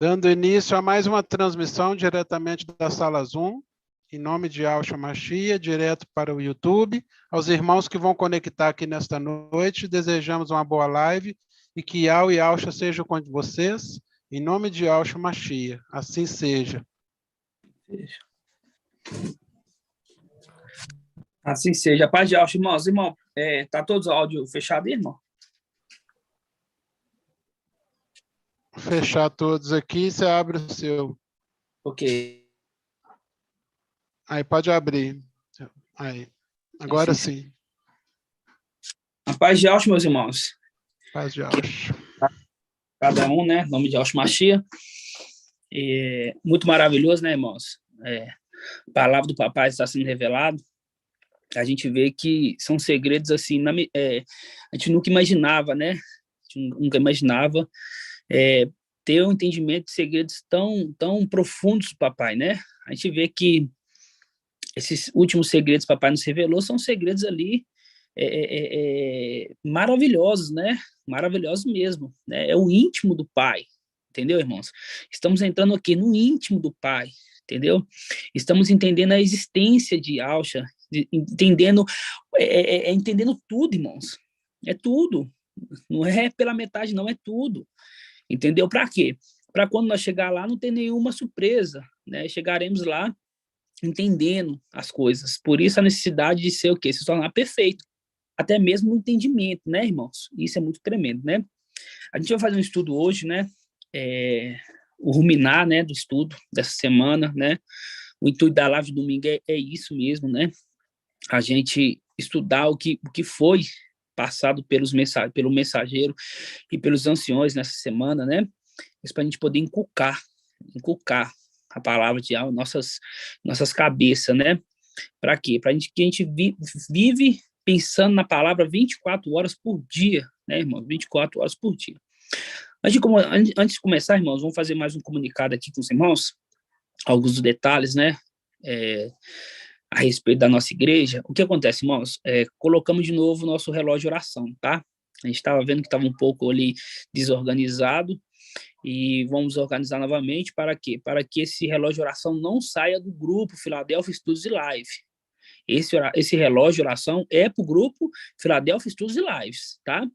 Dando início a mais uma transmissão diretamente da Sala Zoom, em nome de Yahshua Mashiach, direto para o YouTube. Aos irmãos que vão conectar aqui nesta noite, desejamos uma boa live e que Yah e Yahshua sejam com vocês, em nome de Yahshua Mashiach. Assim seja. Assim seja. Paz de Yahshua, irmãos. Irmão, tá todos o áudio fechado, irmão? Fechar todos aqui, você abre o seu. Ok. Aí, pode abrir. Aí. Agora Assim, sim. A paz de Yahshua, meus irmãos. Paz de Yahshua. Cada um, né? Em nome de Yahshua Mashiach. Muito maravilhoso, né, irmãos? A palavra do papai está sendo revelada. A gente vê que são segredos assim, a gente nunca imaginava, né? A gente nunca imaginava ter um entendimento de segredos tão profundos do papai, né? A gente vê que esses últimos segredos que o papai nos revelou são segredos ali maravilhosos, né? Maravilhosos mesmo, né? É o íntimo do pai, entendeu, irmãos? Estamos entrando aqui no íntimo do pai, entendeu? Estamos entendendo a existência de Yahshua, entendendo tudo, irmãos. É tudo. Não é pela metade, não, é tudo. Entendeu? Para quê? Para quando nós chegar lá não ter nenhuma surpresa, né? Chegaremos lá entendendo as coisas. Por isso a necessidade de ser o quê? Se tornar perfeito. Até mesmo no entendimento, né, irmãos? Isso é muito tremendo, né? A gente vai fazer um estudo hoje, né? O ruminar, né, do estudo dessa semana, né? O intuito da live de domingo é isso mesmo, né? A gente estudar o que foi passado pelo mensageiro e pelos anciões nessa semana, né? Isso para a gente poder inculcar a palavra de Yahweh em nossas cabeças, né? Para quê? Para que a gente vive pensando na palavra 24 horas por dia, né, irmão? 24 horas por dia. Antes de começar, irmãos, vamos fazer mais um comunicado aqui com os irmãos, alguns detalhes, né? A respeito da nossa igreja. O que acontece, irmãos? Colocamos de novo o nosso relógio de oração, tá? A gente estava vendo que estava um pouco ali desorganizado, e vamos organizar novamente para quê? Para que esse relógio de oração não saia do grupo Philadelphia Studios e Live. Esse relógio de oração é para o grupo Philadelphia Studios e Lives, tá?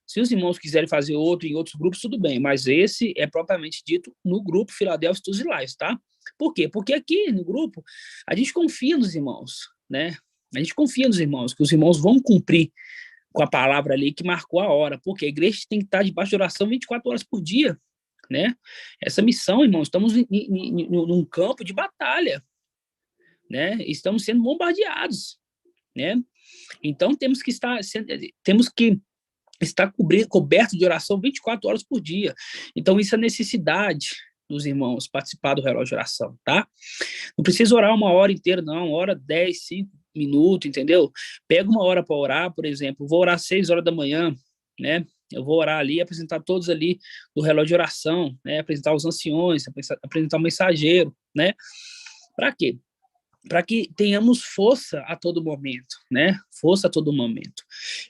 Se os irmãos quiserem fazer outro em outros grupos, tudo bem, mas esse é propriamente dito no grupo Philadelphia Studios e Lives, tá? Por quê? Porque aqui no grupo a gente confia nos irmãos, né? A gente confia nos irmãos, que os irmãos vão cumprir com a palavra ali que marcou a hora, porque a igreja tem que estar debaixo de oração 24 horas por dia, né? Essa missão, irmãos, estamos num campo de batalha, né? Estamos sendo bombardeados, né? Então temos que estar coberto de oração 24 horas por dia. Então isso é necessidade dos irmãos participar do relógio de oração, tá? Não precisa orar uma hora inteira, não. Uma hora, 10, 5 minutos, entendeu? Pega uma hora para orar, por exemplo. Vou orar 6 horas da manhã, né? Eu vou orar ali, apresentar todos ali do relógio de oração, né? Apresentar os anciões, apresentar o mensageiro, né? Para quê? Para que tenhamos força a todo momento, né? Força a todo momento.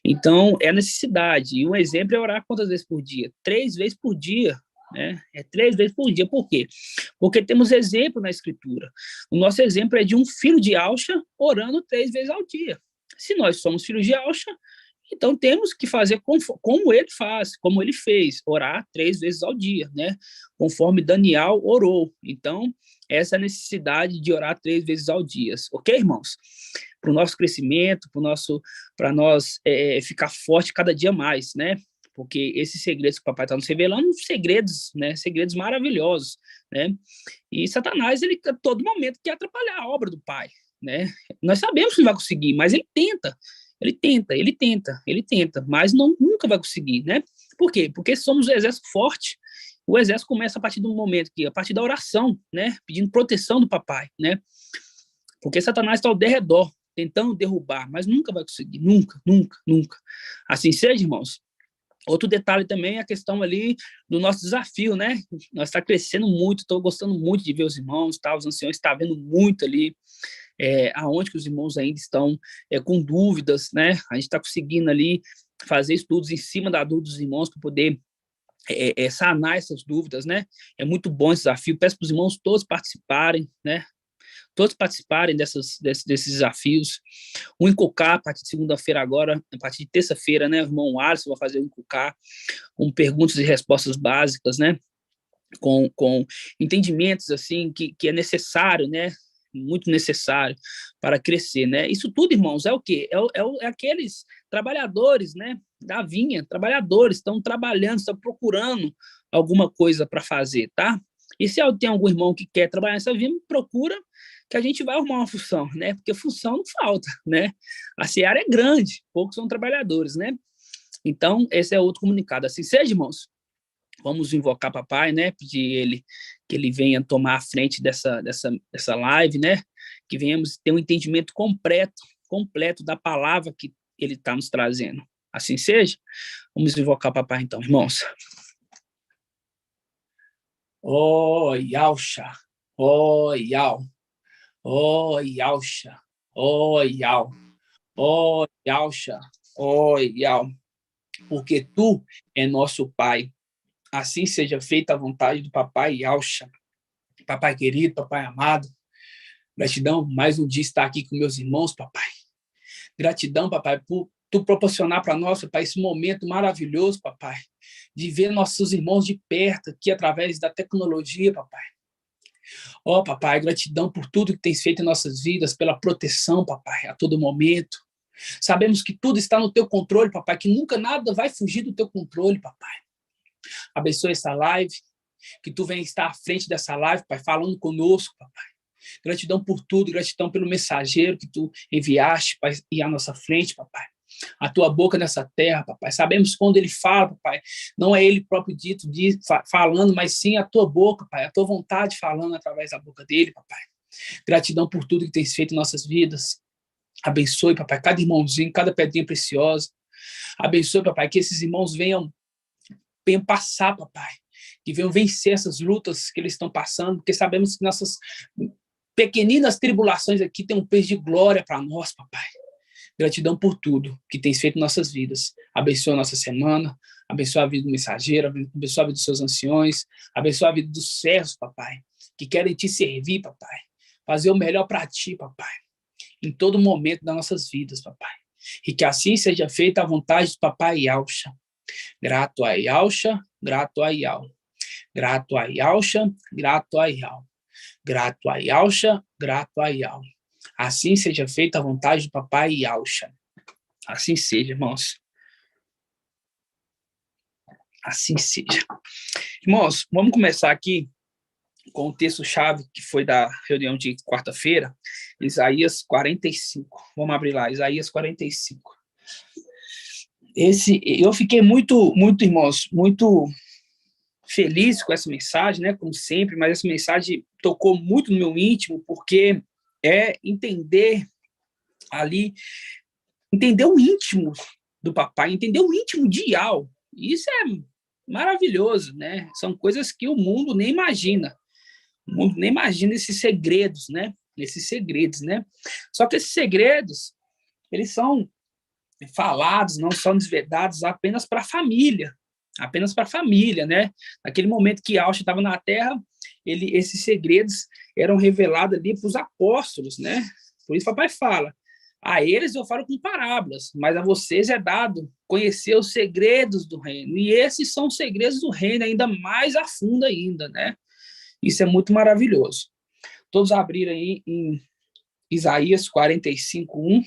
Então, é a necessidade. E um exemplo é orar quantas vezes por dia? 3 vezes por dia, né? 3 vezes por dia. Por quê? Porque temos exemplo na Escritura. O nosso exemplo é de um filho de Yahshua orando 3 vezes ao dia. Se nós somos filhos de Yahshua, então temos que fazer como ele faz, como ele fez, orar 3 vezes ao dia, né? Conforme Daniel orou. Então, essa é a necessidade de orar 3 vezes ao dia, ok, irmãos? Para o nosso crescimento, para nós ficar forte cada dia mais, né? Porque esses segredos que o papai está nos revelando, segredos, né? Segredos maravilhosos, né? E Satanás, ele a todo momento quer atrapalhar a obra do pai, né? Nós sabemos que ele vai conseguir, mas ele tenta. Ele tenta, mas nunca vai conseguir, né? Por quê? Porque somos um exército forte. O exército começa a partir do momento a partir da oração, né? Pedindo proteção do papai, né? Porque Satanás está ao derredor, tentando derrubar, mas nunca vai conseguir, nunca. Assim seja, irmãos. Outro detalhe também é a questão ali do nosso desafio, né? Nós está crescendo muito, estou gostando muito de ver os irmãos, tá? Os anciões estão vendo muito ali, aonde que os irmãos ainda estão com dúvidas, né? A gente está conseguindo ali fazer estudos em cima da dúvida dos irmãos para poder sanar essas dúvidas, né? É muito bom esse desafio. Peço para os irmãos todos participarem, né? Todos participarem desses desafios. O Inculcar, a partir de segunda-feira agora, a partir de terça-feira, né? O irmão Alisson vai fazer o Inculcar com perguntas e respostas básicas, né? Com entendimentos, assim, que é necessário, né? Muito necessário para crescer, né? Isso tudo, irmãos, é o quê? É aqueles trabalhadores, né? Da vinha, trabalhadores, estão trabalhando, estão procurando alguma coisa para fazer, tá? E se tem algum irmão que quer trabalhar nessa vinha, procura que a gente vai arrumar uma função, né? Porque função não falta, né? A seara é grande, poucos são trabalhadores, né? Então, esse é outro comunicado. Assim seja, irmãos. Vamos invocar papai, né? Pedir ele que ele venha tomar a frente dessa live, né? Que venhamos ter um entendimento completo da palavra que ele está nos trazendo. Assim seja. Vamos invocar papai, então, irmãos. Oh, Yausha, oh, Yau, oh, Yausha, oh, Yau, oh, Yausha, oh, Yau, porque tu é nosso pai. Assim seja feita a vontade do papai Yausha. Papai querido, papai amado, gratidão mais um dia estar aqui com meus irmãos, papai. Gratidão, papai, por tu proporcionar para nós, papai, esse momento maravilhoso, papai, de ver nossos irmãos de perto aqui através da tecnologia, papai. Ó, papai, gratidão por tudo que tens feito em nossas vidas, pela proteção, papai, a todo momento. Sabemos que tudo está no teu controle, papai, que nunca nada vai fugir do teu controle, papai. Abençoe essa live, que tu venha estar à frente dessa live, pai, falando conosco, papai. Gratidão por tudo, gratidão pelo mensageiro que tu enviaste, pai, e à nossa frente, papai. A tua boca nessa terra, papai. Sabemos quando ele fala, papai, não é ele próprio dito falando, mas sim a tua boca, pai, a tua vontade falando através da boca dele, papai. Gratidão por tudo que tens feito em nossas vidas. Abençoe, papai, cada irmãozinho, cada pedrinha preciosa. Abençoe, papai, que esses irmãos venham passar, papai, que venham vencer essas lutas que eles estão passando, porque sabemos que nossas pequeninas tribulações aqui têm um peso de glória para nós, papai. Gratidão por tudo que tens feito em nossas vidas. Abençoa a nossa semana, abençoa a vida do mensageiro, abençoa a vida dos seus anciões, abençoa a vida dos servos, papai, que querem te servir, papai, fazer o melhor para ti, papai, em todo momento das nossas vidas, papai. E que assim seja feita a vontade do papai Yausha. Grato a Yausha, grato a Yau. Grato a Yausha, grato a Yau. Grato a Yausha, grato a Yau. Assim seja feita a vontade do papai Yausha. Assim seja, irmãos. Assim seja. Irmãos, vamos começar aqui com o texto-chave que foi da reunião de quarta-feira, Isaías 45. Vamos abrir lá, Isaías 45. Eu fiquei muito, irmãos, muito feliz com essa mensagem, né, como sempre, mas essa mensagem tocou muito no meu íntimo, porque é entender ali, entender o íntimo do papai, entender o íntimo de Yau. Isso é maravilhoso, né? São coisas que o mundo nem imagina. O mundo nem imagina esses segredos, né? Só que esses segredos, eles são falados, não são desvedados apenas para a família, né? Naquele momento que Yausha estava na Terra, esses segredos eram revelados ali para os apóstolos, né? Por isso o papai fala, a eles eu falo com parábolas, mas a vocês é dado conhecer os segredos do reino, e esses são os segredos do reino ainda mais a fundo ainda, né? Isso é muito maravilhoso. Todos abriram aí em Isaías 45:1,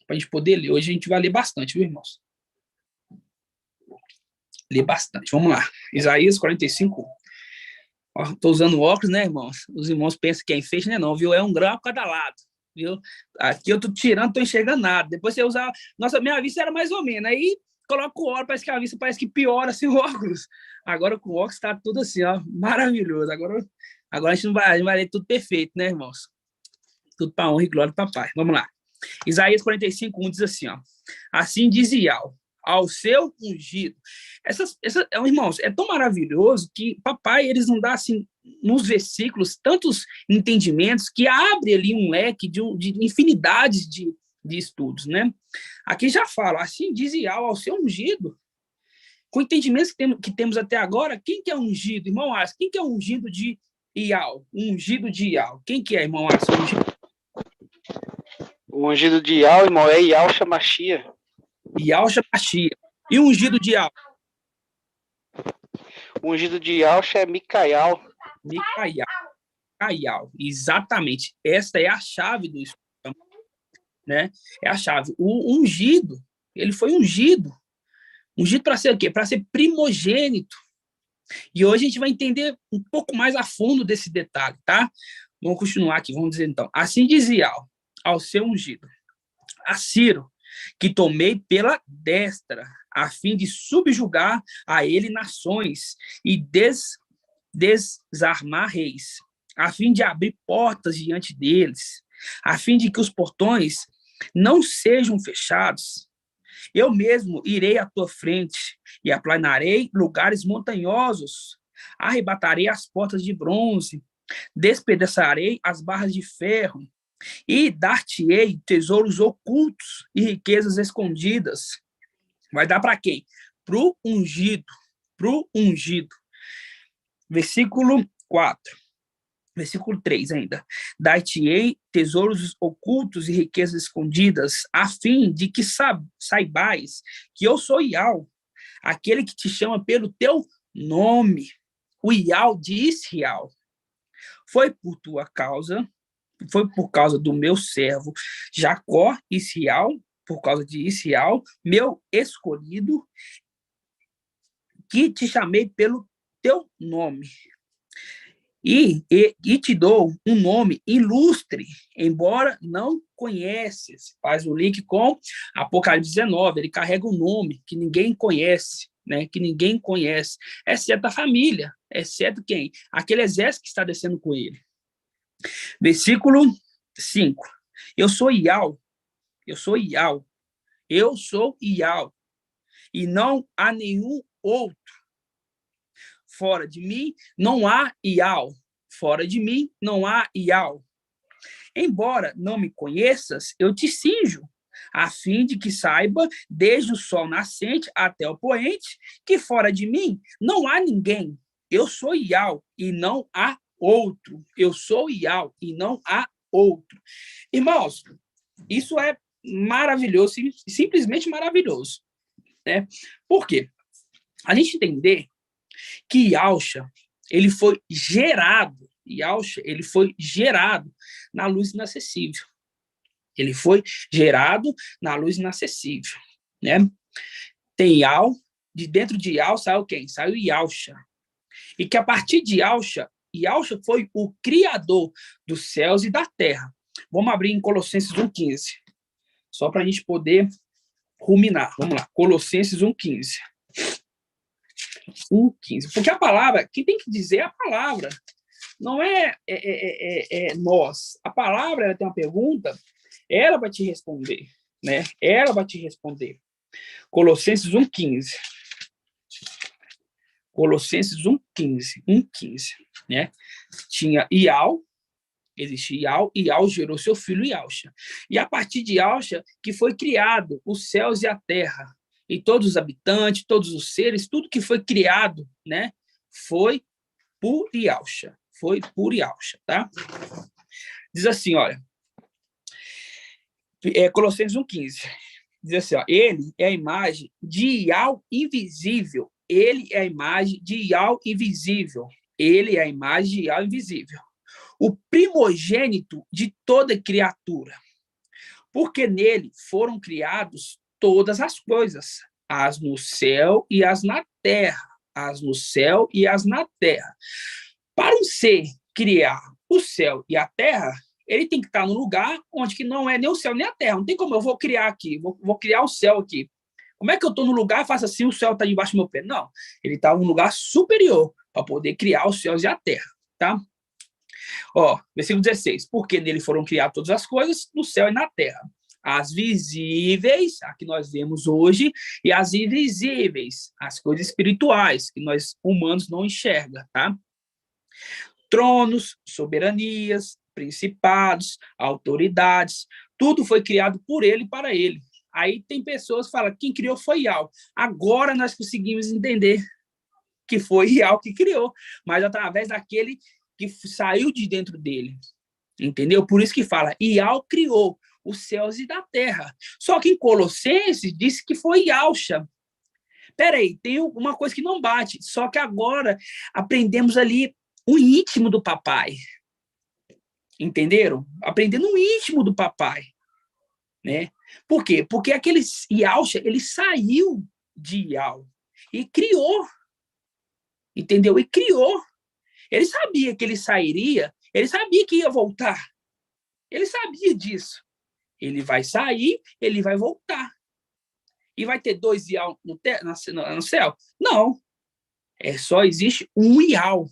para a gente poder ler. Hoje a gente vai ler bastante, viu, irmãos? Ler bastante. Vamos lá. Isaías 45:1. Estou usando óculos, né, irmãos? Os irmãos pensam que é enfeite, né? Não, viu? É um grau a cada lado, viu? Aqui eu estou tirando, não estou enxergando nada. Depois você usar... Nossa, minha vista era mais ou menos. Aí coloca o óculos, parece que a vista parece que piora assim o óculos. Agora com o óculos está tudo assim, ó, maravilhoso. Agora a gente vai ler tudo perfeito, né, irmãos? Tudo para honra e glória do papai. Vamos lá. Isaías 45:1 diz assim, ó. Assim diz Yau, ao seu ungido. Irmãos, é tão maravilhoso que papai, eles não dão assim, nos versículos, tantos entendimentos que abre ali um leque de infinidades de estudos, né? Aqui já fala, assim diz Yau, ao seu ungido. Com o entendimento que temos até agora, quem que é ungido? Irmão Ars, quem que é ungido de Ial? Ungido de Ial. Quem que é, irmão Ars? O ungido de Ial, irmão, é Yahshua Mashiach. Yahshua Mashiach. E o ungido de Ial? O ungido de Yahshua é Micael. Micael, exatamente. Esta é a chave do Espírito, né? É a chave. O ungido, ele foi ungido. Ungido para ser o quê? Para ser primogênito. E hoje a gente vai entender um pouco mais a fundo desse detalhe, tá? Vamos continuar aqui, vamos dizer então. Assim dizia ao seu ungido, a Ciro, que tomei pela destra, a fim de subjugar a ele nações e desarmar reis, a fim de abrir portas diante deles, a fim de que os portões não sejam fechados. Eu mesmo irei à tua frente e aplanarei lugares montanhosos, arrebatarei as portas de bronze, despedaçarei as barras de ferro e dar-te-ei tesouros ocultos e riquezas escondidas. Vai dar para quem? Pro ungido. Pro ungido. Versículo 4. Versículo 3 ainda. Dar-te-ei tesouros ocultos e riquezas escondidas, a fim de que saibais que eu sou Ial, aquele que te chama pelo teu nome. O Ial de Israel. Foi por tua causa, foi por causa do meu servo Jacó, Israel, por causa de Israel, meu escolhido, que te chamei pelo teu nome. E te dou um nome ilustre, embora não conheces. Faz o link com Apocalipse 19, ele carrega um nome que ninguém conhece, né? Que ninguém conhece, exceto a família, exceto quem? Aquele exército que está descendo com ele. Versículo 5. Eu sou Ial, eu sou Ial, eu sou Ial, e não há nenhum outro. Fora de mim não há Ial. Fora de mim não há Ial. Embora não me conheças, eu te cinjo, a fim de que saiba, desde o sol nascente até o poente, que fora de mim não há ninguém. Eu sou Ial e não há outro. Eu sou Ial e não há outro. Irmãos, isso é maravilhoso, simplesmente maravilhoso, né? Por quê? A gente entender que Yahshua, ele foi gerado, Yahshua, ele foi gerado na luz inacessível. Ele foi gerado na luz inacessível, né? Tem Yah, de dentro de Yah saiu quem? Saiu Yahshua. E que a partir de Yahshua, Yahshua foi o criador dos céus e da terra. Vamos abrir em Colossenses 1,15, só para a gente poder ruminar. Vamos lá, Colossenses 1,15. 1,15. Porque a palavra, quem tem que dizer é a palavra, não é nós. A palavra, ela tem uma pergunta, ela vai te responder, né? Ela vai te responder. Colossenses 1,15. Colossenses 1,15. 1,15, né? Tinha Ial, existe Ial, e Ial gerou seu filho Yahshua. E a partir de Yahshua que foi criado os céus e a terra, e todos os habitantes, todos os seres, tudo que foi criado, né, foi por Yahshua. Foi por Yahshua, tá? Diz assim, olha, Colossenses 1,15. Diz assim, ó, ele é a imagem de Yahweh invisível. Ele é a imagem de Yahweh invisível. Ele é a imagem de Yahweh invisível. O primogênito de toda criatura. Porque nele foram criados todas as coisas, as no céu e as na terra. As no céu e as na terra. Para um ser criar o céu e a terra, ele tem que estar no lugar onde que não é nem o céu nem a terra. Não tem como eu vou criar aqui, vou criar o céu aqui. Como é que eu estou no lugar e faço assim, o céu está debaixo do meu pé? Não, ele está num lugar superior para poder criar os céus e a terra, tá? Ó, versículo 16. Porque nele foram criadas todas as coisas, no céu e na terra. As visíveis, a que nós vemos hoje, e as invisíveis, as coisas espirituais, que nós humanos não enxergamos, tá? Tronos, soberanias, principados, autoridades, tudo foi criado por ele e para ele. Aí tem pessoas que falam, quem criou foi Yahweh. Agora nós conseguimos entender que foi Yahweh que criou, mas através daquele que saiu de dentro dele. Entendeu? Por isso que fala, Yahweh criou os céus e da terra. Só que em Colossenses disse que foi Yahshua. Peraí, tem uma coisa que não bate. Só que agora aprendemos ali o íntimo do papai. Entenderam? Aprendendo o íntimo do papai. Né? Por quê? Porque aquele Yahshua, ele saiu de Yahweh e criou. Entendeu? E criou. Ele sabia que ele sairia, ele sabia que ia voltar. Ele sabia disso. Ele vai sair, ele vai voltar. E vai ter dois Yahweh no céu? Não. Só existe um Yahweh.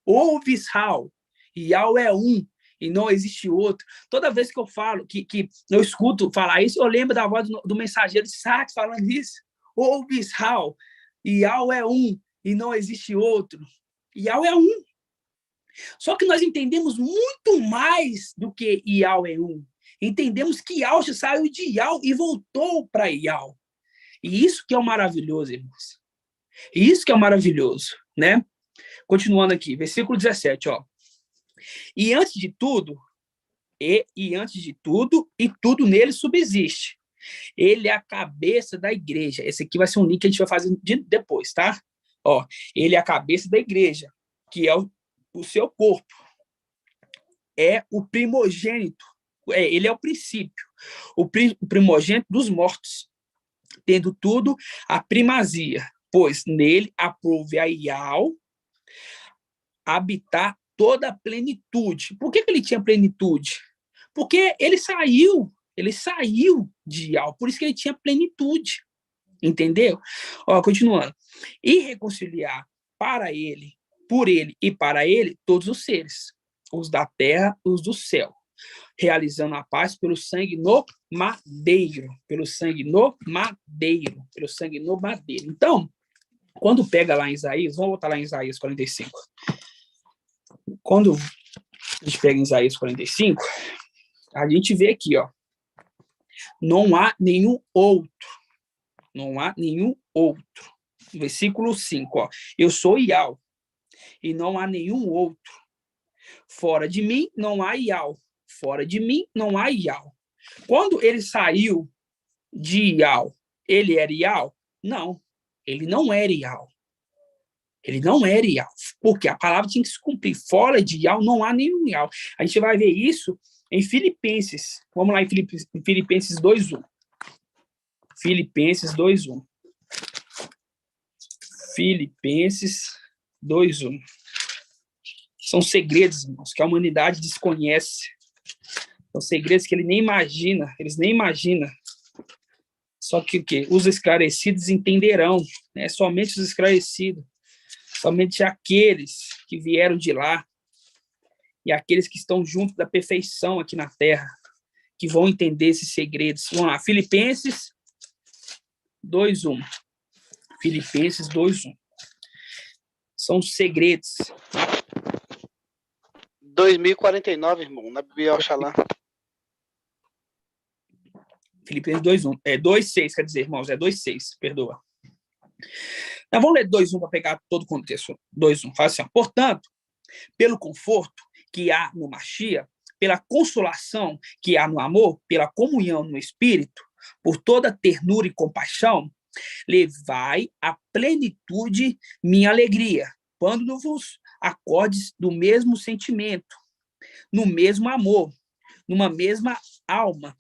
Ou Vishal. Yahweh é um. E não existe outro. Toda vez que eu falo, que eu escuto falar isso, eu lembro da voz do mensageiro de Sardes falando isso. Ou Vishal. Yahweh é um. E não existe outro. Yahweh é um. Só que nós entendemos muito mais do que Yahweh é um. Entendemos que Yahshua saiu de Yahweh e voltou para Yahweh. E isso que é o maravilhoso, irmãos. E isso que é o maravilhoso, né? Continuando aqui, versículo 17, ó. E antes de tudo, e tudo nele subsiste. Ele é a cabeça da igreja. Esse aqui vai ser um link que a gente vai fazer depois, tá? Ó, ele é a cabeça da igreja, que é o seu corpo. É o primogênito. Ele é o princípio. O primogênito dos mortos, tendo tudo a primazia, pois nele aprove a Yahweh habitar toda a plenitude. Por que ele tinha plenitude? Porque ele saiu de Yahweh, por isso que ele tinha plenitude. Entendeu? Ó, continuando. E reconciliar para ele, por ele e para ele, todos os seres, os da terra, os do céu, realizando a paz pelo sangue no madeiro, pelo sangue no madeiro. Então, quando pega lá em Isaías, vamos voltar lá em Isaías 45. Quando a gente pega em Isaías 45, a gente vê aqui, ó, não há nenhum outro. Versículo 5, ó, eu sou Yahweh, e não há nenhum outro. Fora de mim, não há Yahweh. Fora de mim, não há Yahweh. Quando ele saiu de Yahweh, ele era Yahweh? Não, ele não era Yahweh. Ele não era Yahweh, porque a palavra tinha que se cumprir. Fora de Yahweh, não há nenhum Yahweh. A gente vai ver isso em Filipenses. Vamos lá em Filipenses 2:1. Filipenses 2:1. Filipenses 2:1. São segredos, irmãos, que a humanidade desconhece. São segredos que eles nem imaginam. Só que o quê? Os esclarecidos entenderão, né? Somente os esclarecidos, somente aqueles que vieram de lá e aqueles que estão junto da perfeição aqui na Terra, que vão entender esses segredos. Vamos lá, Filipenses 2:1. Filipenses 2:1. São os segredos. 2049, irmão, na Bíblia Oxalá. Filipenses 2:1. 2:6, quer dizer, irmãos, 2:6, perdoa. Nós vamos ler 2:1 para pegar todo o contexto. 2:1, fala assim, ó, portanto, pelo conforto que há no Mashiach, pela consolação que há no amor, pela comunhão no Espírito, por toda ternura e compaixão, levai à plenitude minha alegria, quando vos acordes do mesmo sentimento, no mesmo amor, numa mesma alma,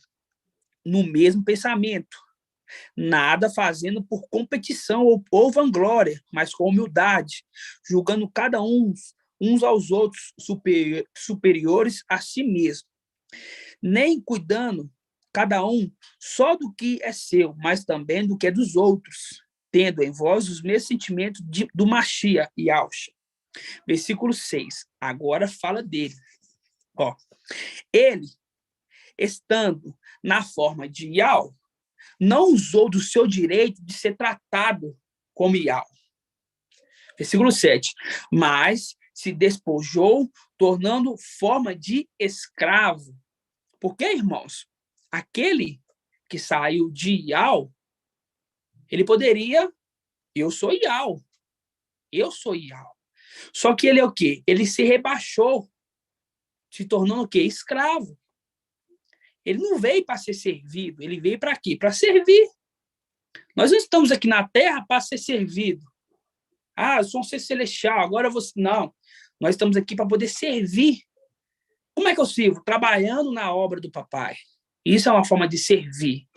no mesmo pensamento, nada fazendo por competição ou vanglória, mas com humildade, julgando cada uns aos outros superiores a si mesmo, nem cuidando cada um só do que é seu, mas também do que é dos outros, tendo em vós os mesmos sentimentos do Mashiach e Yahshua. Versículo 6, agora fala dele. Ó, ele, estando na forma de Yahweh, não usou do seu direito de ser tratado como Yahweh. Versículo 7, mas se despojou, tornando forma de escravo. Porque, irmãos, aquele que saiu de Ial, ele poderia, eu sou Ial. Só que ele é o quê? Ele se rebaixou, se tornando o quê? Escravo. Ele não veio para ser servido, ele veio para quê? Para servir. Nós não estamos aqui na Terra para ser servido. Eu sou um ser celestial, agora você... Não, nós estamos aqui para poder servir. Como é que eu sirvo? Trabalhando na obra do papai. Isso é uma forma de servir.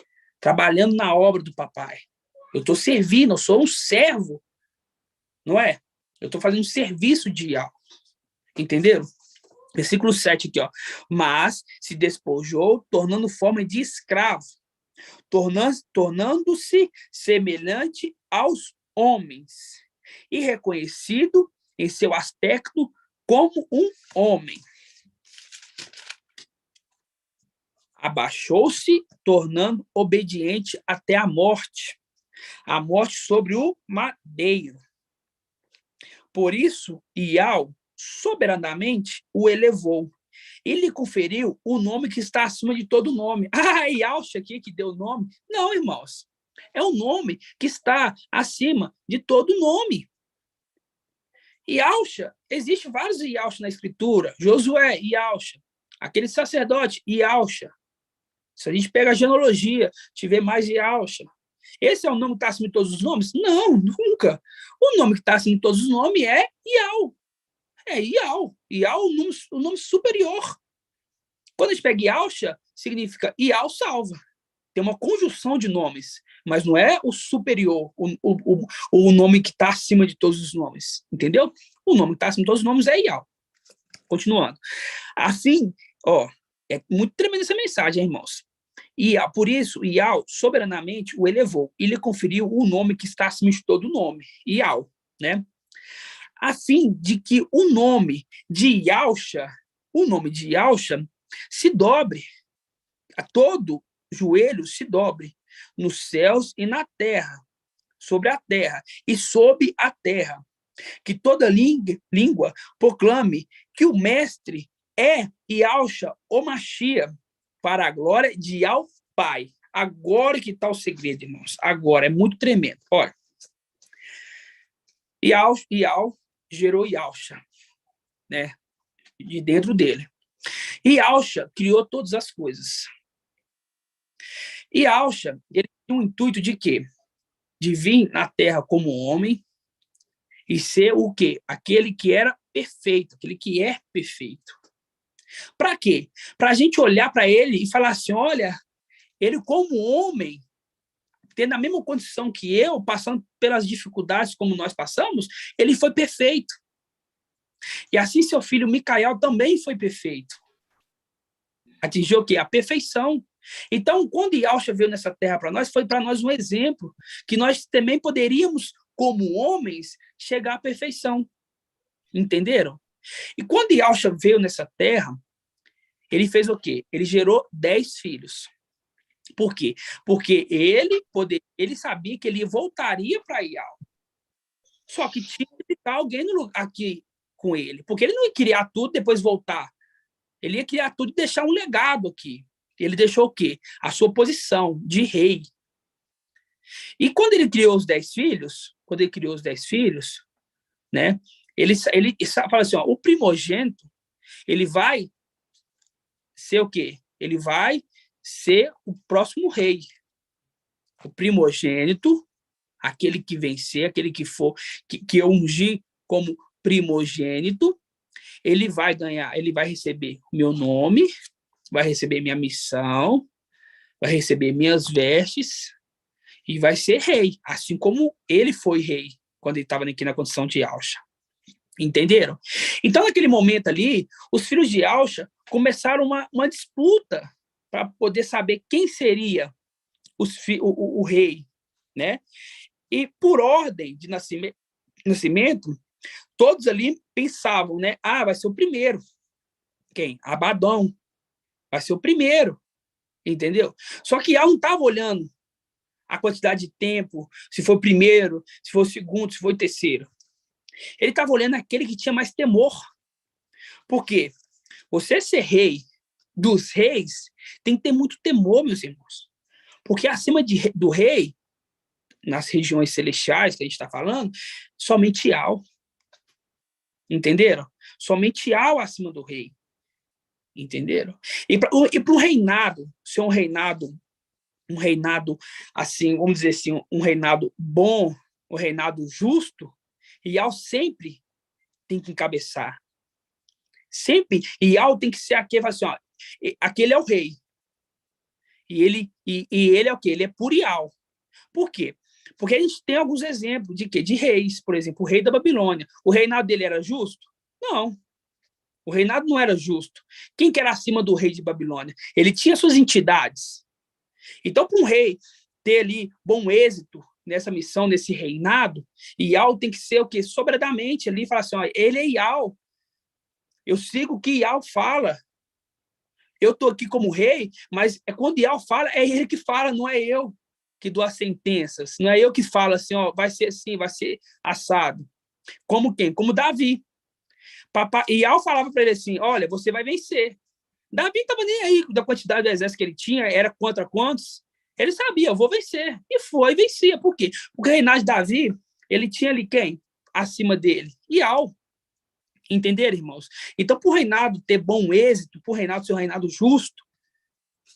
Trabalhando na obra do papai. Eu estou servindo, eu sou um servo. Não é? Eu estou fazendo um serviço de algo. Entenderam? Versículo 7 aqui, ó. Mas se despojou, tornando forma de escravo, tornando-se semelhante aos homens, e reconhecido em seu aspecto como um homem. Abaixou-se, tornando obediente até a morte sobre o madeiro. Por isso, Ial soberanamente o elevou. Ele conferiu o nome que está acima de todo nome. Ialcha aqui que deu o nome? Não, irmãos. É o nome que está acima de todo nome. Ialcha, existe vários Ialcha na Escritura. Josué, Ialcha. Aquele sacerdote, Ialcha. Se a gente pega a genealogia, tiver mais Ialcha. Esse é o nome que está acima de todos os nomes? Não, nunca. O nome que está acima de todos os nomes é Ial. É Ial. Ial, o nome superior. Quando a gente pega Ialcha, significa Ial salva. Tem uma conjunção de nomes, mas não é o superior, o nome que está acima de todos os nomes. Entendeu? O nome que está acima de todos os nomes é Ial. Continuando. Assim, é muito tremenda essa mensagem, irmãos. Por isso, Ial soberanamente o elevou e lhe conferiu o nome que está acima de todo nome, Ial, né? A fim de que o nome de Ialcha se dobre, a todo joelho se dobre, nos céus e na terra, sobre a terra e sob a terra, que toda língua proclame que o mestre é Ialcha, o Machia, para a glória de Ial Pai. Agora que está o segredo, irmãos. Agora, é muito tremendo. Olha, Ial gerou Ialcha, né? De dentro dele. Ialcha criou todas as coisas. Ialcha, ele tinha um intuito de quê? De vir na terra como homem e ser o quê? Aquele que era perfeito, aquele que é perfeito. Para quê? Para a gente olhar para ele e falar assim, olha, ele como homem, tendo a mesma condição que eu, passando pelas dificuldades como nós passamos, ele foi perfeito. E assim seu filho Micael também foi perfeito. Atingiu o quê? A perfeição. Então, quando Ialcha veio nessa terra para nós, foi para nós um exemplo que nós também poderíamos, como homens, chegar à perfeição. Entenderam? E quando Ialcha veio nessa terra, ele fez o quê? Ele gerou 10 filhos. Por quê? Porque ele sabia que ele voltaria para Ial. Só que tinha que ficar alguém aqui com ele. Porque ele não ia criar tudo e depois voltar. Ele ia criar tudo e deixar um legado aqui. Ele deixou o quê? A sua posição de rei. E quando ele criou os 10 filhos, né? Ele fala assim, o primogênito, ele vai ser o quê? Ele vai ser o próximo rei. O primogênito, aquele que vencer, aquele que for, que eu ungi como primogênito, ele vai ganhar, ele vai receber meu nome, vai receber minha missão, vai receber minhas vestes e vai ser rei, assim como ele foi rei quando ele estava aqui na condição de Ialcha. Entenderam? Então, naquele momento ali, os filhos de Ialcha começaram uma disputa para poder saber quem seria o rei, né? E por ordem de nascimento, todos ali pensavam, né? Vai ser o primeiro. Quem? Abadão. Vai ser o primeiro. Entendeu? Só que Ial não estava olhando a quantidade de tempo, se foi o primeiro, se foi o segundo, se foi o terceiro. Ele estava olhando aquele que tinha mais temor. Por quê? Você ser rei dos reis tem que ter muito temor, meus irmãos. Porque acima do rei, nas regiões celestiais que a gente está falando, somente Ial. Entenderam? Somente Ial acima do rei. Entenderam? E para um reinado, ser um reinado assim, vamos dizer assim, um reinado bom, um reinado justo, Ial sempre tem que encabeçar. Sempre. Ial tem que ser aquele, assim, ó, aquele é o rei. E ele é o quê? Ele é por Ial. Por quê? Porque a gente tem alguns exemplos de quê? De reis, por exemplo, o rei da Babilônia. O reinado dele era justo? Não. O reinado não era justo. Quem que era acima do rei de Babilônia? Ele tinha suas entidades. Então, para um rei ter ali bom êxito nessa missão, nesse reinado, Ial tem que ser o quê? Sobradamente ali, falar assim, ó, ele é Ial. Eu sigo o que Ial fala. Eu estou aqui como rei, mas quando Ial fala, é ele que fala, não é eu que dou as sentenças. Não é eu que falo assim, ó, vai ser assim, vai ser assado. Como quem? Como Davi. Ial falava para ele assim, olha, você vai vencer. Davi não estava nem aí da quantidade de exército que ele tinha, era contra quantos. Ele sabia, eu vou vencer. E foi, vencia. Por quê? Porque o reinado de Davi, ele tinha ali quem? Acima dele? Ial. Entenderam, irmãos? Então, para o reinado ter bom êxito, para o reinado ser um reinado justo,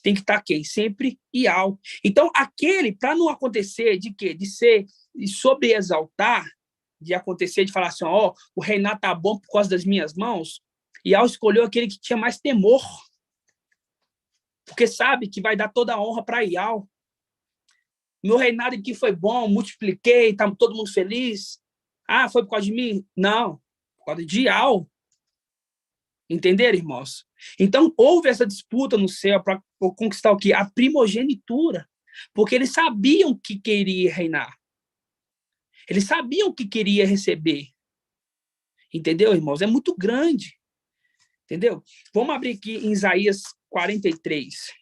tem que estar quem? Sempre Ial. Então, aquele, para não acontecer de quê? De ser, de sobreexaltar, de acontecer, de falar assim, ó, o reinado tá bom por causa das minhas mãos, Ial escolheu aquele que tinha mais temor, porque sabe que vai dar toda a honra para Ial. Meu reinado aqui foi bom, multipliquei, tá todo mundo feliz. Ah, foi por causa de mim? Não, por causa de Ial. Entenderam, irmãos? Então, houve essa disputa no céu para conquistar o quê? A primogenitura. Porque eles sabiam que queria reinar. Eles sabiam que queria receber. Entendeu, irmãos? É muito grande. Entendeu? Vamos abrir aqui em Isaías 43.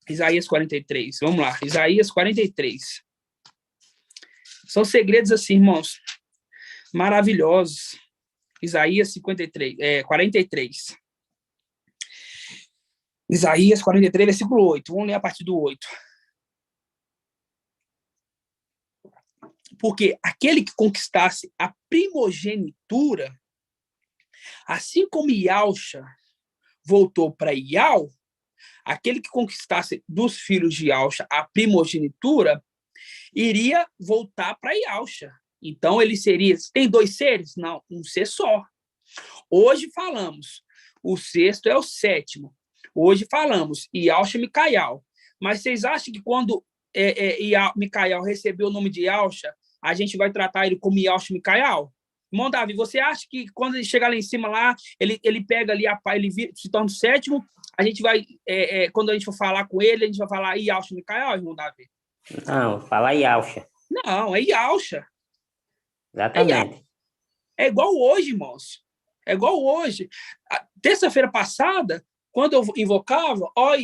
Isaías 43. Vamos lá. Isaías 43. São segredos assim, irmãos, maravilhosos. Isaías 43. Isaías 43, versículo 8. Vamos ler a partir do 8. Porque aquele que conquistasse a primogenitura, assim como Ialcha voltou para Ial, aquele que conquistasse dos filhos de Ialcha a primogenitura, iria voltar para Ialcha. Então, ele seria... Tem dois seres? Não, um ser só. Hoje falamos, o sexto é o sétimo. Hoje falamos, Ialcha e Micaial. Mas vocês acham que quando Micaial recebeu o nome de Ialcha, a gente vai tratar ele como Ialcha e Micaial? Irmão Davi, você acha que quando ele chegar lá em cima, lá, ele pega ali a pá, ele se torna o sétimo, a gente vai, quando a gente for falar com ele, a gente vai falar Ialcha e Micaial, irmão Davi? Não, fala Ialcha. Não, é Ialcha. Exatamente. É igual hoje, irmãos. É igual hoje. Terça-feira passada, quando eu invocava, ó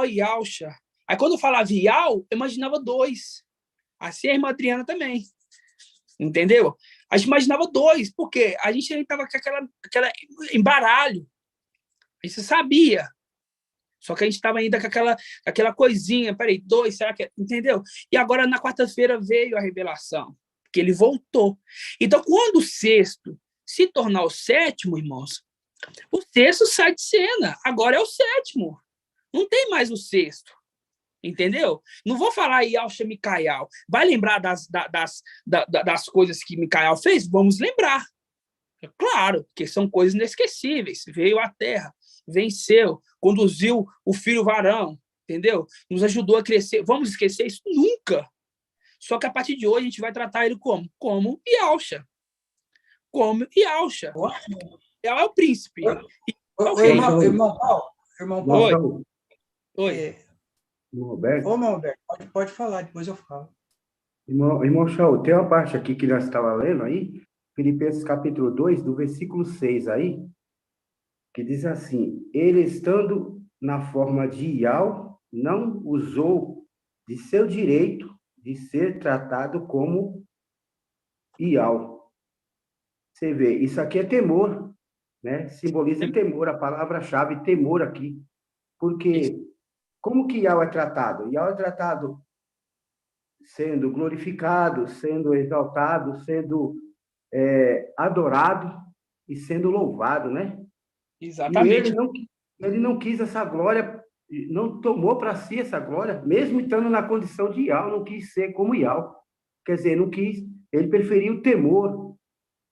Ialcha. Aí quando eu falava Ial, eu imaginava dois. Assim a irmã Adriana também. Entendeu? A gente imaginava dois, porque a gente estava com aquela embaralho. A gente sabia. Só que a gente estava ainda com aquela coisinha. Peraí, dois, será que é? Entendeu? E agora, na quarta-feira, veio a revelação. Que ele voltou. Então, quando o sexto se tornar o sétimo, irmãos, o sexto sai de cena. Agora é o sétimo. Não tem mais o sexto. Entendeu? Não vou falar Ialcha Micaial. Vai lembrar das coisas que Micaial fez? Vamos lembrar. Claro, porque são coisas inesquecíveis. Veio à terra, venceu, conduziu o filho varão, entendeu? Nos ajudou a crescer. Vamos esquecer isso? Nunca. Só que a partir de hoje a gente vai tratar ele como? Como Ialcha. Como Ialcha. Ela é o príncipe. Irmão Paulo. Oi. Roberto. Ô, Roberto, pode falar, depois eu falo. Irmão Shaul, tem uma parte aqui que nós estávamos lendo aí, Filipenses capítulo 2, do versículo 6 aí, que diz assim, ele estando na forma de Ial, não usou de seu direito de ser tratado como Ial. Você vê, isso aqui é temor, né? Simboliza temor, a palavra-chave temor aqui. Porque como que Yahweh é tratado? Yahweh é tratado sendo glorificado, sendo exaltado, sendo adorado e sendo louvado, né? Exatamente. E ele não quis essa glória, não tomou para si essa glória, mesmo estando na condição de Yahweh, não quis ser como Yahweh. Quer dizer, não quis, ele preferiu o temor,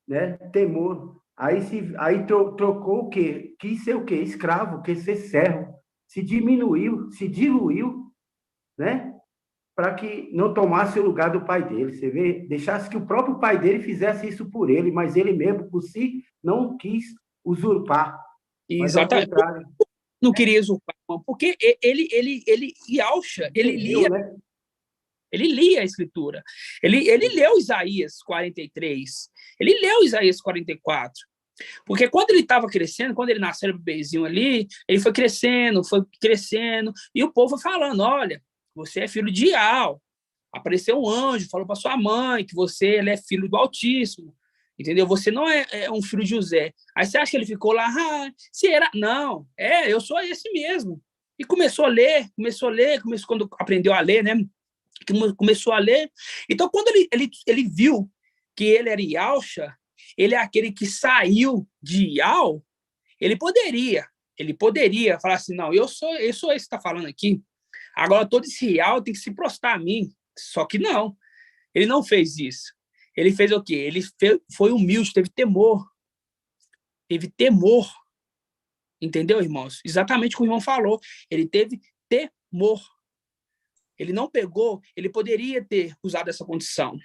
né? Temor. Aí trocou o quê? Quis ser o quê? Escravo, quis ser servo. Se diminuiu, se diluiu, né? Para que não tomasse o lugar do pai dele. Você vê, deixasse que o próprio pai dele fizesse isso por ele, mas ele mesmo, por si, não quis usurpar. Mas ao Exatamente. contrário. Não queria usurpar, porque Yahusha, Entendeu, né? ele lia a Escritura. Ele leu Isaías 43. Ele leu Isaías 44. Porque quando ele estava crescendo, quando ele nasceu no bebezinho ali, ele foi crescendo, e o povo foi falando, olha, você é filho de Ial. Apareceu um anjo, falou para sua mãe que ele é filho do Altíssimo. Entendeu? Você não é um filho de José. Aí você acha que ele ficou lá, será? Não, eu sou esse mesmo. E começou a ler, quando aprendeu a ler, né? Começou a ler. Então, quando ele viu que ele era Yahusha, ele é aquele que saiu de Ial, ele poderia falar assim, não, eu sou esse que está falando aqui. Agora, todo esse Ial tem que se prostrar a mim. Só que não, ele não fez isso. Ele fez o quê? Ele foi humilde, teve temor. Entendeu, irmãos? Exatamente o que o irmão falou. Ele teve temor. Ele não pegou, ele poderia ter usado essa condição.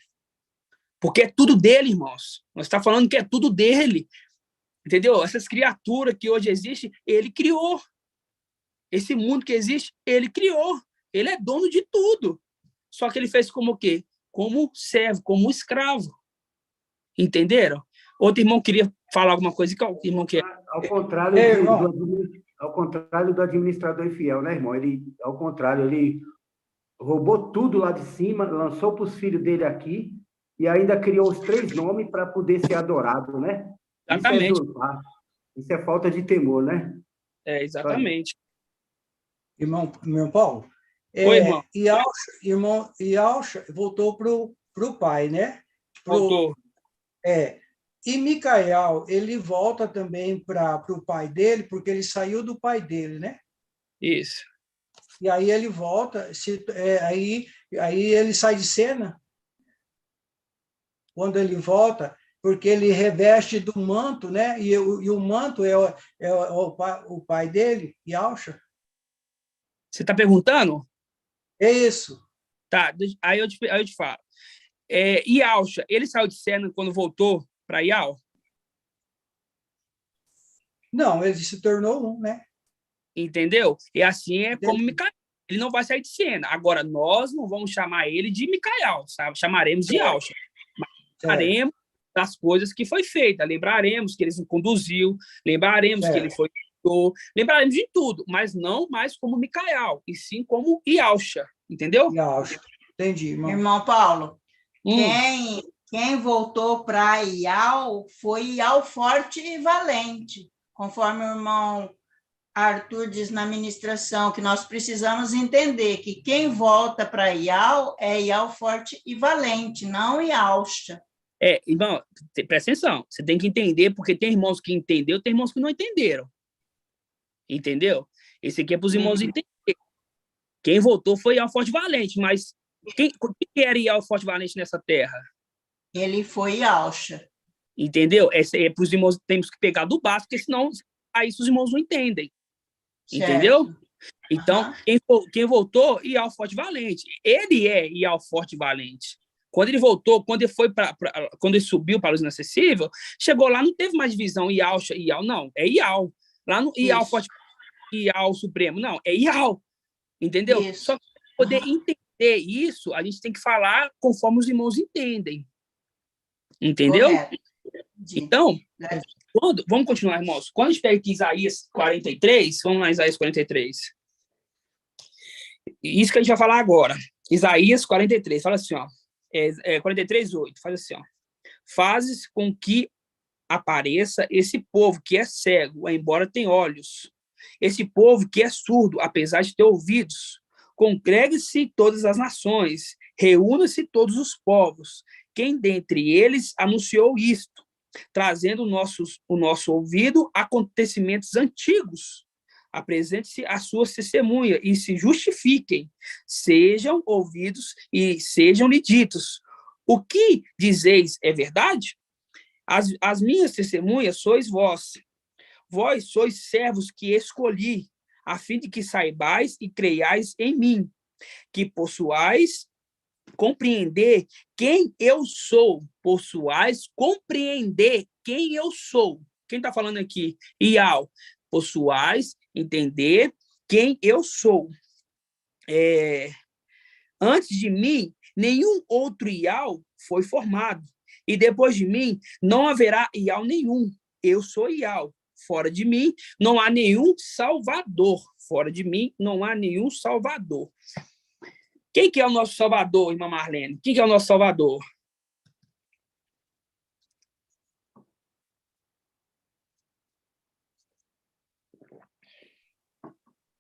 Porque é tudo dele, irmãos. Nós estamos falando que é tudo dele. Entendeu? Essas criaturas que hoje existem, ele criou. Esse mundo que existe, ele criou. Ele é dono de tudo. Só que ele fez como o quê? Como servo, como escravo. Entenderam? Outro irmão queria falar alguma coisa. Qual irmão quer? Ao contrário do administrador infiel, né, irmão? Ao contrário, ele roubou tudo lá de cima, lançou para os filhos dele aqui e ainda criou os 3 nomes para poder ser adorado, né? Exatamente. Isso é falta de temor, né? Exatamente. Irmão Paulo, Oi, irmão. Yahusha voltou para o pai, né? Voltou. E Micael, ele volta também para o pai dele, porque ele saiu do pai dele, né? Isso. E aí ele volta, aí ele sai de cena, quando ele volta, porque ele reveste do manto, né? E o manto é o pai dele, Yahusha. Você está perguntando? É isso. Tá, aí eu te falo. Yahusha, ele saiu de cena quando voltou para Ial? Não, ele se tornou um, né? Entendeu? E assim é como Micael. Ele não vai sair de cena. Agora, nós não vamos chamar ele de Micael, sabe? Chamaremos de Yahusha. Lembraremos das coisas que foi feita. Lembraremos que ele nos conduziu. Lembraremos que ele foi... Lembraremos de tudo, mas não mais como Micael, e sim como Yahusha. Entendeu? Yahusha. Entendi, irmão. Irmão Paulo, quem voltou para Ial foi Ial forte e valente, conforme o irmão Arthur diz na ministração, que nós precisamos entender que quem volta para Ial é Ial forte e valente, não Yahusha. Irmão, presta atenção, você tem que entender, porque tem irmãos que entenderam, tem irmãos que não entenderam. Entendeu? Esse aqui é para os irmãos entenderem. Quem voltou foi Ial forte e valente, mas quem era Ial forte e valente nessa terra? Ele foi Yahusha. Entendeu? Para os irmãos temos que pegar do básico, porque senão aí os irmãos não entendem. Certo. Entendeu? Então, quem voltou, Ial forte e valente. Ele é Ial forte e valente. Quando ele voltou, quando ele subiu para a luz inacessível, chegou lá, não teve mais divisão Yahusha e Ial, não. É Ial. Lá no Ial forte e Ial supremo, não. É Ial. Entendeu? Isso. Só que para poder entender isso, a gente tem que falar conforme os irmãos entendem. Entendeu? Correto. Então, vamos continuar, irmãos. Quando a gente pega aqui Isaías 43, vamos lá, Isaías 43. Isso que a gente vai falar agora. Isaías 43, fala assim, ó. 43:8, faz assim, ó. Fazes com que apareça esse povo que é cego, embora tenha olhos, esse povo que é surdo, apesar de ter ouvidos. Congregue-se todas as nações, reúna-se todos os povos. Quem dentre eles anunciou isto, trazendo o nosso ouvido acontecimentos antigos? Apresente-se a sua testemunha e se justifiquem. Sejam ouvidos e sejam-lhe ditos. O que dizeis é verdade? As minhas testemunhas sois vós. Vós sois servos que escolhi, a fim de que saibais e creiais em mim, que possuais compreender quem eu sou. Possuais compreender quem eu sou. Quem está falando aqui? Ial. Possuais entender quem eu sou. Antes de mim, nenhum outro Ial foi formado. E depois de mim, não haverá Ial nenhum. Eu sou Ial. Fora de mim, não há nenhum Salvador. Fora de mim, não há nenhum Salvador. Quem que é o nosso Salvador, irmã Marlene? Quem que é o nosso Salvador?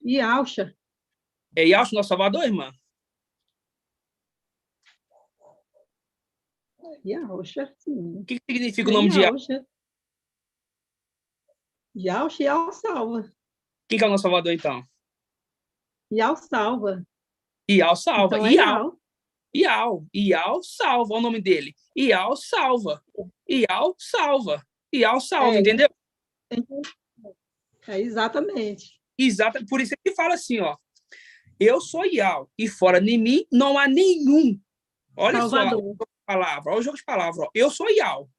Yalcha. É Yalcha nosso Salvador, irmã? Yalcha, sim. O que significa o nome de Yalcha? Yalcha, Yal salva. Quem que é o nosso Salvador, então? Yal salva. Ial salva. Então, Ial. Ial salva. Olha o nome dele. Ial salva. Ial salva. Ial salva, entendeu? Exatamente. Exato. Por isso ele fala assim, ó. Eu sou Ial e fora de mim não há nenhum. Olha Salvador. Só o jogo de palavra. Olha o jogo de palavra. Ó. Eu sou Ial.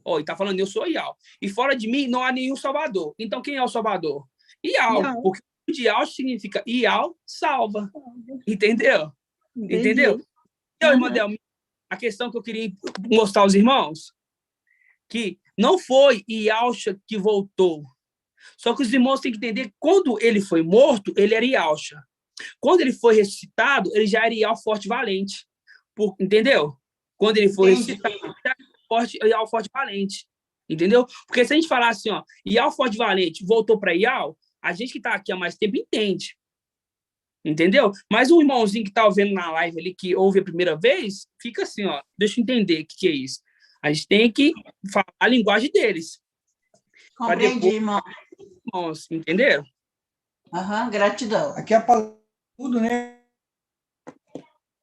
Ó, ele está falando, eu sou Ial. E fora de mim não há nenhum Salvador. Então, quem é o Salvador? Ial. Porque o de Ial significa Ial salva. Entendeu? Entendi. Entendeu? Então, irmã Del, a questão que eu queria mostrar aos irmãos, que não foi Yalcha que voltou. Só que os irmãos têm que entender que quando ele foi morto, ele era Yalcha. Quando ele foi ressuscitado, ele já era Ial forte e valente. Entendeu? Quando ele foi ressuscitado, ele era Ial forte e valente. Entendeu? Porque se a gente falar assim, ó, Ial forte e valente voltou para Ial, a gente que está aqui há mais tempo entende. Entendeu? Mas um irmãozinho que está vendo na live ali, que ouve a primeira vez, fica assim, ó, deixa eu entender o que é isso. A gente tem que falar a linguagem deles. Compreendi, depois, irmão. Irmãos, entenderam? Gratidão. Aqui é para tudo, né?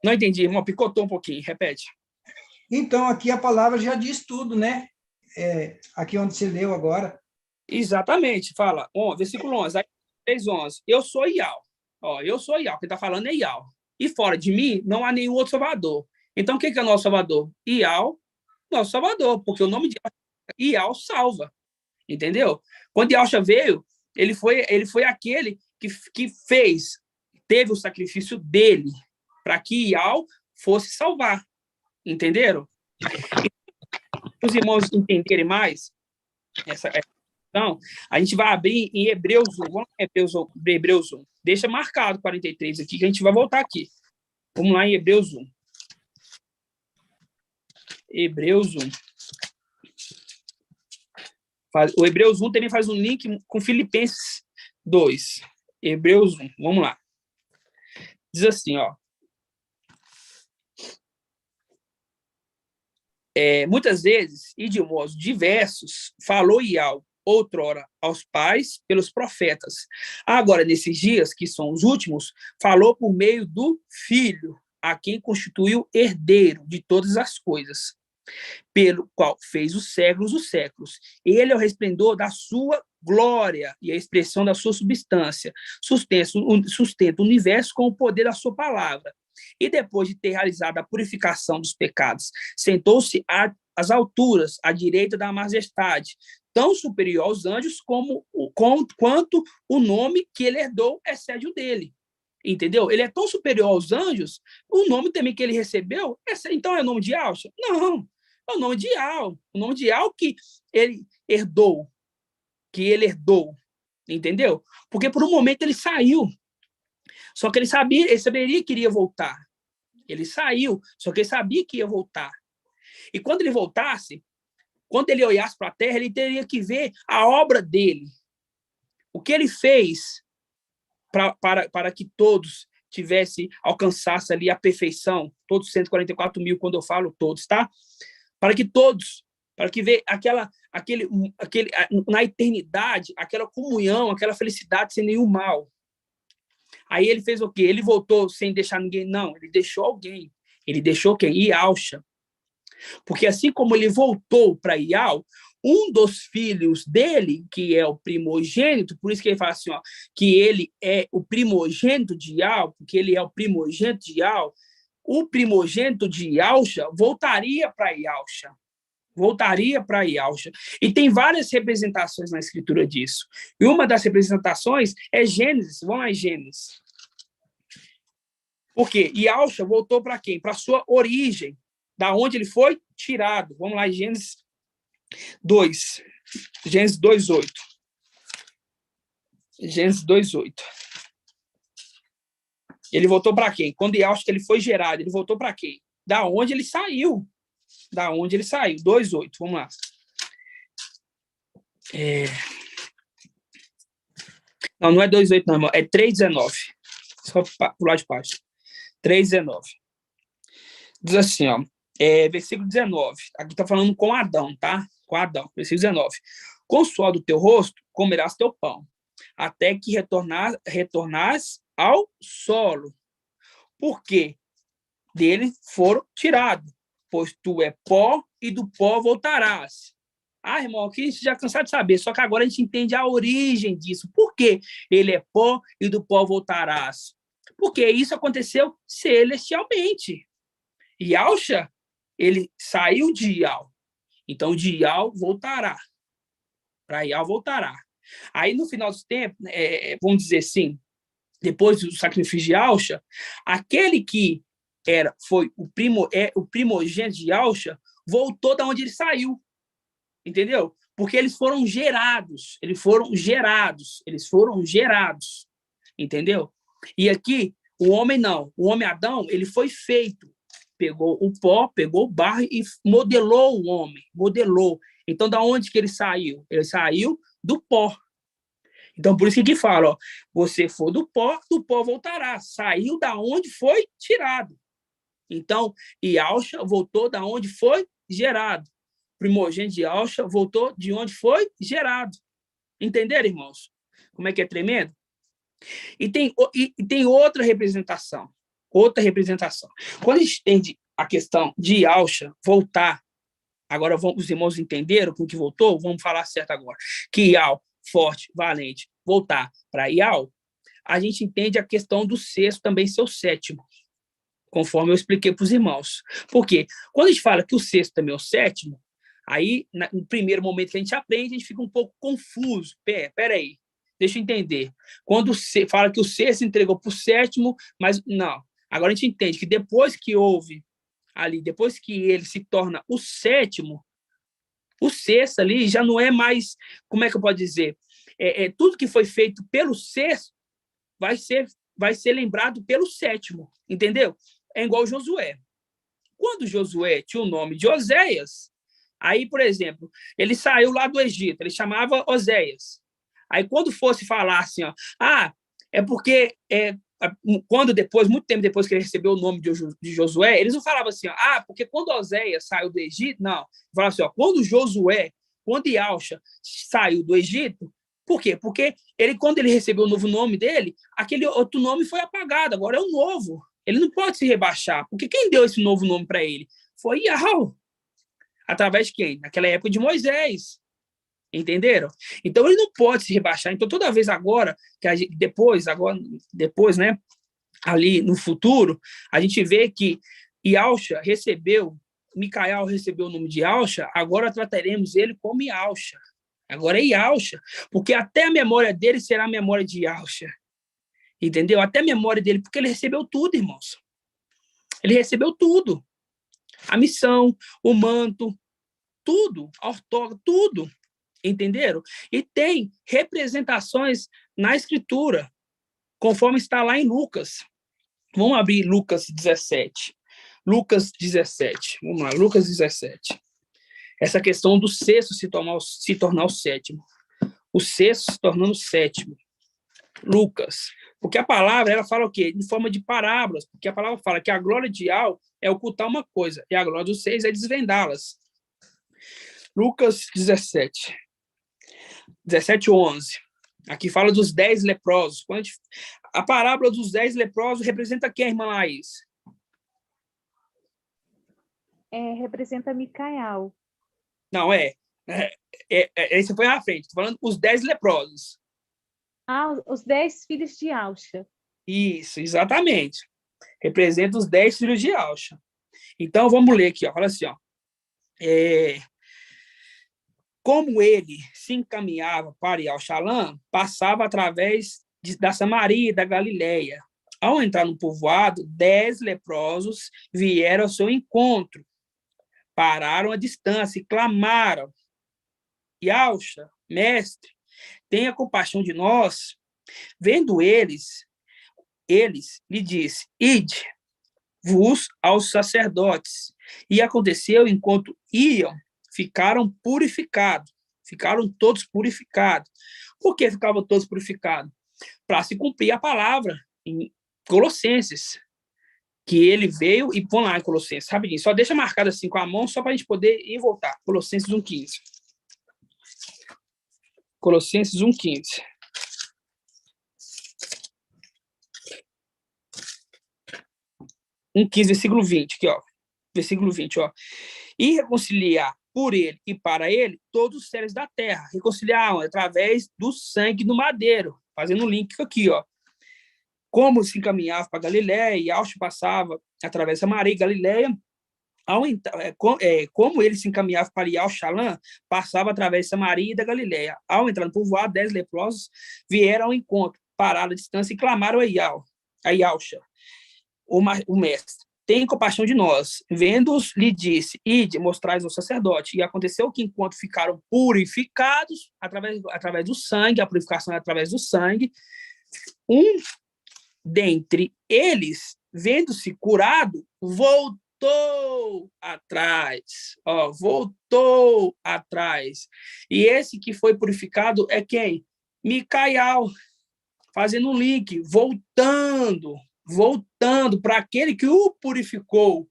Não entendi, irmão, picotou um pouquinho, repete. Então, aqui a palavra já diz tudo, né? Aqui onde você leu agora. Exatamente, fala, versículo 11, 3:11. Eu sou Ial. Ó, eu sou Ial, quem está falando é Ial. E fora de mim, não há nenhum outro Salvador. Então, quem que é o nosso Salvador? Ial, nosso Salvador, porque o nome de Ial salva. Entendeu? Quando Yalcha veio, ele foi aquele que teve o sacrifício dele para que Ial fosse salvar. Entenderam? Os irmãos entenderem mais essa questão, a gente vai abrir em Hebreus 1. Vamos lá em Hebreus 1. Deixa marcado 43 aqui, que a gente vai voltar aqui. Vamos lá em Hebreus 1. Hebreus 1. O Hebreus 1 também faz um link com Filipenses 2. Hebreus 1. Vamos lá. Diz assim, ó. Muitas vezes, e de modos diversos, falou Ial, outrora, aos pais pelos profetas. Agora, nesses dias, que são os últimos, falou por meio do Filho, a quem constituiu herdeiro de todas as coisas, pelo qual fez os séculos dos séculos. Ele é o resplendor da sua glória e a expressão da sua substância. Sustenta o universo com o poder da sua palavra. E depois de ter realizado a purificação dos pecados, sentou-se às alturas, à direita da majestade, tão superior aos anjos quanto o nome que ele herdou excede o dele. Entendeu? Ele é tão superior aos anjos, o nome também que ele recebeu, então é o nome de Yalcha? Não, é o nome de Ial. O nome de Ial que ele herdou. Entendeu? Porque por um momento ele saiu. Só que ele saberia que iria voltar. Ele saiu, só que ele sabia que ia voltar. E quando ele voltasse, quando ele olhasse para a terra, ele teria que ver a obra dele. O que ele fez para que todos alcançassem ali a perfeição, todos 144 mil, quando eu falo todos, tá? Para que todos, para que veja na eternidade, aquela comunhão, aquela felicidade sem nenhum mal. Aí ele fez o quê? Ele voltou sem deixar ninguém? Não, ele deixou alguém. Ele deixou quem? Ialcha. Porque assim como ele voltou para Ial, um dos filhos dele, que é o primogênito, por isso que ele fala assim, ó, que ele é o primogênito de Ial, porque ele é o primogênito de Ial, o primogênito de Ialcha voltaria para Ialcha. Voltaria para Ialcha. E tem várias representações na escritura disso. E uma das representações é Gênesis. Vamos lá em Gênesis. Por quê? Ialcha voltou para quem? Para sua origem, da onde ele foi tirado. Vamos lá em Gênesis 2. Gênesis 2:8. Gênesis 2:8. Ele voltou para quem? Quando Ialcha ele foi gerado, ele voltou para quem? Da onde ele saiu. Da onde ele saiu. 2:8. Vamos lá. Não é 2:8, não, irmão. É 3:19. Só pular de página. 3:19. Diz assim, ó. Versículo 19. Aqui está falando com Adão, tá? Com Adão. Versículo 19. Com o suor do teu rosto comerás teu pão, até que retornares ao solo. Porque dele foram tirados, pois tu é pó e do pó voltarás. Ah, irmão, aqui a gente já cansado de saber, só que agora a gente entende a origem disso. Por que ele é pó e do pó voltarás? Porque isso aconteceu celestialmente. Ialcha, ele saiu de Ial. Então, de Ial voltará. Para Ial voltará. Aí, no final dos tempos, vamos dizer assim, depois do sacrifício de Ialcha, aquele que foi o primogênito de Ialcha voltou da onde ele saiu. Entendeu? Porque eles foram gerados. Entendeu? E aqui, o homem não. O homem Adão, ele foi feito. Pegou o pó, pegou o barro e modelou o homem. Modelou. Então, da onde que ele saiu? Ele saiu do pó. Então, por isso que fala, ó, você for do pó voltará. Saiu da onde foi tirado. Então, Ialcha voltou da onde foi gerado. Primogênito de Ialcha voltou de onde foi gerado. Entenderam, irmãos? Como é que é tremendo? E tem outra representação. Quando a gente entende a questão de Ialcha voltar, agora os irmãos entenderam com que voltou? Vamos falar certo agora. Que Ial, forte, valente, voltar para Ial, a gente entende a questão do sexto também ser o sétimo, conforme eu expliquei para os irmãos. Por quê? Quando a gente fala que o sexto também é o sétimo, aí, no primeiro momento que a gente aprende, a gente fica um pouco confuso. Peraí, deixa eu entender. Quando fala que o sexto entregou para o sétimo, mas não. Agora a gente entende que depois que ele se torna o sétimo, o sexto ali já não é mais, como é que eu posso dizer? Tudo que foi feito pelo sexto vai ser lembrado pelo sétimo, entendeu? É igual Josué. Quando Josué tinha o nome de Oséias, aí, por exemplo, ele saiu lá do Egito, ele chamava Oséias. Aí, quando fosse falar assim, ó, é porque quando muito tempo depois que ele recebeu o nome de Josué, eles não falavam assim, ó, porque quando Oséias saiu do Egito, não. Falavam assim, ó, quando Ialcha saiu do Egito, por quê? Porque quando ele recebeu o novo nome dele, aquele outro nome foi apagado, agora é o novo. Ele não pode se rebaixar, porque quem deu esse novo nome para ele? Foi Ial. Através de quem? Naquela época de Moisés. Entenderam? Então, ele não pode se rebaixar. Então, toda vez agora, depois, né, ali no futuro, a gente vê que Micael recebeu o nome de Ialcha, agora trataremos ele como Ialcha. Agora é Ialcha, porque até a memória dele será a memória de Ialcha. Entendeu? Até a memória dele, porque ele recebeu tudo, irmãos. Ele recebeu tudo. A missão, o manto, tudo, a ortoga, tudo. Entenderam? E tem representações na Escritura, conforme está lá em Lucas. Vamos abrir Lucas 17. Lucas 17. Vamos lá, Lucas 17. Essa questão do sexto se tornar o sétimo. o sexto se tornando o sétimo. Lucas. Porque a palavra, ela fala o quê? Em forma de parábolas, porque a palavra fala que a glória de Al é ocultar uma coisa, e a glória dos 6 é desvendá-las. Lucas 17, 11. Aqui fala dos 10 leprosos. A parábola dos 10 leprosos representa quem, irmã Laís? Representa Micael. Não, esse foi à frente. Estou falando os 10 leprosos. Os 10 filhos de Alcha. Isso, exatamente. Representa os 10 filhos de Alcha. Então, vamos ler aqui, ó. Fala assim, ó. Como ele se encaminhava para Al-Shalã, passava através da Samaria e da Galileia. Ao entrar no povoado, 10 leprosos vieram ao seu encontro, pararam à distância e clamaram: Yauxa, mestre, tenha compaixão de nós. Vendo eles lhe disse: ide vos aos sacerdotes. E aconteceu, enquanto iam, ficaram purificados. Ficaram todos purificados. Por que ficavam todos purificados? Para se cumprir a palavra em Colossenses, que ele veio, e põe lá em Colossenses, rapidinho, só deixa marcado assim com a mão, só para a gente poder ir e voltar. Colossenses 1,15. Colossenses 1,15. Versículo 20, aqui, ó. Versículo 20, ó. E reconciliar por ele e para ele todos os seres da terra. Reconciliar através do sangue do madeiro. Fazendo um link aqui, ó. Como se encaminhava para Galileia, e Alcho passava através da Samaria e Galileia, como ele se encaminhava para Al-Shalã, passava através de Samaria e da Galileia. Ao entrar no povoado, 10 leprosos vieram ao encontro, pararam à distância e clamaram a Yauxa, o mestre: tem compaixão de nós. Vendo-os, lhe disse: ide, mostrais ao sacerdote. E aconteceu que, enquanto ficaram purificados através do sangue, a purificação é através do sangue, um dentre eles, vendo-se curado, voltou atrás. Voltou atrás. E esse que foi purificado é quem? Micael. Fazendo um link, voltando para aquele que o purificou.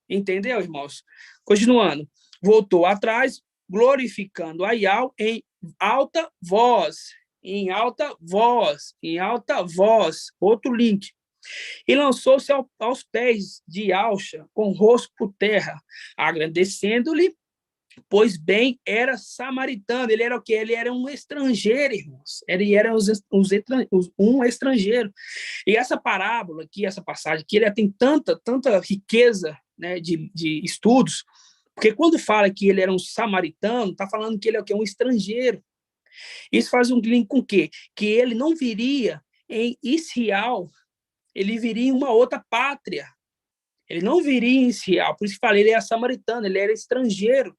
Entendeu, irmãos? Continuando. Voltou atrás, glorificando a Yahweh em alta voz. Em alta voz. Outro link. E lançou-se aos pés de Alcha, com o rosto por terra, agradecendo-lhe, pois bem era samaritano. Ele era o quê? Ele era um estrangeiro, irmãos. Ele era um estrangeiro. E essa parábola aqui, essa passagem aqui, ele tem tanta riqueza, né, de estudos, porque quando fala que ele era um samaritano, está falando que ele é o quê? Um estrangeiro. Isso faz um link com o quê? Que ele não viria em Israel, ele viria em uma outra pátria. Ele não viria em Israel. Por isso que falei, ele era samaritano, ele era estrangeiro.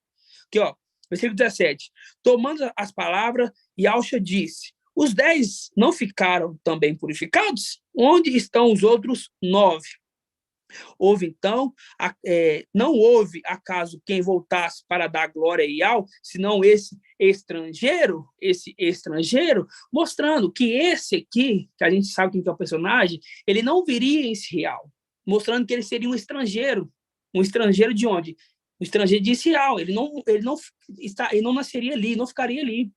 Aqui, ó, versículo 17. Tomando as palavras, Yauxa disse: os 10 não ficaram também purificados? Onde estão os outros 9? Não houve acaso quem voltasse para dar glória a Yahweh, senão esse estrangeiro, mostrando que esse aqui, que a gente sabe quem que é o personagem, ele não viria em Israel, mostrando que ele seria um estrangeiro de onde? Um estrangeiro de Israel. Ele não nasceria ali, não ficaria ali.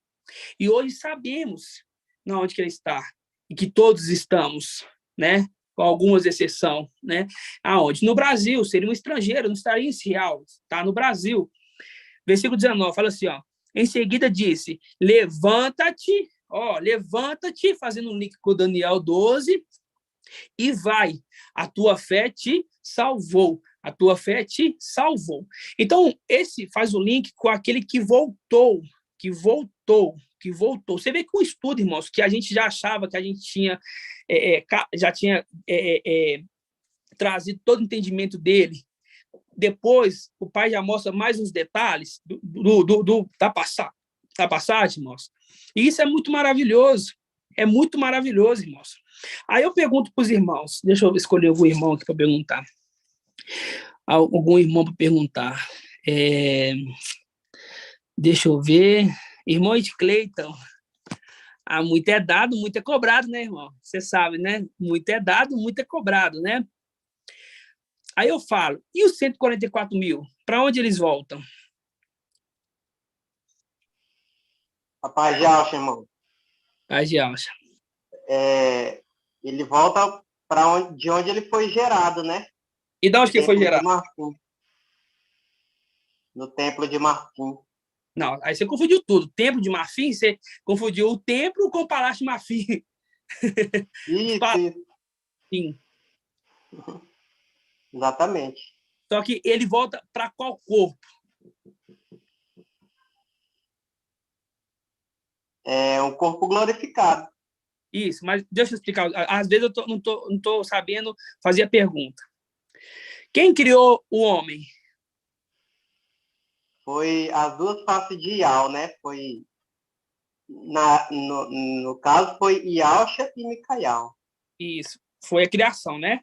E hoje sabemos onde que ele está, e que todos estamos, né? Com algumas exceções, né? Aonde? No Brasil, seria um estrangeiro, não estaria em Israel, está no Brasil. Versículo 19, fala assim, ó. Em seguida disse: levanta-te, fazendo um link com Daniel 12, e vai, a tua fé te salvou. A tua fé te salvou. Então, esse faz o link com aquele que voltou. Você vê com o estudo, irmãos, que a gente já achava que a gente tinha trazido todo o entendimento dele. Depois, o pai já mostra mais uns detalhes da passagem, irmãos. E isso é muito maravilhoso. É muito maravilhoso, irmãos. Aí eu pergunto para os irmãos. Deixa eu escolher algum irmão aqui para perguntar. Algum irmão para perguntar. Deixa eu ver. Irmão de Cleiton. Ah, muito é dado, muito é cobrado, né, irmão? Você sabe, né? Muito é dado, muito é cobrado, né? Aí eu falo, e os 144 mil? Para onde eles voltam? Rapaz de Alcha, irmão. Paz de Alcha. Ele volta de onde ele foi gerado, né? E de onde que foi gerado? No Templo de Marfim. Não, aí você confundiu tudo. Templo de Marfim, você confundiu o templo com o Palácio de Marfim. Isso. Sim. Exatamente. Só que ele volta para qual corpo? É um corpo glorificado. Isso, mas deixa eu explicar. Às vezes eu não tô sabendo fazer a pergunta. Quem criou o homem? Foi as duas faces de Ial, né? Foi no caso foi Ialcha e Micael. Isso, foi a criação, né?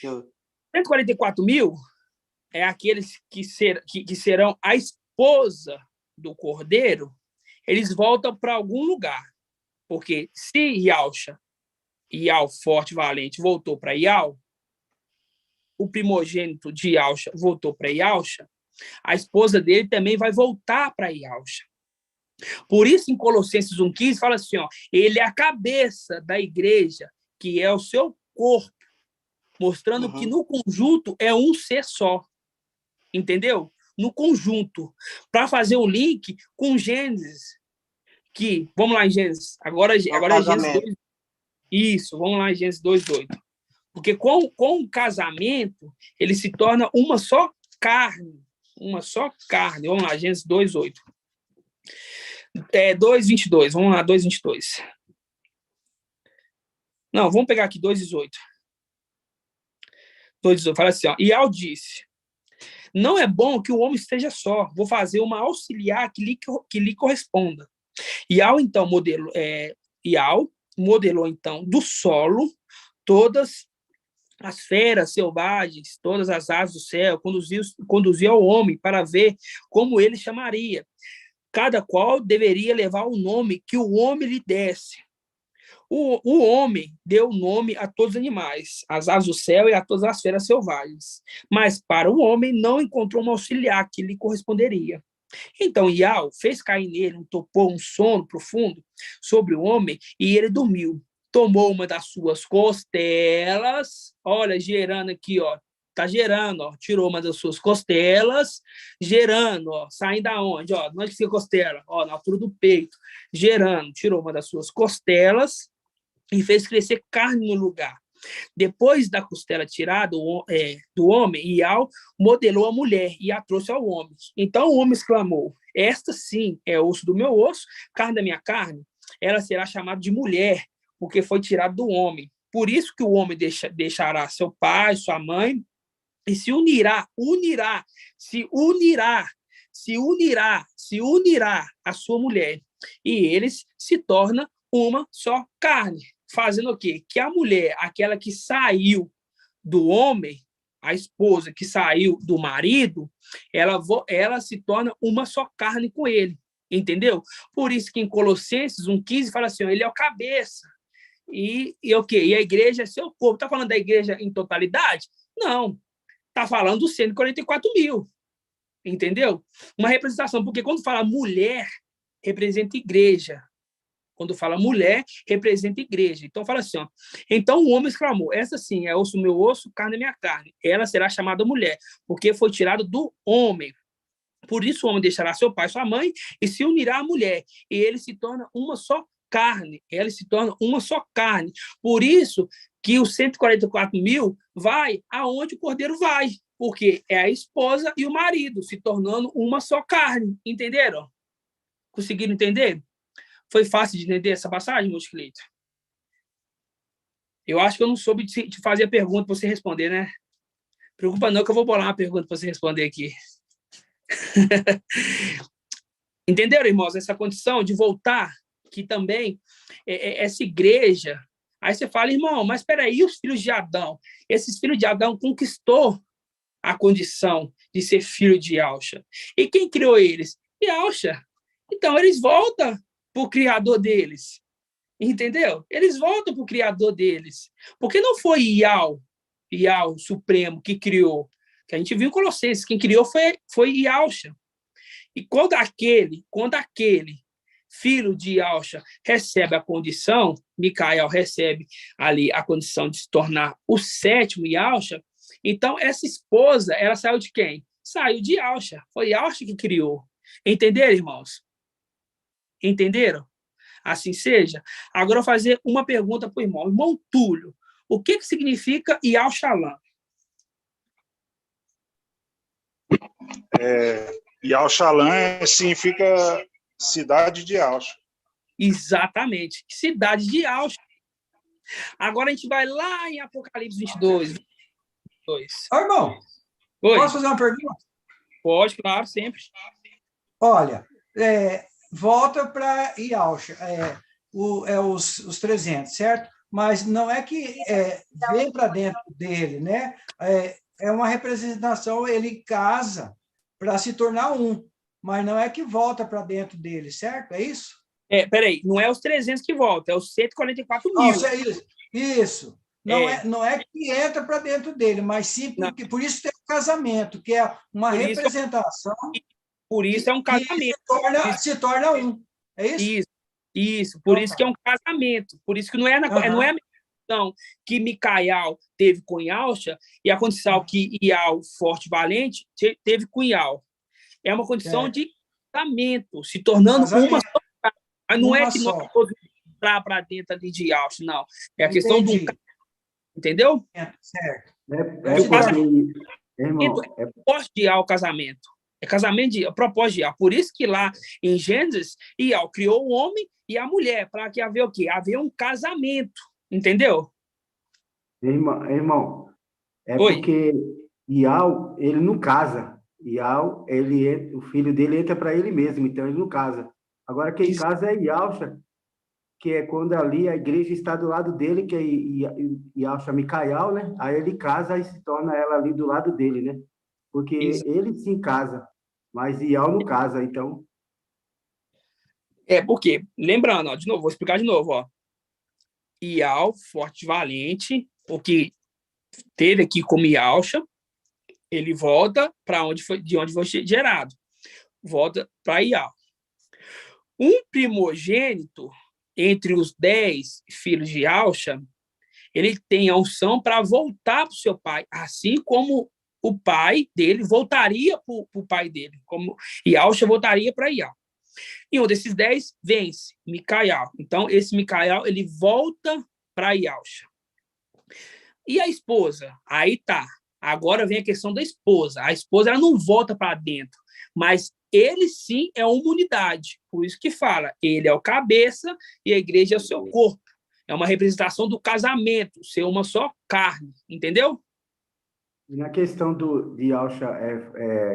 Justo. 144 mil é aqueles que serão a esposa do cordeiro, eles voltam para algum lugar. Porque se Ial forte, valente, voltou para Ial, o primogênito de Ialcha voltou para Ialcha, a esposa dele também vai voltar para Ialcha. Por isso, em Colossenses 1,15, fala assim, ó, ele é a cabeça da igreja, que é o seu corpo, mostrando que no conjunto é um ser só. Entendeu? No conjunto. Para fazer o link com Gênesis, que, vamos lá em Gênesis, agora é Gênesis 2. Isso, vamos lá em Gênesis 2:8. Porque com o casamento, ele se torna uma só carne. Uma só carne. Vamos lá, Gênesis 2:8. 2:22. Vamos lá, 2:22. Não, vamos pegar aqui 2:18. 2:18, fala assim, ó. Ial disse, não é bom que o homem esteja só. Vou fazer uma auxiliar que lhe corresponda. Ial, então, modelou, então, do solo todas as feras selvagens, todas as aves do céu, conduziu ao homem para ver como ele chamaria. Cada qual deveria levar o nome que o homem lhe desse. O homem deu nome a todos os animais, às aves do céu e a todas as feras selvagens. Mas para o homem não encontrou um auxiliar que lhe corresponderia. Então Ial fez cair nele um sono profundo sobre o homem e ele dormiu. Tomou uma das suas costelas, olha, gerando aqui, ó, tá gerando, ó, tirou uma das suas costelas, gerando, ó, saindo da onde, ó, onde fica a costela? Ó, na altura do peito, gerando, tirou uma das suas costelas e fez crescer carne no lugar. Depois da costela tirada do homem, Ial modelou a mulher e a trouxe ao homem. Então o homem exclamou, esta sim é osso do meu osso, carne da minha carne, ela será chamada de mulher, porque foi tirada do homem. Por isso que o homem deixará seu pai, sua mãe, e se unirá à sua mulher. E eles se tornam uma só carne. Fazendo o quê? Que a mulher, aquela que saiu do homem, a esposa que saiu do marido, ela se torna uma só carne com ele. Entendeu? Por isso que em Colossenses 1,15 fala assim, ó, ele é o cabeça. E o quê? E a igreja é seu corpo. Está falando da igreja em totalidade? Não. Está falando dos 144 mil. Entendeu? Uma representação, porque quando fala mulher, representa igreja. Quando fala mulher, representa igreja. Então, fala assim, ó. Então, o homem exclamou, essa sim é osso meu osso, carne minha carne. Ela será chamada mulher, porque foi tirada do homem. Por isso, o homem deixará seu pai e sua mãe e se unirá à mulher. E ele se torna uma só carne. Ela se torna uma só carne. Por isso que os 144 mil vai aonde o cordeiro vai. Porque é a esposa e o marido se tornando uma só carne. Entenderam? Conseguiram entender? Foi fácil de entender essa passagem, meu Cleito? Eu acho que eu não soube te fazer a pergunta para você responder, né? Preocupa não que eu vou bolar uma pergunta para você responder aqui. Entenderam, irmãos? Essa condição de voltar, que também essa igreja... Aí você fala, irmão, mas espera aí, os filhos de Adão? Esses filhos de Adão conquistou a condição de ser filho de Ialcha. E quem criou eles? Ialcha. Então, eles voltam para o Criador deles. Entendeu? Eles voltam para o Criador deles. Porque não foi Iau Supremo, que criou. Que a gente viu em Colossenses, quem criou foi Yausha. E quando aquele filho de Yausha recebe a condição, Micael recebe ali a condição de se tornar o 7º Yausha, então essa esposa, ela saiu de quem? Saiu de Yausha. Foi Yausha que criou. Entenderam, irmãos? Entenderam? Assim seja. Agora eu vou fazer uma pergunta para o irmão. Irmão Túlio, o que significa Yaushalã? Yaushalã significa cidade de Yausha. Exatamente. Cidade de Yausha. Agora a gente vai lá em Apocalipse 22. Irmão, Oi. posso fazer uma pergunta? Pode, claro, sempre. Olha, volta para Yausha, os 300, certo? Mas não é que vem para dentro dele, né? É uma representação, ele casa para se tornar um, mas não é que volta para dentro dele, certo? É isso? Peraí, não é os 300 que voltam, é os 144 mil. Isso. Não é que entra para dentro dele, mas sim porque, por isso tem o casamento, que é uma representação. Por isso é um casamento. Se torna um. É isso? Isso. Por isso que é um casamento. Por isso que não é a condição que Micael teve com Yausha e a condição que Iau, forte e valente, teve com Iau. É uma condição de casamento, se tornando uma só. Mas não é que nós vamos entrar para dentro ali de Yausha, não. É a questão do casamento. Entendeu? Certo. É propósito de Iau, casamento. É casamento de propósito de Iau. Por isso que lá em Gênesis, Iau criou o homem e a mulher, para que haver o quê? Haver um casamento. Entendeu? Irmão, porque Iau, ele não casa. Iau, o filho dele entra para ele mesmo, então ele não casa. Agora, quem casa é Yausha, que é quando ali a igreja está do lado dele, que é Yausha Micael, né? Aí ele casa e se torna ela ali do lado dele, né? Porque ele sim casa, mas Iau não casa, então... Porque, lembrando, de novo, vou explicar de novo, Iau, forte e valente, o que teve aqui como Yausha, ele volta para de onde foi gerado. Volta para Iau. Um primogênito entre os 10 filhos de Yausha, ele tem a unção para voltar para o seu pai, assim como o pai dele voltaria para o pai dele, como Yausha voltaria para Iau. E um desses 10 vence, Micael. Então, esse Micael, ele volta para Yausha. E a esposa? Aí tá. Agora vem a questão da esposa. A esposa, ela não volta para dentro, mas ele sim é uma unidade. Por isso que fala, ele é o cabeça e a igreja é o seu corpo. É uma representação do casamento, ser uma só carne. Entendeu? E na questão de Yausha,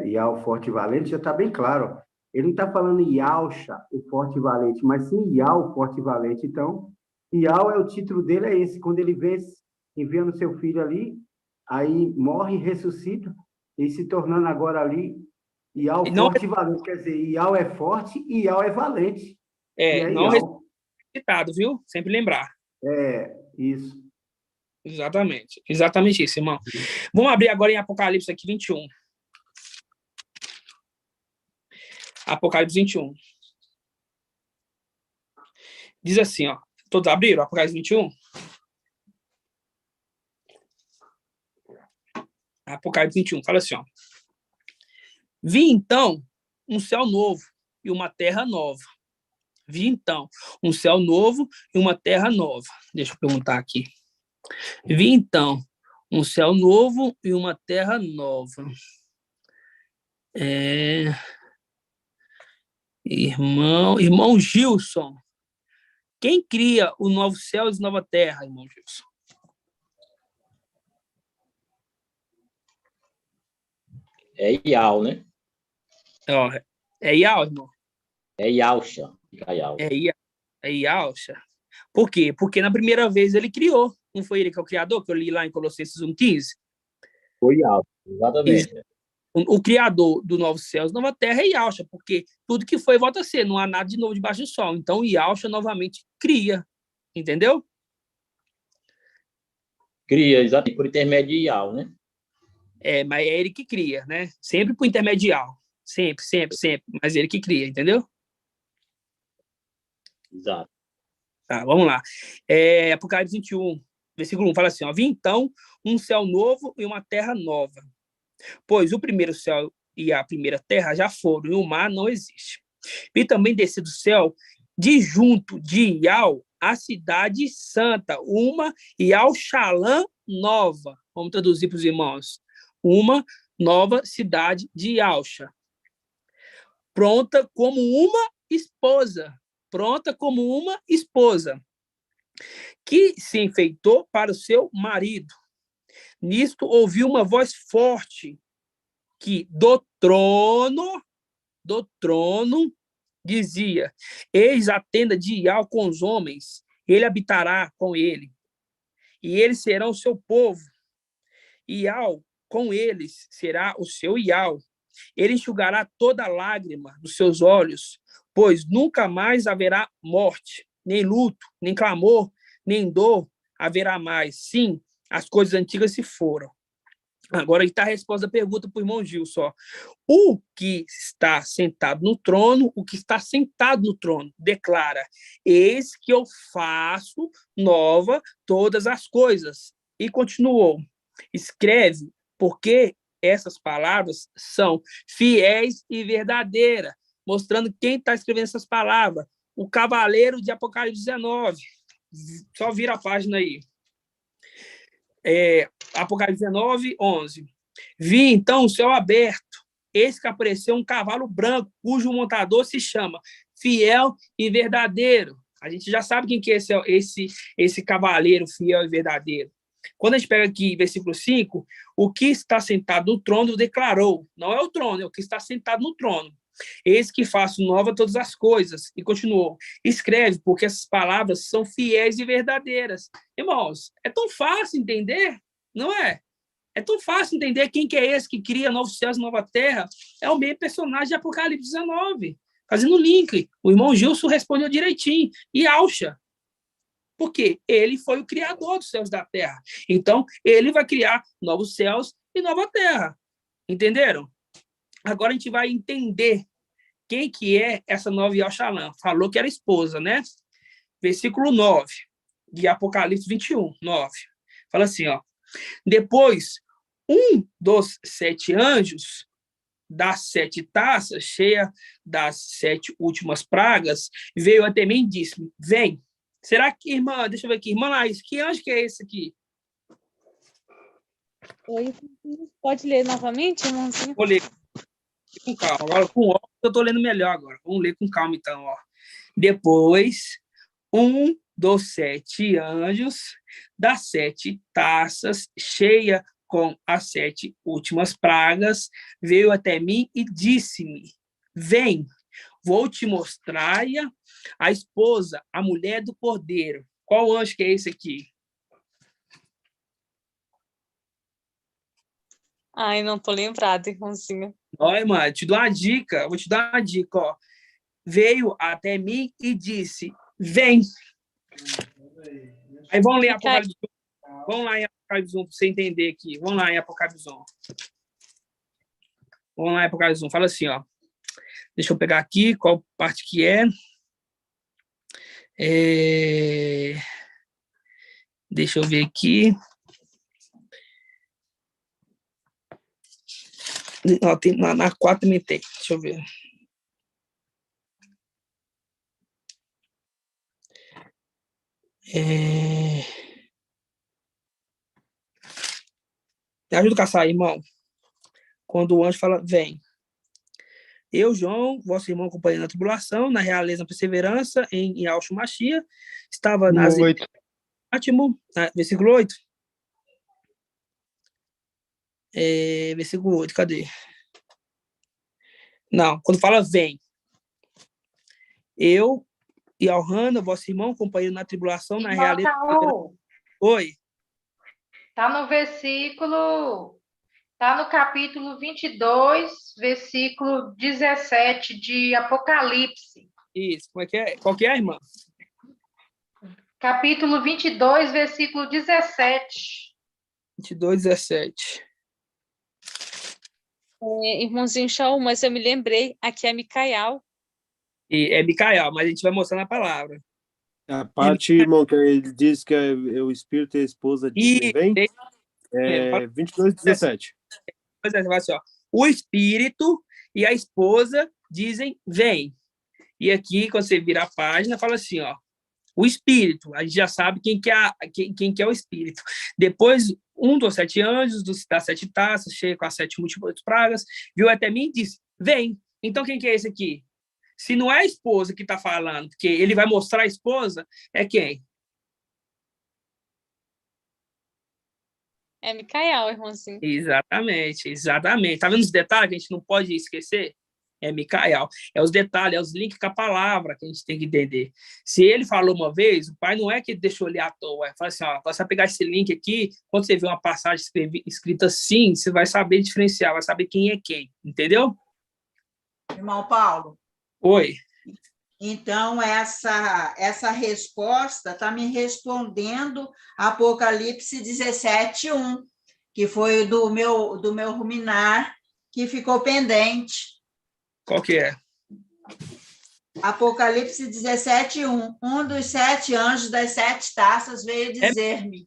Iau forte e valente, já está bem claro. Ele não está falando Yausha, o forte e valente, mas sim Iau forte e valente. Então, Iau o título dele é esse. Quando ele vence, enviando seu filho ali, aí morre e ressuscita, e se tornando agora ali Iau forte e valente. Quer dizer, Iau é forte e Iau é valente. Não ressuscitado, viu? Sempre lembrar. Isso. Exatamente isso, irmão. Vamos abrir agora em Apocalipse aqui 21. Apocalipse 21. Diz assim, todos abriram Apocalipse 21? Apocalipse 21, fala assim, Vi então um céu novo e uma terra nova. Vi então um céu novo e uma terra nova. Deixa eu perguntar aqui. Vi então um céu novo e uma terra nova. Irmão Gilson, quem cria o novo céu e a nova terra, irmão Gilson? É Iau, né? É Iau, irmão? É Yausha. É Yausha. Por quê? Porque na primeira vez ele criou. Não foi ele que é o criador, que eu li lá em Colossenses 1,15? Foi Yausha, exatamente. O criador do novo céus, nova terra é Yahshua, porque tudo que foi volta a ser, não há nada de novo debaixo do sol. Então, Yahshua novamente cria, entendeu? Cria, exatamente, por intermédio de Ial, né? Mas é ele que cria, né? Sempre por intermedial. Sempre, sempre, sempre. Mas é ele que cria, entendeu? Exato. Tá, vamos lá. Apocalipse 21, versículo 1, fala assim, ó, vi então um céu novo e uma terra nova, pois o primeiro céu e a primeira terra já foram, e o mar não existe. Vi também descer do céu, de junto de Ial, a cidade santa, uma Yahushalã nova. Vamos traduzir para os irmãos. Uma nova cidade de Yahusha, pronta como uma esposa, que se enfeitou para o seu marido. Nisto ouviu uma voz forte que do trono dizia: eis a tenda de Ial com os homens, ele habitará com ele, e eles serão o seu povo. Ial com eles será o seu Ial. Ele enxugará toda lágrima dos seus olhos, pois nunca mais haverá morte, nem luto, nem clamor, nem dor haverá mais. Sim, as coisas antigas se foram. Agora está a resposta da pergunta para o irmão Gil só. O que está sentado no trono declara: eis que eu faço nova todas as coisas. E continuou: escreve, porque essas palavras são fiéis e verdadeiras, mostrando quem está escrevendo essas palavras. O cavaleiro de Apocalipse 19. Só vira a página aí. Apocalipse 19, 11. Vi, então, o céu aberto. Eis que apareceu um cavalo branco, cujo montador se chama Fiel e Verdadeiro. A gente já sabe quem que é esse cavaleiro fiel e verdadeiro. Quando a gente pega aqui, versículo 5, o que está sentado no trono declarou. Não é o trono, é o que está sentado no trono. Eis que faço nova todas as coisas. E continuou: escreve, porque essas palavras são fiéis e verdadeiras. Irmãos, é tão fácil entender, não é? É tão fácil entender quem que é esse que cria novos céus e nova terra. É o mesmo personagem de Apocalipse 19. Fazendo link. O irmão Gilson respondeu direitinho. E Yahusha. Porque ele foi o criador dos céus da terra. Então, ele vai criar novos céus e nova terra. Entenderam? Agora a gente vai entender quem que é essa nova Yahushalã. Falou que era esposa, né? Versículo 9 de Apocalipse 21, 9. Fala assim, ó. Depois, um dos 7 anjos das 7 taças, cheia das 7 últimas pragas, veio até mim e disse-me: vem. Será que, irmã, deixa eu ver aqui, irmã Laís, que anjo que é esse aqui? Oi, pode ler novamente, irmãozinho? Vou ler com calma. Agora, com óculos, eu estou lendo melhor agora. Vamos ler com calma, então. Ó. Depois, um dos 7 anjos das 7 taças, cheia com as 7 últimas pragas, veio até mim e disse-me: vem, vou te mostrar a esposa, a mulher do cordeiro. Qual anjo que é esse aqui? Ai, não tô lembrada, irmãozinho. Olha, irmã, te dou uma dica, vou te dar uma dica, ó. Veio até mim e disse: vem. Aí vamos ler Apocalipse 1. Vamos lá em Apocalipse 1 para você entender aqui. Vamos lá em Apocalipse 1. Vamos lá em Apocalipse 1. Fala assim, ó. Deixa eu pegar aqui qual parte que é. Deixa eu ver aqui. Na 4 também tem. Deixa eu ver. Me ajuda a caçar, irmão. Quando o anjo fala, vem. Eu, João, vosso irmão, acompanhando a tribulação, na realeza perseverança, em Yahshua Mashiach, estava nas... Versículo 8. Versículo 8, cadê? Não, quando fala vem. Eu e Alhana, vosso irmão, companheiro na tribulação, na realeza... Oi? Está no versículo Está no capítulo 22, versículo 17 de Apocalipse. Isso, como é que é? Qual que é, irmã? Capítulo 22, versículo 17. 22, 17. Irmãozinho Shaul, mas eu me lembrei, aqui é Micael. E é Micael, mas a gente vai mostrar na palavra. A parte, irmão, que ele diz que é o espírito e a esposa dizem vem, 22, 17. Pois é, você vai assim, ó, o espírito e a esposa dizem vem. E aqui, quando você vira a página, fala assim, ó, o espírito, a gente já sabe quem que é o espírito. Depois, um dos 7 anjos, das 7 taças, cheio com as 7 múltiplas pragas, viu até mim e disse, vem. Então, quem que é esse aqui? Se não é a esposa que está falando, porque ele vai mostrar a esposa, é quem? É Micael, irmãozinho. Exatamente, exatamente. Tá vendo os detalhes que a gente não pode esquecer? É Micael. É os detalhes, é os links com a palavra que a gente tem que entender. Se ele falou uma vez, o pai não é que deixou ele à toa. Fala assim, ó, você vai pegar esse link aqui, quando você vê uma passagem escrita assim, você vai saber diferenciar, vai saber quem é quem. Entendeu? Irmão Paulo. Oi. Então, essa resposta está me respondendo Apocalipse 17:1, que foi do meu ruminar, que ficou pendente. Qual que é? Apocalipse 17:1. Um dos 7 anjos das 7 taças veio dizer-me.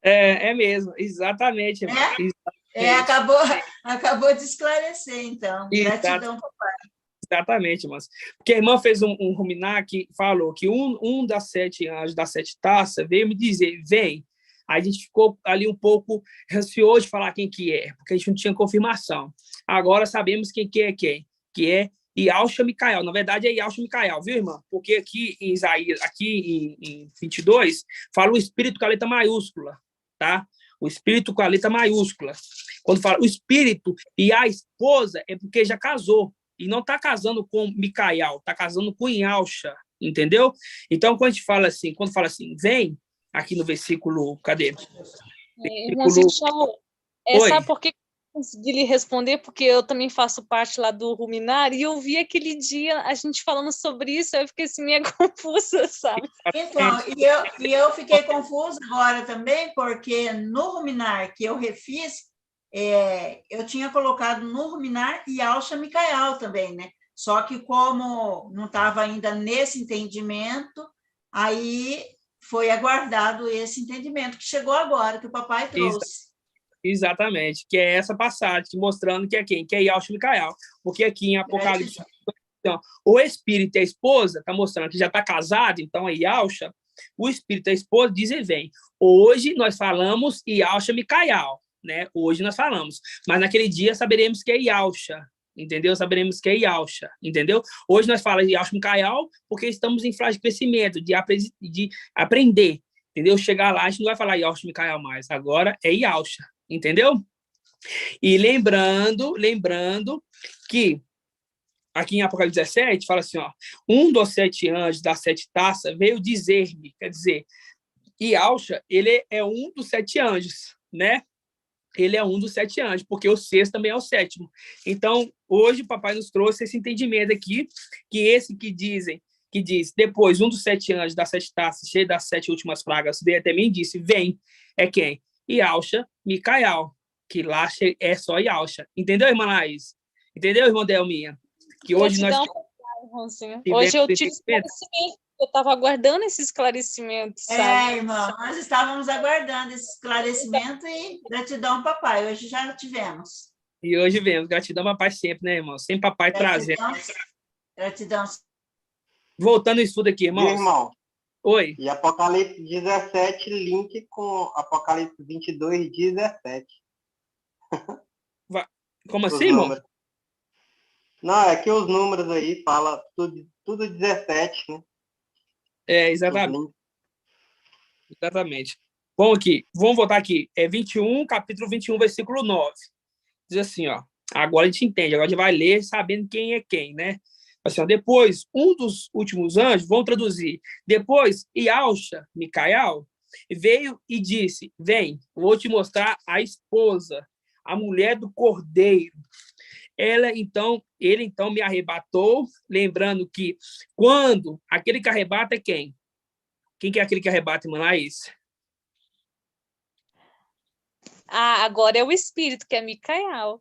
É mesmo, exatamente. Acabou de esclarecer, então. Gratidão, papai. Exatamente, mas porque a irmã fez um ruminar que falou que um das 7 anjos das 7 taças veio me dizer, vem. Aí a gente ficou ali um pouco receoso de falar quem que é, porque a gente não tinha confirmação. Agora sabemos quem, que é Yahushua Micael. Na verdade, é Yahushua Micael, viu, irmã? Porque aqui em Isaías, aqui em 22, fala o espírito com a letra maiúscula, tá? O espírito com a letra maiúscula. Quando fala o espírito e a esposa, é porque já casou. E não está casando com Micael, está casando com Yahushua, entendeu? Então, quando a gente fala assim, vem, aqui no versículo, cadê? Irmãozinho Shaul, sabe por que eu consegui lhe responder? Porque eu também faço parte lá do Ruminar, e eu vi aquele dia a gente falando sobre isso, eu fiquei assim, meio confusa, sabe? Então, e eu fiquei confusa agora também, porque no Ruminar que eu refiz, eu tinha colocado no ruminar e Yahushua Micael também, né? Só que como não estava ainda nesse entendimento, aí foi aguardado esse entendimento que chegou agora, que o papai trouxe. Exatamente, que é essa passagem mostrando que é quem? Que é Yahushua Micael. Porque aqui em Apocalipse, então, o espírito e a esposa está mostrando que já está casado, então é Yahushua. O espírito e a esposa dizem vem. Hoje nós falamos Yahushua Micael. Né? Hoje nós falamos, mas naquele dia saberemos que é Yahushua, entendeu? Saberemos que é Yahushua, entendeu? Hoje nós falamos Yahushua Micael porque estamos em fase de crescimento, de aprender, entendeu? Chegar lá, a gente não vai falar Yahushua Micael mais, agora é Yahushua, entendeu? E lembrando que aqui em Apocalipse 17 fala assim, ó, um dos 7 anjos das 7 taças veio dizer-me, quer dizer, Yahushua, ele é um dos 7 anjos, né? Ele é um dos 7 anjos, porque o 6º também é o 7º. Então, hoje o papai nos trouxe esse entendimento aqui, que esse que diz, depois, um dos 7 anjos das 7 taças, cheio das 7 últimas pragas, veio até mim e disse, vem, é quem? Yahushua Micael, que lá é só Yahushua. Entendeu, irmã Laís? Entendeu, irmã Delminha? Que hoje nós... Hoje eu tive esclarecimento. Eu estava aguardando esse esclarecimento, sabe? Irmão, nós estávamos aguardando esse esclarecimento e gratidão, papai. Hoje já tivemos. E hoje vemos. Gratidão, papai, sempre, né, irmão? Sempre papai trazendo. Gratidão. Voltando ao estudo aqui, irmão. Irmão. Oi. E Apocalipse 17, link com Apocalipse 22, 17. Como assim, irmão? Não, é que os números aí falam tudo 17, né? Exatamente. Exatamente. Vamos voltar aqui. 21, capítulo 21, versículo 9. Diz assim, ó. Agora a gente entende, agora a gente vai ler sabendo quem é quem, né? Assim, ó, depois, um dos últimos anjos, vão traduzir. Depois, Yahushua Micael veio e disse, vem, vou te mostrar a esposa, a mulher do cordeiro. Ele então me arrebatou, lembrando que quando aquele que arrebata é quem? Quem que é aquele que arrebata, irmã Laís? Agora é o Espírito, que é Micael.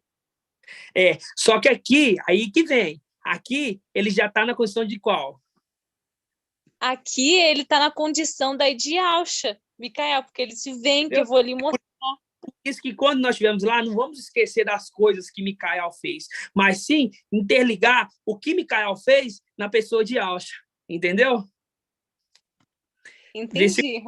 Só que aqui, aí que vem. Aqui, ele já está na condição de qual? Aqui, ele está na condição daí de Alcha, Micael, porque ele se vem, que eu vou lhe mostrar. Por isso que quando nós estivermos lá, não vamos esquecer das coisas que Micael fez, mas sim interligar o que Micael fez na pessoa de Alcha. Entendeu? Entendi.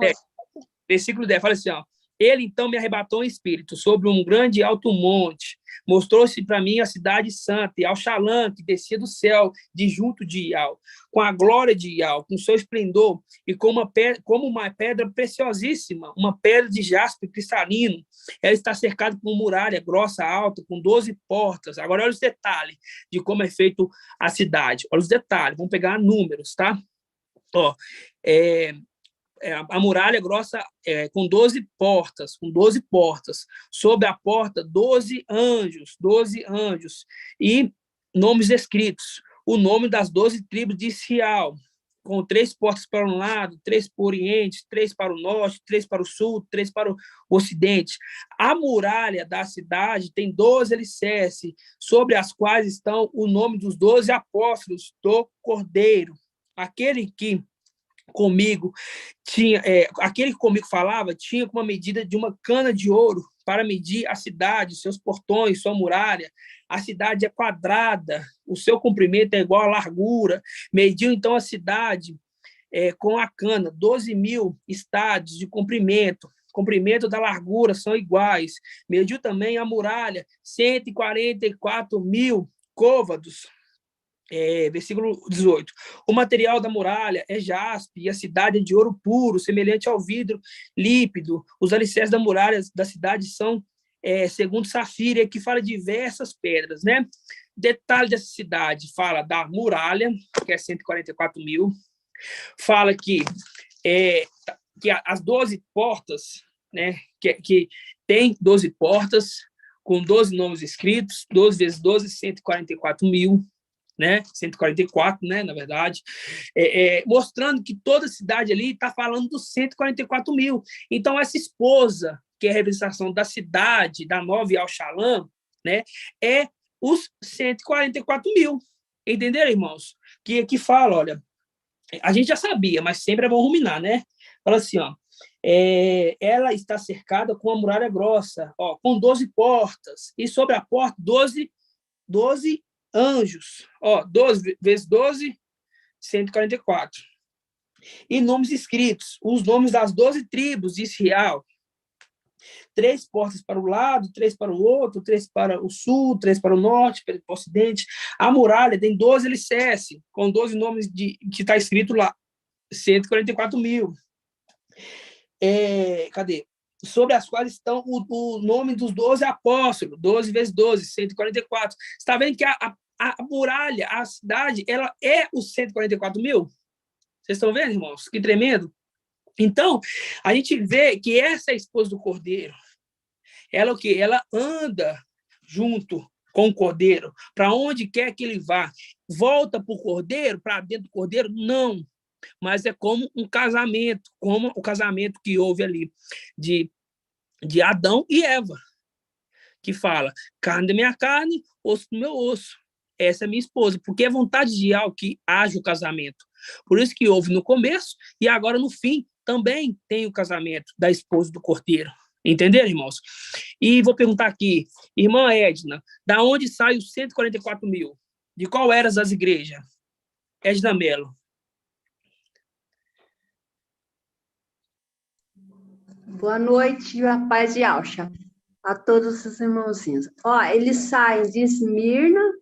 Versículo 10, fala assim, ó. Ele, então, me arrebatou em espírito sobre um grande alto monte. Mostrou-se para mim a cidade santa, e Al-Shalã, que descia do céu, de junto de Ial, com a glória de Ial, com seu esplendor, e como uma pedra preciosíssima, uma pedra de jaspe cristalino. Ela está cercada por uma muralha grossa, alta, com 12 portas. Agora, olha os detalhes de como é feito a cidade. Olha os detalhes, vamos pegar números, tá? Ó, a muralha grossa com 12 portas, Sob a porta, 12 anjos, e nomes escritos. O nome das 12 tribos de Israel, com 3 portas para um lado, 3 para o oriente, 3 para o norte, 3 para o sul, 3 para o ocidente. A muralha da cidade tem 12 alicerces, sobre as quais estão o nome dos 12 apóstolos do Cordeiro. Aquele que comigo falava tinha uma medida de uma cana de ouro para medir a cidade, seus portões, sua muralha. A cidade é quadrada, o seu comprimento é igual à largura. Mediu então a cidade com a cana, 12.000 estádios de comprimento da largura são iguais. Mediu também a muralha, 144.000 côvados. Versículo 18. O material da muralha é jaspe, e a cidade é de ouro puro, semelhante ao vidro límpido. Os alicerces da muralha da cidade são segundo Safira, que fala diversas pedras, né? Detalhe dessa cidade, fala da muralha, que é 144.000, fala que as 12 portas, né? Que tem 12 portas, com 12 nomes escritos, 12 vezes 12, 144.000, né? 144, né? Na verdade, mostrando que toda a cidade ali está falando dos 144.000. Então, essa esposa, que é a representação da cidade, da nova Al-Shalã, né? É os 144.000. Entenderam, irmãos? Que aqui fala, olha, a gente já sabia, mas sempre é bom ruminar, né? Fala assim, ó, ela está cercada com uma muralha grossa, ó, com 12 portas, e sobre a porta 12 anjos, ó, 12 vezes 12, 144. E nomes escritos, os nomes das 12 tribos de Israel. 3 portas para o lado, 3 para o outro, 3 para o sul, 3 para o norte, para o ocidente. A muralha tem 12 alicerces, com 12 nomes que está escrito lá, 144.000. Cadê? Sobre as quais estão o nome dos 12 apóstolos, 12 vezes 12, 144. Você está vendo que a muralha, a cidade, ela é os 144.000? Vocês estão vendo, irmãos? Que tremendo. Então, a gente vê que essa esposa do Cordeiro, ela o quê? Ela anda junto com o Cordeiro, para onde quer que ele vá. Volta para o Cordeiro, para dentro do Cordeiro? Não. Mas é como um casamento, como o casamento que houve ali de Adão e Eva, que fala, carne da minha carne, osso do meu osso. Essa é minha esposa, porque é vontade de Yahweh que haja o casamento. Por isso que houve no começo e agora no fim também tem o casamento da esposa do Cordeiro. Entenderam, irmãos? E vou perguntar aqui, irmã Edna, da onde sai os 144.000? De qual eras das igrejas? Edna Mello. Boa noite e a paz de Alcha a todos os irmãozinhos. Ó, eles saem de Esmirna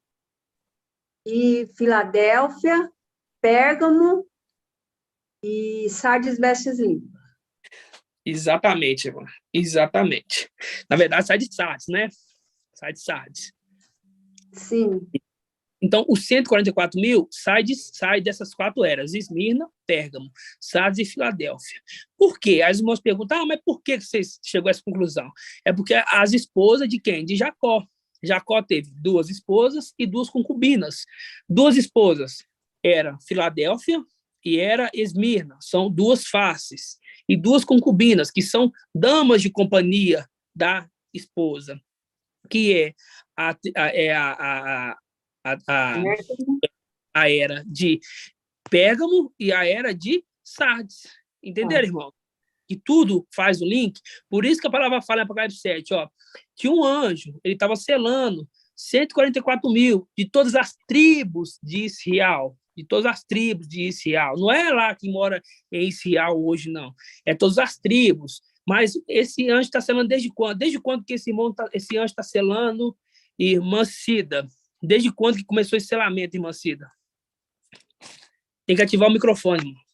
e Filadélfia, Pérgamo e Sardes Vestes Limpas. Exatamente, irmã. Exatamente. Na verdade, sai de Sardes, né? Sai de Sardes. Sim. Então, os 144 mil sai dessas 4 eras: Esmirna, Pérgamo, Sardes e Filadélfia. Por quê? As irmãs perguntam, mas por que você chegou a essa conclusão? É porque as esposas de quem? De Jacó. Jacó teve 2 esposas e 2 concubinas. 2 esposas era Filadélfia e era Esmirna, são 2 faces. E 2 concubinas, que são damas de companhia da esposa, que é a era de Pérgamo e a era de Sardes. Entenderam, irmão? E tudo faz o link. Por isso que a palavra fala em Apocalipse 7, que um anjo, ele estava selando 144 mil de todas as tribos de Israel. De todas as tribos de Israel. Não é lá que mora em Israel hoje, não. É todas as tribos. Mas esse anjo está selando desde quando? Desde quando que esse anjo está selando, irmã Cida? Desde quando que começou esse selamento, irmã Cida? Tem que ativar o microfone, irmão.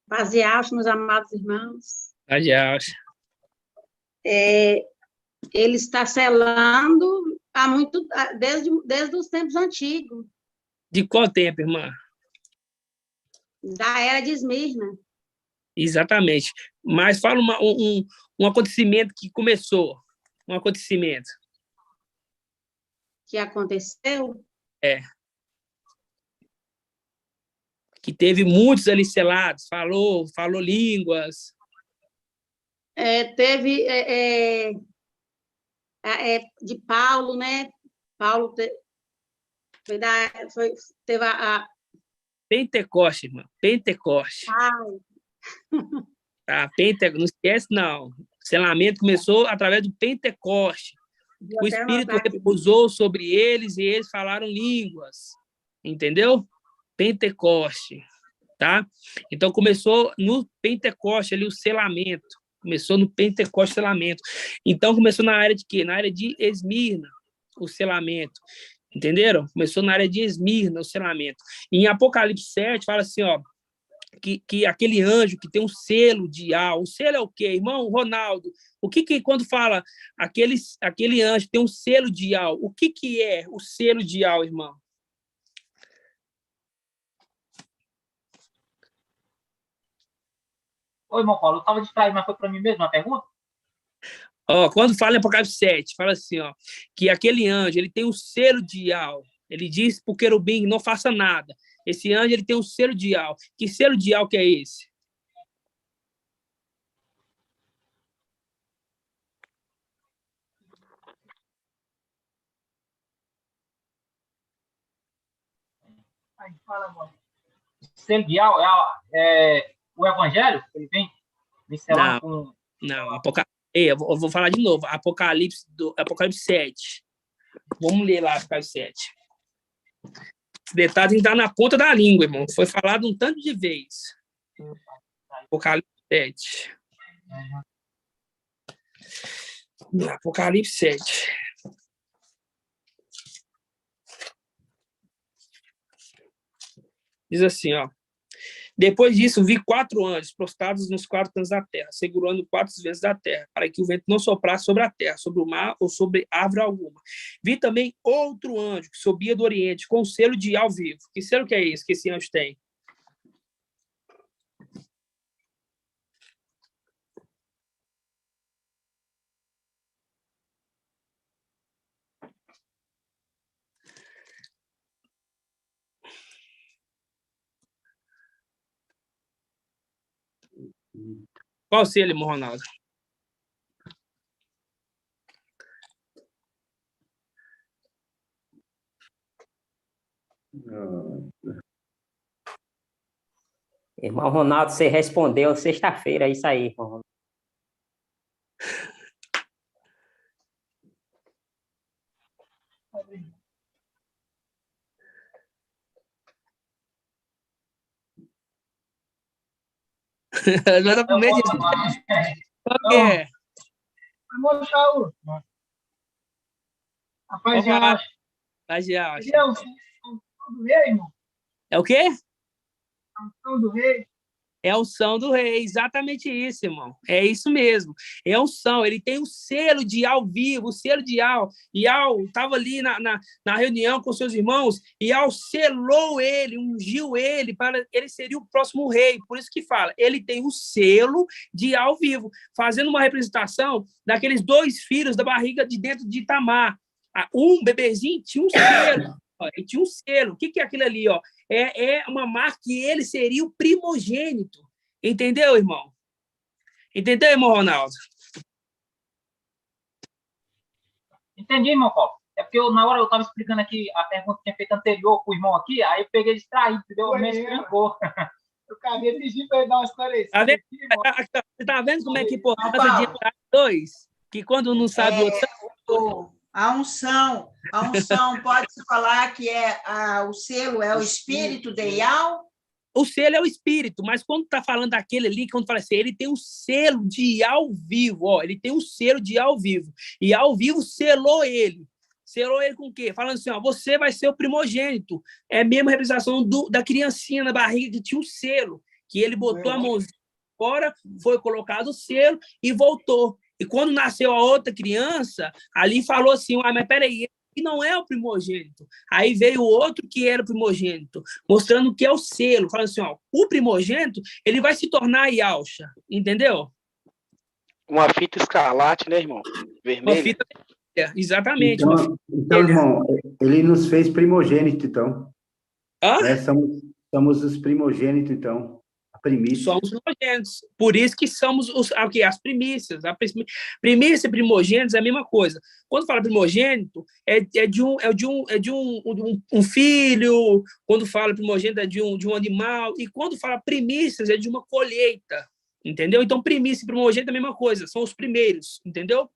Paz e Alcha, meus amados irmãos. Paz e Alcha. Ele está selando desde os tempos antigos. De qual tempo, irmã? Da era de Esmirna. Exatamente. Mas fala um acontecimento que começou. Um acontecimento. Que aconteceu? Que teve muitos ali selados, falou línguas. Teve de Paulo, né? Paulo teve a Pentecoste, irmã. Pentecoste. Não esquece, não. O selamento começou através do Pentecoste. O Espírito repousou sobre eles e eles falaram línguas. Entendeu? Pentecoste, tá? Então, começou no Pentecoste ali o selamento. Começou no Pentecoste o selamento. Então, começou na área de quê? Na área de Esmirna, o selamento. Entenderam? Começou na área de Esmirna, o selamento. Em Apocalipse 7, fala assim, que aquele anjo que tem um selo de algo. O selo é o quê, irmão? Ronaldo, o que quando fala aquele anjo tem um selo de algo, o que é o selo de algo, irmão? Oi, irmão Paulo, eu estava distraído, mas foi para mim mesmo a pergunta? Quando fala em Apocalipse 7, fala assim, que aquele anjo, ele tem um selo de algo. Ele diz para o querubim, não faça nada. Esse anjo, ele tem um selo de algo. Que selo de algo que é esse? Aí, fala, mano. Selo de algo é o evangelho? Ele vem selando com... Não, eu vou falar de novo. Apocalipse 7. Vamos ler lá, Apocalipse 7. Esse detalhe está na ponta da língua, irmão. Foi falado um tanto de vez. Apocalipse 7. Apocalipse 7. Diz assim, Depois disso, vi 4 anjos prostrados nos 4 cantos da terra, segurando 4 vezes da terra, para que o vento não soprasse sobre a terra, sobre o mar ou sobre árvore alguma. Vi também outro anjo que subia do Oriente, com o selo de ao vivo. Que selo que é esse que esse anjo tem? Qual selo, irmão Ronaldo? Irmão Ronaldo, você respondeu sexta-feira, é isso aí, irmão. Não dá para medir. Qual que é? Irmão Shaul. Rapaz, Rapaz, tudo bem, irmão? É o quê? A unção do rei. É a unção do rei, exatamente isso, irmão. É isso mesmo. É a unção, ele tem o selo de ao vivo, o selo de Al. E Al estava ali na reunião com seus irmãos, e Al selou ele, ungiu ele, para ele seria o próximo rei. Por isso que fala, ele tem o selo de ao vivo, fazendo uma representação daqueles 2 filhos da barriga de dentro de Tamar. Um bebezinho tinha um selo. Ele tinha um selo. O que é aquilo ali? Ó? É uma marca que ele seria o primogênito. Entendeu, irmão? Entendeu, irmão Ronaldo? Entendi, irmão Paulo. É porque na hora eu estava explicando aqui a pergunta que tinha feito anterior com o irmão aqui, aí eu peguei distraído, entendeu? Me explicou. Eu acabei de pedir para ele dar uma esclarecida. Você tá vendo como é que importância de 2? Que quando não sabe o outro... A unção pode-se falar que o selo é o espírito de Yal? O selo é o espírito, mas quando está falando daquele ali, quando fala assim, ele tem um selo de ao vivo, ó, ele tem um selo de ao vivo, e ao vivo selou ele com o quê? Falando assim, ó, você vai ser o primogênito, é a mesma representação da criancinha na barriga que tinha um selo, que ele botou a mãozinha fora, foi colocado o selo e voltou. E quando nasceu a outra criança, ali falou assim, mas peraí, ele não é o primogênito. Aí veio o outro que era o primogênito, mostrando que é o selo. Falando assim, ó, o primogênito, ele vai se tornar Yalcha, entendeu? Uma fita escarlate, né, irmão? Vermelha. Uma fita vermelha, exatamente. Então, irmão, ele nos fez primogênito, então. Hã? Somos os primogênitos, então. Primícia. Somos primogênitos. Por isso que somos as primícias. Primícia e primogênitos é a mesma coisa. Quando fala primogênito, é de um filho. Quando fala primogênito, é de um animal. E quando fala primícias, é de uma colheita. Entendeu? Então, primícia e primogênito é a mesma coisa. São os primeiros. Entendeu?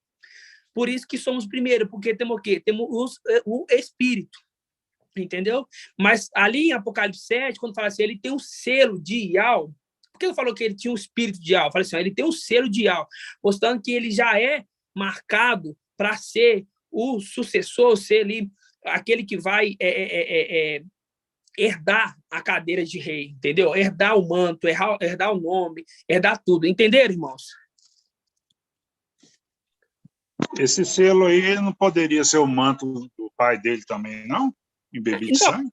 Por isso que somos primeiros. Porque temos o quê? Temos o Espírito. Entendeu? Mas ali em Apocalipse 7, quando fala assim, ele tem um selo de Yal. Por que eu falo que ele tinha um espírito de Yal? Fala assim, ele tem um selo de Yal, mostrando que ele já é marcado para ser o sucessor, ser ali aquele que vai herdar a cadeira de rei, entendeu? Herdar o manto, herdar o nome, herdar tudo. Entenderam, irmãos? Esse selo aí não poderia ser o manto do pai dele também, não? Embebido de sangue?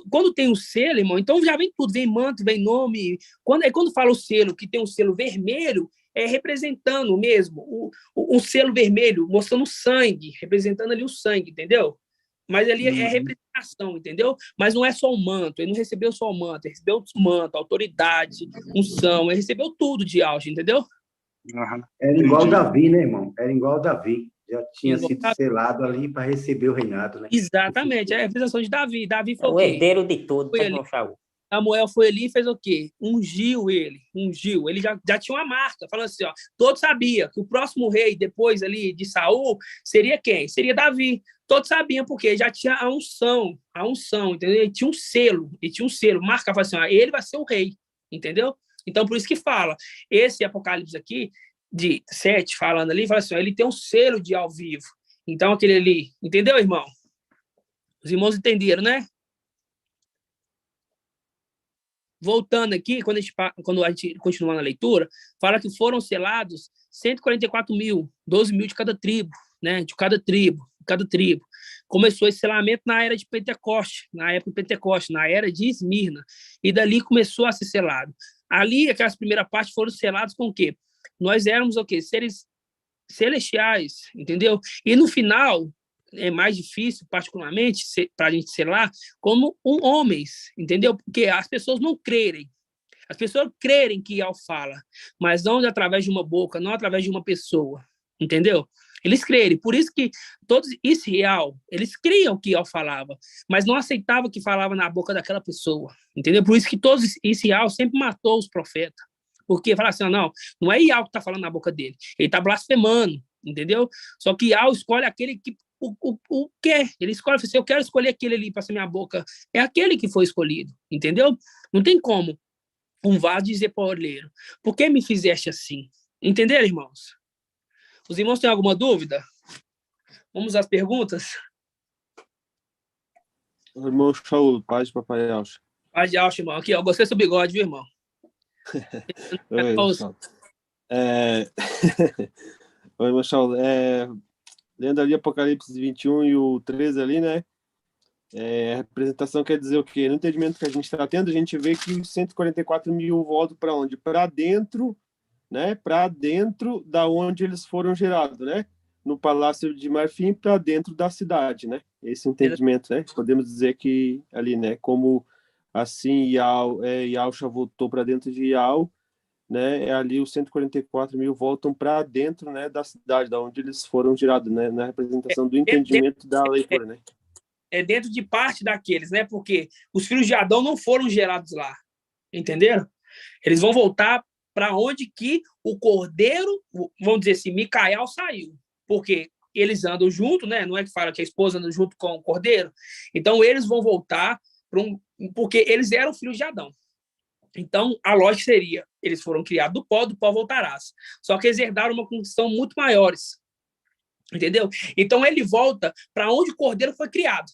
Quando tem o selo, irmão, então já vem tudo, vem manto, vem nome. Quando fala o selo, que tem um selo vermelho, é representando mesmo um selo vermelho, mostrando sangue, representando ali o sangue, entendeu? Mas ali é representação, entendeu? Mas não é só o manto, ele não recebeu só o manto, ele recebeu o manto, autoridade, unção, ele recebeu tudo de Yalcha, entendeu? Era igual Davi, né, irmão? Era igual Davi. Já tinha sido selado ali para receber o reinado, né? Exatamente, é a representação de Davi. Davi foi o herdeiro de tudo, Samuel foi ali e fez o quê? Ungiu ele. Ele já tinha uma marca, falando assim, ó, todos sabiam que o próximo rei, depois ali de Saul, seria quem? Seria Davi. Todos sabiam, porque já tinha a unção, entendeu? Ele tinha um selo, marca, fala assim, ó, ele vai ser o rei, entendeu? Então, por isso que fala, esse Apocalipse aqui, de 7, falando ali, fala assim, ó, ele tem um selo de ao vivo. Então, aquele ali, entendeu, irmão? Os irmãos entenderam, né? Voltando aqui, quando a gente continua na leitura, fala que foram selados 144 mil, 12 mil de cada tribo, né? De cada tribo. Começou esse selamento na era de Pentecoste, na época de Pentecoste, na era de Esmirna. E dali começou a ser selado. Ali, aquelas primeiras partes foram seladas com o quê? Nós éramos o quê? Seres celestiais, entendeu? E no final, é mais difícil, particularmente, para a gente selar, como homens, entendeu? Porque as pessoas não crerem. As pessoas crerem que Yal fala, mas não através de uma boca, não através de uma pessoa, entendeu? Eles crerem. Por isso que todos Israel, eles criam que Yal falava, mas não aceitavam que falava na boca daquela pessoa, entendeu? Por isso que todos Israel sempre matou os profetas. Porque fala assim, não é Yal que está falando na boca dele, ele está blasfemando, entendeu? Só que Yal escolhe aquele que o quer, ele escolhe assim, eu quero escolher aquele ali para ser minha boca, é aquele que foi escolhido, entendeu? Não tem como um vaso dizer para o olheiro, por que me fizeste assim? Entenderam, irmãos? Os irmãos têm alguma dúvida? Vamos às perguntas? Irmão Shaul, paz de Papai Yalcha. Paz de Alcha, irmão. Aqui, ó, gostei do seu bigode, viu, irmão? Oi, Marcelo. Oi, Marcelo. Lendo ali Apocalipse 21 e o 13 ali, né? A representação quer dizer o quê? No entendimento que a gente está tendo, a gente vê que os 144 mil voltam para onde? Para dentro, né? Para dentro da onde eles foram gerados, né? No Palácio de Marfim, para dentro da cidade, né? Esse entendimento, né? Podemos dizer que ali, né? Como assim Yausha voltou para dentro de Yau, né? Ali os 144 mil voltam para dentro, né? Da cidade, da onde eles foram gerados, né? Na representação do entendimento da leitura, né? Dentro de parte daqueles, né? Porque os filhos de Adão não foram gerados lá, entenderam? Eles vão voltar para onde que o cordeiro, vamos dizer assim, Micael saiu, porque eles andam junto, né? Não é que fala que a esposa anda junto com o cordeiro? Então, eles vão voltar porque eles eram filhos de Adão. Então, a lógica seria, eles foram criados do pó voltarás. Só que eles herdaram uma condição muito maiores, entendeu? Então, ele volta para onde o cordeiro foi criado.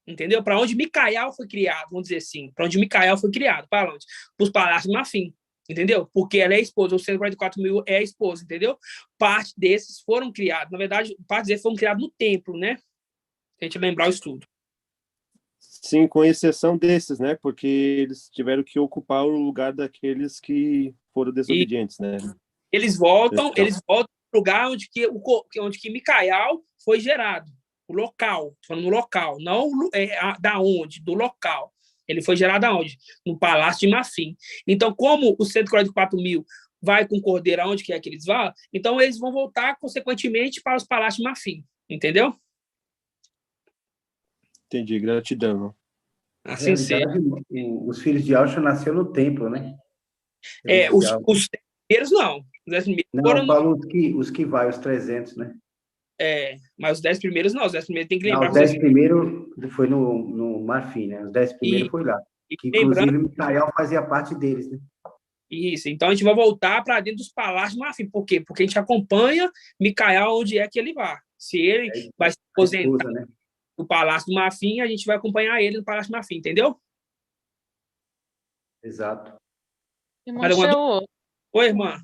Entendeu? Para onde Micael foi criado, vamos dizer assim. Para onde Micael foi criado. Para onde? Para os palácios de Marfim. Entendeu? Porque ela é a esposa. Os 144 mil é a esposa. Entendeu? Parte desses foram criados. Na verdade, parte desses foram criados no templo, né? Se a gente lembrar o estudo. Sim, com exceção desses, né? Porque eles tiveram que ocupar o lugar daqueles que foram desobedientes, né? Eles voltam para o lugar onde que Micael foi gerado. O local, falando no local, não da onde, do local. Ele foi gerado aonde? No Palácio de Marfim. Então, como os 144 mil vai com o cordeiro aonde quer que eles vão, então eles vão voltar, consequentemente, para os Palácios de Marfim. Entendeu? Entendi, gratidão. Assim seja. Os filhos de Yausha nasceram no templo, né? Os primeiros não. Os 10 primeiros não, Paulo, os que vai, os 300, né? Mas os 10 primeiros não, os 10 primeiros tem que lembrar. Não, os 10 primeiros foi no Marfim, né? Os 10 primeiros foi lá. Que, inclusive, Micael fazia parte deles, né? Isso, então a gente vai voltar para dentro dos palácios de Marfim. Por quê? Porque a gente acompanha Micael onde é que ele vai. Se ele vai se aposentar no Palácio do Marfim, a gente vai acompanhar ele no Palácio do Marfim, entendeu? Exato. Oi, irmã.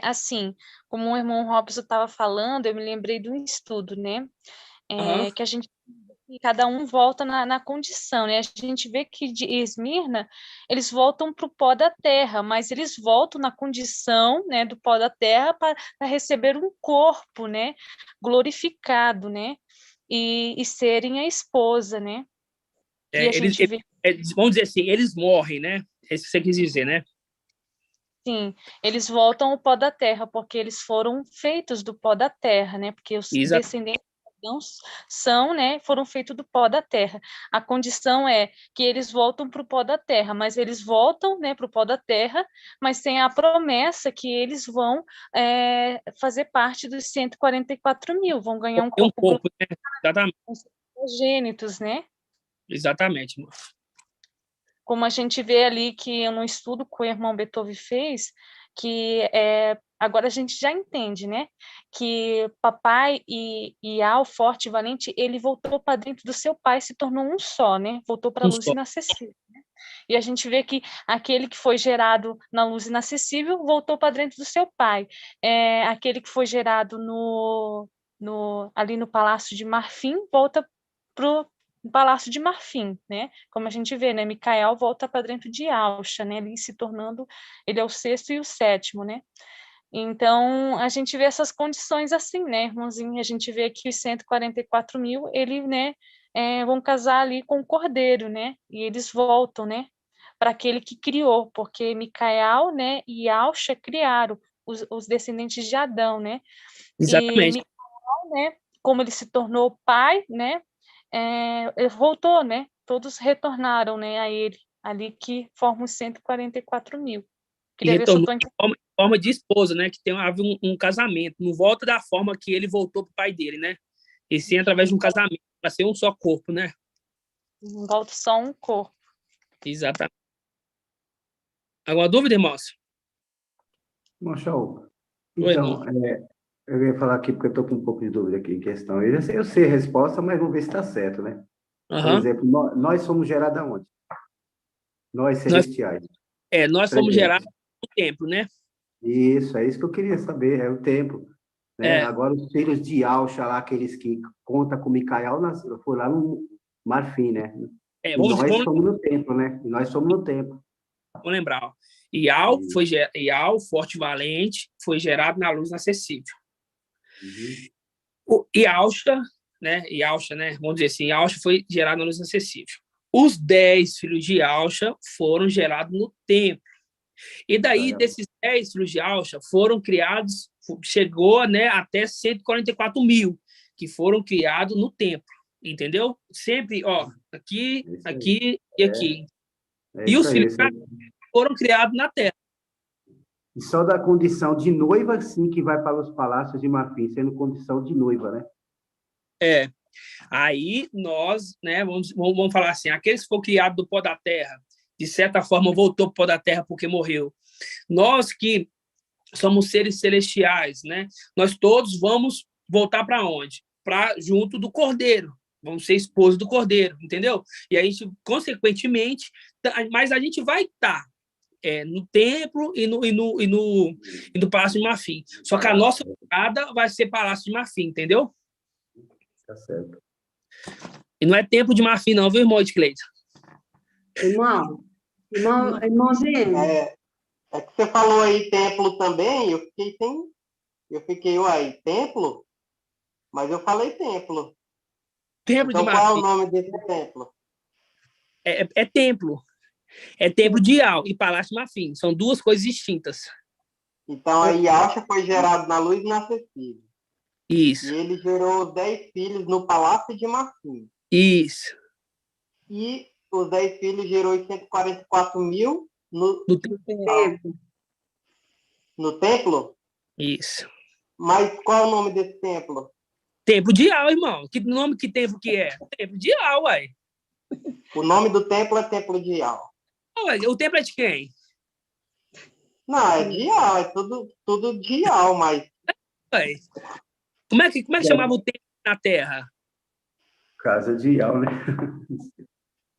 Assim, como o irmão Robson estava falando, eu me lembrei de um estudo, né? Que a gente, cada um volta na condição, né? A gente vê que de Esmirna, eles voltam para o pó da terra, mas eles voltam na condição, né, do pó da terra para receber um corpo, né, glorificado, né? E serem a esposa, né? Vamos dizer assim, eles morrem, né? É isso que você quis dizer, né? Sim, eles voltam ao pó da terra, porque eles foram feitos do pó da terra, né? Porque os descendentes são, né? Foram feitos do pó da terra. A condição é que eles voltam para o pó da terra, mas eles voltam, né, para o pó da terra, mas tem a promessa que eles vão fazer parte dos 144 mil, vão ganhar um corpo, né? Exatamente. Gênitos, né? Exatamente, irmão. Como a gente vê ali que no estudo que o irmão Beethoven fez, que agora a gente já entende, né? Que papai e Al, forte e valente, ele voltou para dentro do seu pai, se tornou um só, né? Voltou para a luz inacessível. Né? E a gente vê que aquele que foi gerado na luz inacessível voltou para dentro do seu pai. Aquele que foi gerado ali no Palácio de Marfim volta para o Palácio de Marfim, né? Como a gente vê, né? Micael volta para dentro de Yausha, né? Ele se tornando, ele é o 6º e o 7º, né? Então, a gente vê essas condições assim, né, irmãozinho? A gente vê que os 144 mil, ele, né, vão casar ali com o cordeiro, né? E eles voltam, né, para aquele que criou, porque Micael, né, e Yausha criaram os descendentes de Adão, né? Exatamente. E Micael, né, como ele se tornou pai, né, ele voltou, né? Todos retornaram, né, a ele, ali que formam os 144 mil. E retornou em forma de esposa, né? Que havia um casamento. Não volta da forma que ele voltou para o pai dele, né? E sim através de um casamento, para ser um só corpo, né? Não volta só um corpo. Exatamente. Alguma dúvida, irmãos? Bom, show. Então, eu ia falar aqui porque eu estou com um pouco de dúvida aqui em questão. Eu sei a resposta, mas vou ver se está certo, né? Por exemplo, nós somos gerados aonde? Nós celestiais. Nós fomos Presente. gerados no templo, né? Isso, é isso que eu queria saber, é o tempo. Né? Agora, os filhos de Alcha, lá, aqueles que contam com Micael, foi lá no Marfim, né? E nós somos no templo, né? E nós somos no templo. Vamos lembrar, ó. Ial, forte e valente, foi gerado na luz inacessível. O Ialcha, né? Vamos dizer assim, Ialcha foi gerado na luz inacessível. Os 10 filhos de Ialcha foram gerados no templo. E daí, desses 10 filhos de Alcha, foram criados, chegou, né, até 144 mil, que foram criados no templo, entendeu? Sempre, ó, aqui e aqui. E os filhos foram criados na terra. E só da condição de noiva, sim, que vai para os palácios de Marfim, sendo condição de noiva, né? Aí nós, né, vamos falar assim, aqueles que foram criados do pó da terra, de certa forma, voltou para o pó da terra porque morreu. Nós que somos seres celestiais, né? Nós todos vamos voltar para onde? Para junto do Cordeiro. Vamos ser esposos do Cordeiro, entendeu? E a gente, consequentemente, mas a gente vai estar no templo e no Palácio de Marfim. Só que a nossa morada vai ser Palácio de Marfim, entendeu? Tá certo. E não é templo de Marfim, não, viu, irmão Edcleide? Irmãozinho. É que você falou aí templo também, eu fiquei, uai, templo? Mas eu falei templo. Templo então, de qual é o Marfim. nome desse templo? É templo. É templo de Ial e Palácio de Marfim. São duas coisas distintas. Então, a Ialcha foi gerado na luz inacessível. Isso. E ele gerou 10 filhos no Palácio de Marfim. Isso. E os 10 filhos gerou 144 mil no templo. No templo? Isso. Mas qual é o nome desse templo? Templo de Ial, irmão. Que nome que templo que é? Templo de Ial, uai. O nome do templo é Templo de Ial. Ué, o templo é de quem? Não, é de Ial, é tudo de Ial, mas... Ué. Como é que chamava o templo na terra? Casa de Ial, né?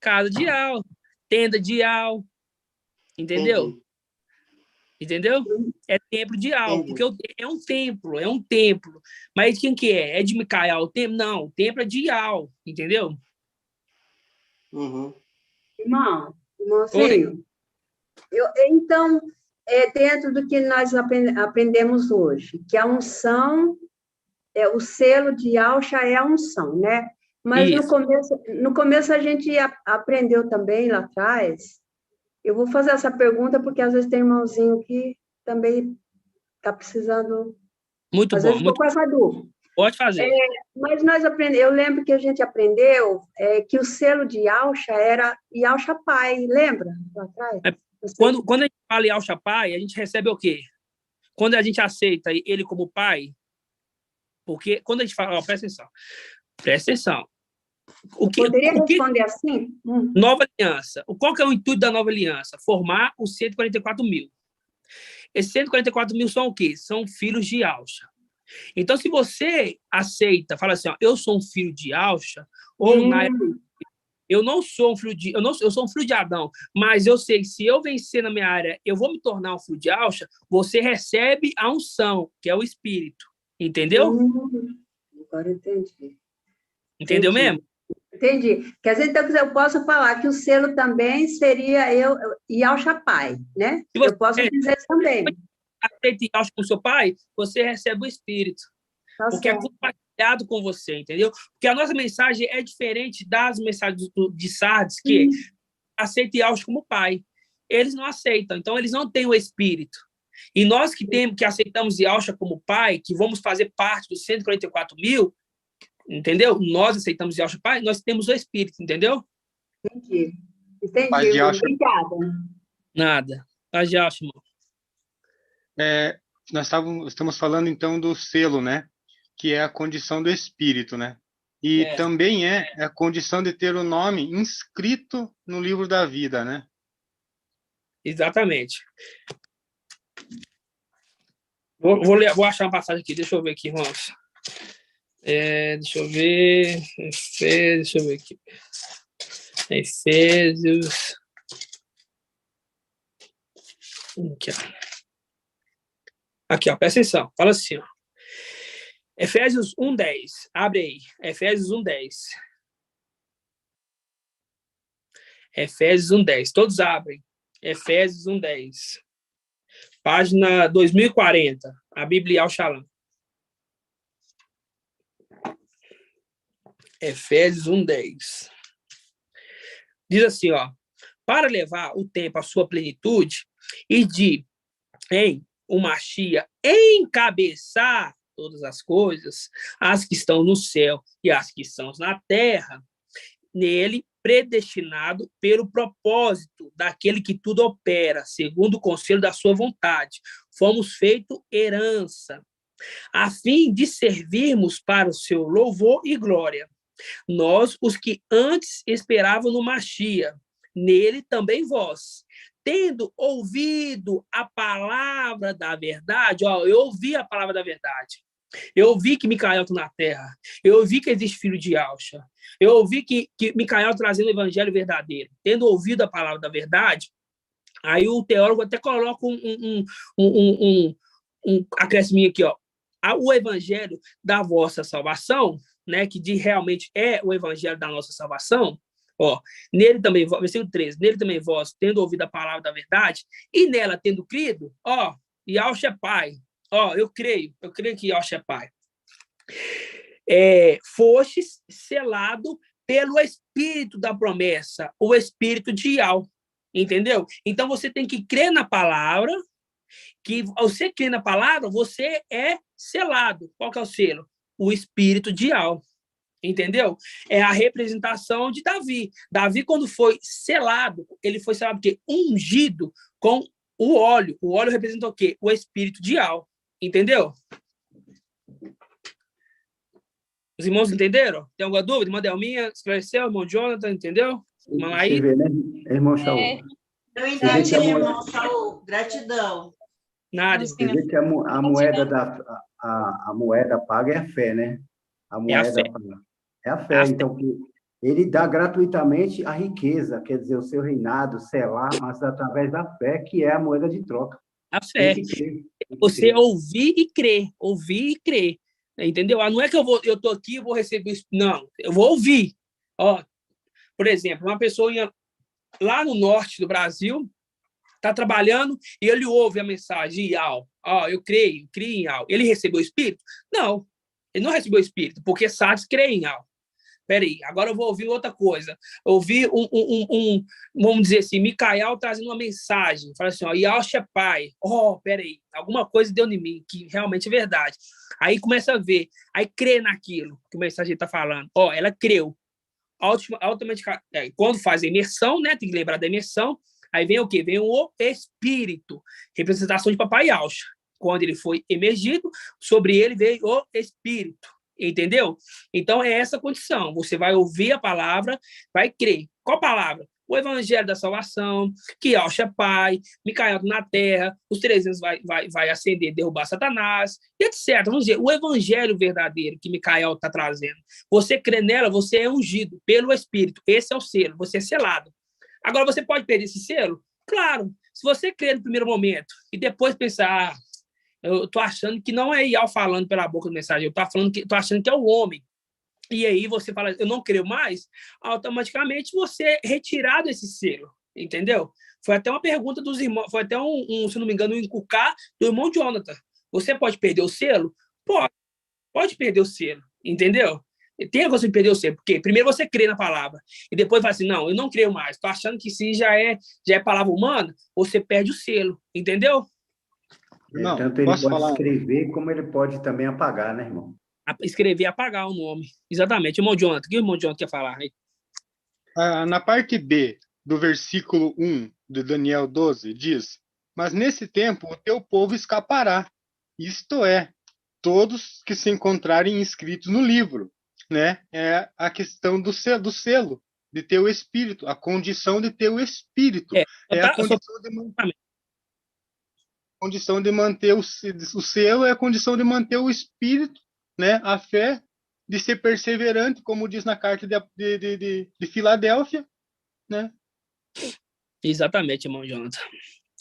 Casa de Ial. Tenda de Ial. Entendeu? Entendeu? É templo de Ial, porque é um templo. Mas quem que é? É de Micael o templo? Não, o templo é de Ial, entendeu? Irmãozinho, então, dentro do que nós aprendemos hoje, que a unção, o selo de Alcha é a unção, né? Mas no começo a gente aprendeu também lá atrás. Eu vou fazer essa pergunta porque às vezes tem irmãozinho que também está precisando. Muito bom. Vezes com essa dúvida. Pode fazer. Mas nós aprendemos, eu lembro que a gente aprendeu que o selo de Alcha era Yalcha Pai, lembra? Lá atrás? Quando a gente fala Yalcha Pai, a gente recebe o quê? Quando a gente aceita ele como pai, porque quando a gente fala, presta atenção. Poderia responder assim? Nova aliança. Qual que é o intuito da nova aliança? Formar os 144 mil. Esses 144 mil são o quê? São filhos de Alcha. Então, se você aceita, fala assim, ó, eu sou um filho de Alcha, ou eu não sou um filho de... Eu sou um filho de Adão, mas eu sei que se eu vencer na minha área, eu vou me tornar um filho de Alcha, você recebe a unção, que é o Espírito. Entendeu? Agora entendi. Entendeu mesmo? Entendi. Quer dizer, então, eu posso falar que o selo também seria Yalcha Pai, né? Eu posso dizer isso também. Aceita Yalcha com seu pai, você recebe o Espírito. Porque é compartilhado com você, entendeu? Porque a nossa mensagem é diferente das mensagens de Sardes, que aceita Yalcha como pai. Eles não aceitam, então eles não têm o Espírito. E nós que aceitamos Yalcha como pai, que vamos fazer parte dos 144 mil, entendeu? Nós aceitamos Yalcha pai, nós temos o Espírito, entendeu? Entendi. Obrigada. Nada. Paz de Yalcha, irmão. Nós estamos falando, então, do selo, né? Que é a condição do Espírito, né? E também é a condição de ter o nome inscrito no livro da vida, né? Exatamente. Vou achar uma passagem aqui, deixa eu ver aqui, irmãos. Deixa eu ver. Deixa eu ver aqui. Efésios. Aqui, ó. Aqui, ó, presta atenção. Fala assim, ó. Efésios 1:10. Abre aí. Efésios 1:10. Efésios 1:10. Todos abrem. Efésios 1:10. Página 2040. A Bíblia Al-Shalom. Efésios 1:10. Diz assim, ó. Para levar o tempo à sua plenitude e de, em o Machia, encabeçar todas as coisas, as que estão no céu e as que estão na terra, nele predestinado pelo propósito daquele que tudo opera, segundo o conselho da sua vontade. Fomos feitos herança, a fim de servirmos para o seu louvor e glória. Nós, os que antes esperavam no Machia, nele também vós, tendo ouvido a palavra da verdade, ó, eu ouvi a palavra da verdade, eu ouvi que Micael está na terra, eu ouvi que existe filho de Alcha, eu ouvi que Micael trazendo o evangelho verdadeiro, tendo ouvido a palavra da verdade. Aí o teólogo até coloca um acréscimo aqui, ó, o evangelho da vossa salvação, né, que realmente é o evangelho da nossa salvação. Ó, nele também, versículo 13, nele também vós, tendo ouvido a palavra da verdade, e nela tendo crido, ó, Yahshua é Pai, ó, eu creio que Yahshua é Pai. Foste selado pelo Espírito da promessa, o Espírito de Yahweh, entendeu? Então, você tem que crer na palavra, que você crê na palavra, você é selado. Qual que é o selo? O Espírito de Yahweh. Entendeu? É a representação de Davi. Davi, quando foi selado, ele foi selado porque ungido com o óleo. O óleo representa o quê? O Espírito de Yahweh. Entendeu? Os irmãos entenderam? Tem alguma dúvida? Irmã Delminha esclareceu? Irmão Jonathan, entendeu? Irmã Laí? Você vê, né, irmão Shaul? Eu entendi, irmão Shaul. Gratidão. Nada. Você vê que a moeda paga é a fé, né? A moeda paga. É a fé. Então, que ele dá gratuitamente a riqueza, quer dizer, o seu reinado, selar, mas através da fé, que é a moeda de troca. A fé. Você ouvir e crer. Entendeu? Não é que eu tô aqui e vou receber isso. Não, eu vou ouvir. Ó, por exemplo, uma pessoa lá no norte do Brasil está trabalhando e ele ouve a mensagem de Yahweh. Ó, eu creio em Yahweh. Ele recebeu o Espírito? Não, ele não recebeu o Espírito, porque Sardes crê em Yahweh. Peraí, agora eu vou ouvir outra coisa. Ouvir vamos dizer assim, Micael trazendo uma mensagem. Fala assim, ó, Yahshua é Pai. Peraí, alguma coisa deu em mim, que realmente é verdade. Aí começa a ver, aí crê naquilo que o mensageiro está falando. Ela creu. Automaticamente, quando faz a imersão, né, tem que lembrar da imersão, aí vem o quê? Vem o Espírito, representação de Papai Yahshua. Quando ele foi emergido, sobre ele veio o Espírito. Entendeu? Então, é essa condição. Você vai ouvir a palavra, vai crer. Qual palavra? O evangelho da salvação, que Yahshua é Pai, Micael na terra, os 300 vai ascender, derrubar Satanás, etc. Vamos dizer, o evangelho verdadeiro que Micael está trazendo. Você crê nela, você é ungido pelo Espírito. Esse é o selo, você é selado. Agora, você pode perder esse selo? Claro. Se você crer no primeiro momento e depois pensar... eu estou achando que não é Yahweh falando pela boca do mensageiro, estou achando que é o homem. E aí você fala, eu não creio mais, automaticamente você é retirado esse selo, entendeu? Foi até uma pergunta dos irmãos, foi até se não me engano, um encucar do irmão Jonathan. Você pode perder o selo? Pode perder o selo, entendeu? Tem a coisa de perder o selo, porque primeiro você crê na palavra, e depois fala assim, não, eu não creio mais, estou achando que se já é palavra humana, você perde o selo, entendeu? Não, tanto ele pode escrever, como ele pode também apagar, né, irmão? Escrever e apagar o nome. Exatamente. Irmão Jonathan, o que o irmão Jonathan quer falar aí? Na parte B do versículo 1 de Daniel 12, diz: mas nesse tempo o teu povo escapará, isto é, todos que se encontrarem inscritos no livro, né? É a questão do selo, de ter o Espírito, a condição de ter o Espírito. A condição de manter o selo, é a condição de manter o Espírito, né? A fé, de ser perseverante, como diz na carta de Filadélfia, né? Exatamente, irmão Jonathan.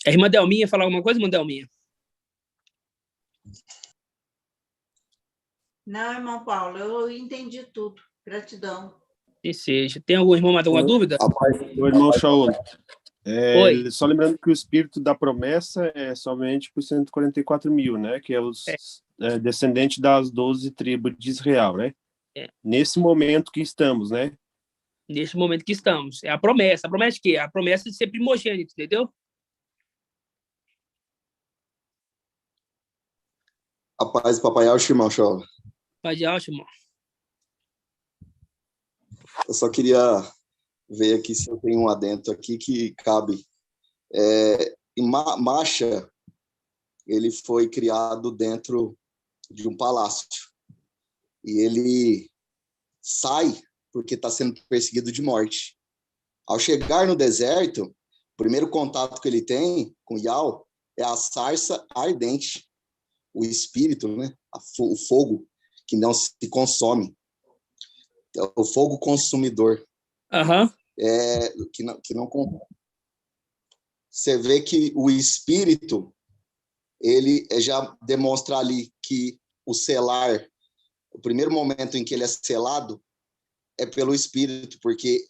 A irmã Delminha falar alguma coisa, irmã Delminha? Não, irmão Paulo, eu entendi tudo. Gratidão. Que seja. Tem algum irmão mais alguma dúvida? O irmão Shaul. Oi. Só lembrando que o espírito da promessa é somente por 144 mil, né? Que é os descendentes das 12 tribos de Israel, né? Nesse momento que estamos, né? Nesse momento que estamos. É a promessa. A promessa de quê? A promessa de ser primogênito, entendeu? A paz do Papai Alcho, irmão Shaul. Paz de Alcho, irmão. Eu só queria ver aqui se eu tenho um adendo aqui que cabe. Em Macha, ele foi criado dentro de um palácio. E ele sai porque está sendo perseguido de morte. Ao chegar no deserto, o primeiro contato que ele tem com Yau é a sarça ardente, o espírito, né? O fogo que não se consome. O fogo consumidor. Que não você vê que o espírito ele já demonstra ali que o selar, o primeiro momento em que ele é selado é pelo espírito, porque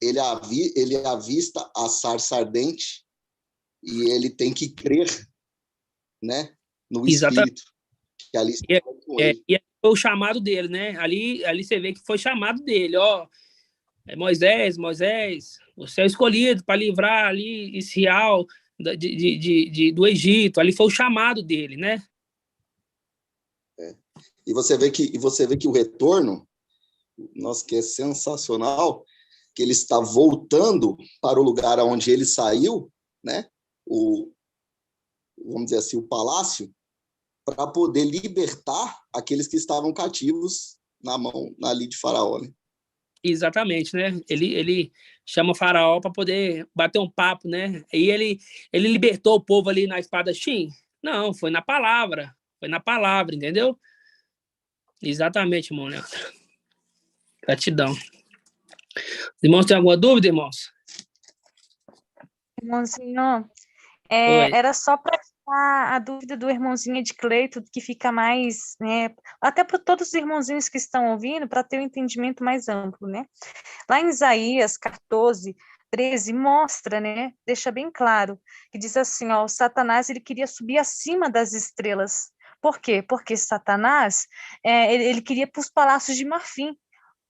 ele avista a sarça ardente e ele tem que crer, né, no espírito. Que ali e foi o chamado dele, né? Ali você vê que foi chamado dele, ó. Moisés, você é escolhido para livrar ali Israel do Egito. Ali foi o chamado dele, né? E você vê que o retorno, nossa, que é sensacional, que ele está voltando para o lugar onde ele saiu, né? Vamos dizer assim, o palácio, para poder libertar aqueles que estavam cativos na mão ali de Faraó, né? Exatamente, né? Ele chama o Faraó para poder bater um papo, né? E ele libertou o povo ali na espadachim? Não, foi na palavra, entendeu? Exatamente, irmão Leandro. Gratidão. Os irmãos têm alguma dúvida, irmãos? Irmãozinho, era só para a dúvida do irmãozinho de Cleito, que fica mais, né, até para todos os irmãozinhos que estão ouvindo, para ter um entendimento mais amplo, né? Lá em Isaías 14, 13, mostra, né, deixa bem claro, que diz assim, ó, o Satanás, ele queria subir acima das estrelas. Por quê? Porque Satanás, ele queria para os palácios de marfim.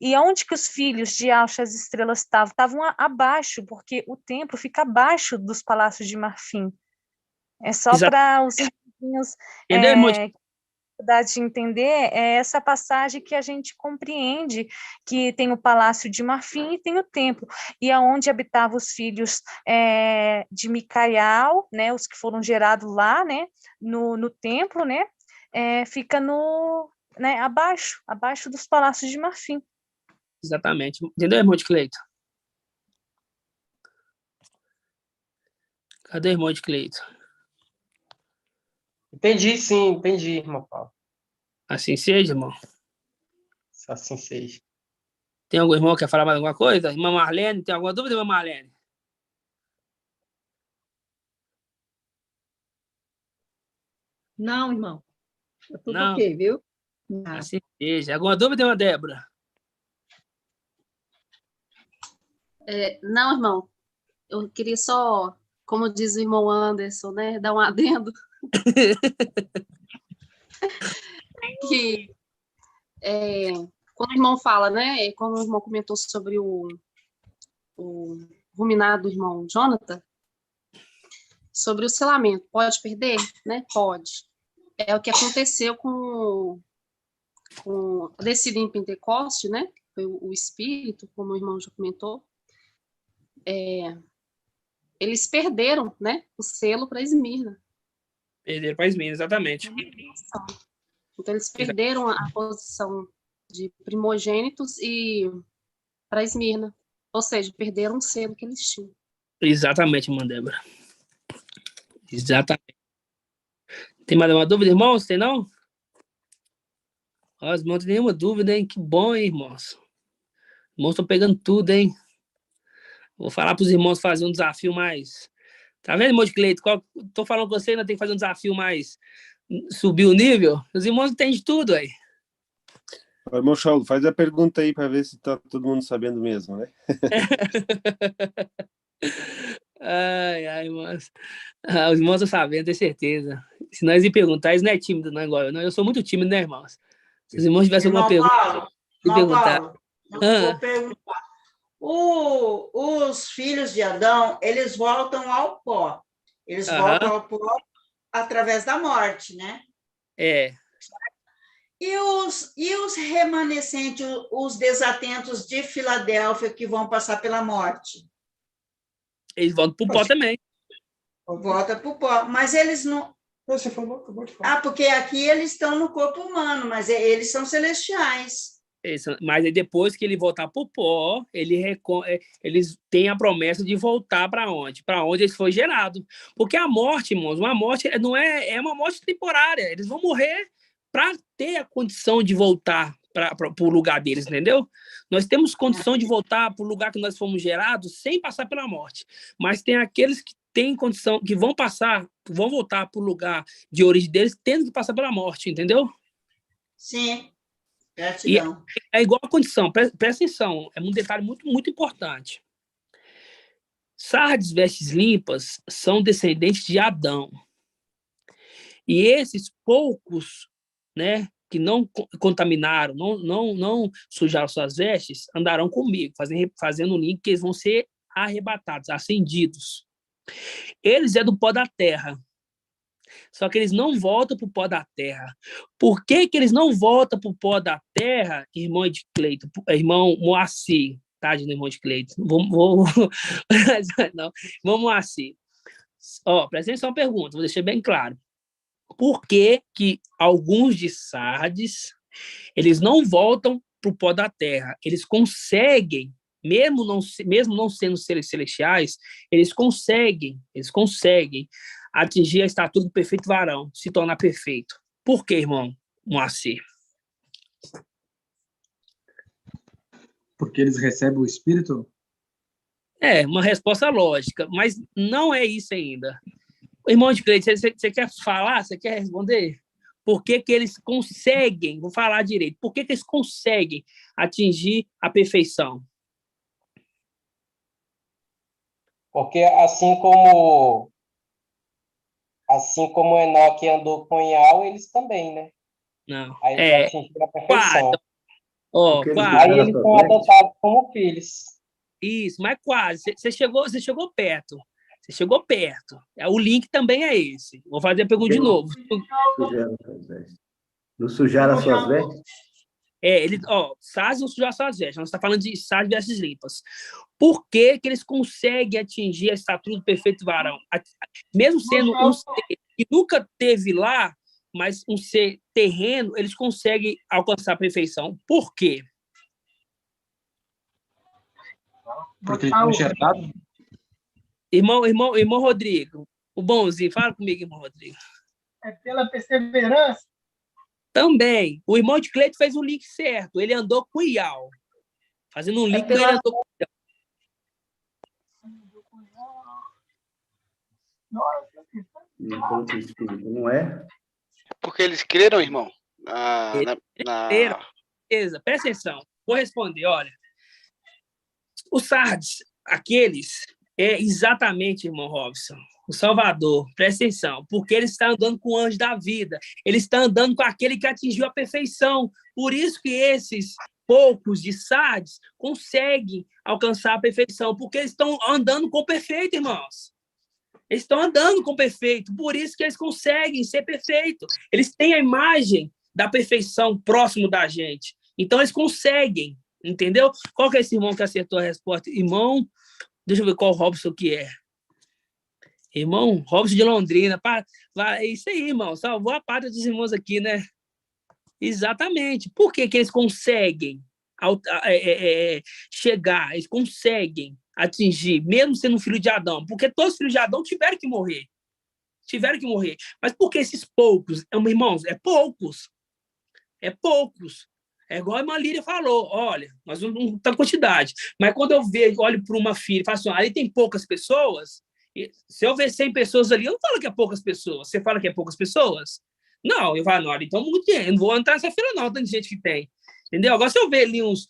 E onde que os filhos de Alcha, as estrelas estavam? Estavam abaixo, porque o templo fica abaixo dos palácios de marfim. É só para os irmãos de entender essa passagem que a gente compreende que tem o palácio de marfim e tem o templo, e aonde habitavam os filhos de Micael, né, os que foram gerados lá, né, no templo, né, fica né, abaixo dos palácios de marfim. Exatamente. Entendeu, irmão de Cleito? Cadê o irmão de Cleito? Entendi, sim, entendi, irmão Paulo. Assim seja, irmão. Assim seja. Tem algum irmão que quer falar mais alguma coisa? Irmã Marlene, tem alguma dúvida, irmã Marlene? Não, irmão. É tudo Não. ok, viu? Assim seja. Alguma dúvida, irmã Débora? Não, irmão. Eu queria só, como diz o irmão Anderson, né, dar um adendo. Que quando o irmão fala, né, como o irmão comentou sobre o ruminar do irmão Jonathan, sobre o selamento, pode perder? Né? Pode. É o que aconteceu com a descida em Pentecoste, né? Foi o Espírito, como o irmão já comentou. Eles perderam, né, o selo para Esmirna. Perderam para Esmirna, exatamente. Então, eles perderam a posição de primogênitos e para Esmirna. Ou seja, perderam o selo que eles tinham. Exatamente, irmã Débora. Exatamente. Tem mais uma dúvida, irmãos? Tem não? Ó, os irmãos não tem nenhuma dúvida, hein? Que bom, hein, irmãos? Os irmãos estão pegando tudo, hein? Vou falar para os irmãos fazer um desafio mais Tá vendo, irmão de Cleito? Tô falando com você, ainda tem que fazer um desafio mais... Subir o nível. Os irmãos entendem tudo aí. Irmão Shaul, faz a pergunta aí para ver se tá todo mundo sabendo mesmo, né? Ai, irmãos. Os irmãos estão sabendo, tenho certeza. Se nós ir perguntar, eles não é tímido, não é igual eu. Não. Eu sou muito tímido, né, irmãos? Se os irmãos tivessem alguma pergunta, perguntar. Paulo, vou perguntar. Os filhos de Adão, eles voltam ao pó. Eles voltam ao pó através da morte, né? É. E os remanescentes, os desatentos de Filadélfia que vão passar pela morte? Eles voltam para o pó também. Volta para o pó. Mas eles não... Você falou, acabou de falar. porque aqui eles estão no corpo humano, mas eles são celestiais. Mas aí depois que ele voltar para o pó, eles têm a promessa de voltar para onde? Para onde eles foram gerados. Porque a morte, irmãos, uma morte não é uma morte temporária. Eles vão morrer para ter a condição de voltar para o lugar deles, entendeu? Nós temos condição de voltar para o lugar que nós fomos gerados sem passar pela morte. Mas tem aqueles que têm condição, que vão voltar para o lugar de origem deles, tendo que passar pela morte, entendeu? Sim. Gratidão. E é igual a condição, presta atenção, é um detalhe muito, muito importante. Sardes, vestes limpas, são descendentes de Adão. E esses poucos, né, que não contaminaram, não sujaram suas vestes, andarão comigo, fazendo um link que eles vão ser arrebatados, ascendidos. Eles é do pó da terra. Só que eles não voltam para o pó da terra. Por que eles não voltam para o pó da terra, irmão de Cleito, irmão Moacir, tá, irmão de Cleito? Não, irmão Moacir. Presta atenção na pergunta, vou deixar bem claro. Por que alguns de Sardes, eles não voltam para o pó da terra? Eles conseguem, mesmo não sendo seres celestiais, eles conseguem atingir a estatura do perfeito varão, se tornar perfeito. Por quê, irmão Moacir? Porque eles recebem o Espírito? É, uma resposta lógica, mas não é isso ainda. Irmão de Cleide, você quer falar? Você quer responder? Por que eles conseguem, vou falar direito, por que eles conseguem atingir a perfeição? Porque assim como Enoque andou com Iau, eles também, né? Não. Aí eles atingiram a perfeição. Quase. Aí eles são adotados como filhos. Isso, mas quase. Você chegou perto. Você chegou perto. O link também é esse. Vou fazer a pergunta de novo. Não sujaram as suas vestes? Sardes não sujaram as suas vestes. Nós estamos falando de Sardes vestes limpas. Por que eles conseguem atingir a estatura do perfeito varão? Mesmo sendo um ser que nunca teve lá, mas um ser terreno, eles conseguem alcançar a perfeição. Por quê? Porque eles estão enxertados? Irmão Rodrigo, o bonzinho, fala comigo, irmão Rodrigo. É pela perseverança. Também. O irmão de Cleito fez o link certo. Ele andou com o Iau. Fazendo um link, ele andou com o Iau. Não é? Porque eles creram, irmão. Beleza, presta atenção. Vou responder, olha. Os Sardes, aqueles, é exatamente, irmão Robson, o Salvador, presta atenção, porque ele está andando com o anjo da vida, ele está andando com aquele que atingiu a perfeição. Por isso que esses poucos de Sardes conseguem alcançar a perfeição, porque eles estão andando com o perfeito, irmãos. Eles estão andando com o perfeito, por isso que eles conseguem ser perfeitos. Eles têm a imagem da perfeição próximo da gente. Então, eles conseguem, entendeu? Qual que é esse irmão que acertou a resposta? Irmão, deixa eu ver qual Robson que é. Irmão Robson de Londrina. É isso aí, irmão. Salvou a pátria dos irmãos aqui, né? Exatamente. Por que eles conseguem chegar? Eles conseguem atingir, mesmo sendo filho de Adão? Porque todos os filhos de Adão tiveram que morrer. Mas por que esses poucos? Irmãos, é poucos. É igual a irmã Líria falou, olha, nós não temos quantidade. Mas quando eu olho para uma filha e falo assim, ali tem poucas pessoas, Se eu ver 100 pessoas ali, eu não falo que é poucas pessoas. Você fala que é poucas pessoas? Não, eu falo, não, então muito dinheiro. Eu não vou entrar nessa fila, não, tanta gente que tem. Entendeu? Agora, se eu ver ali uns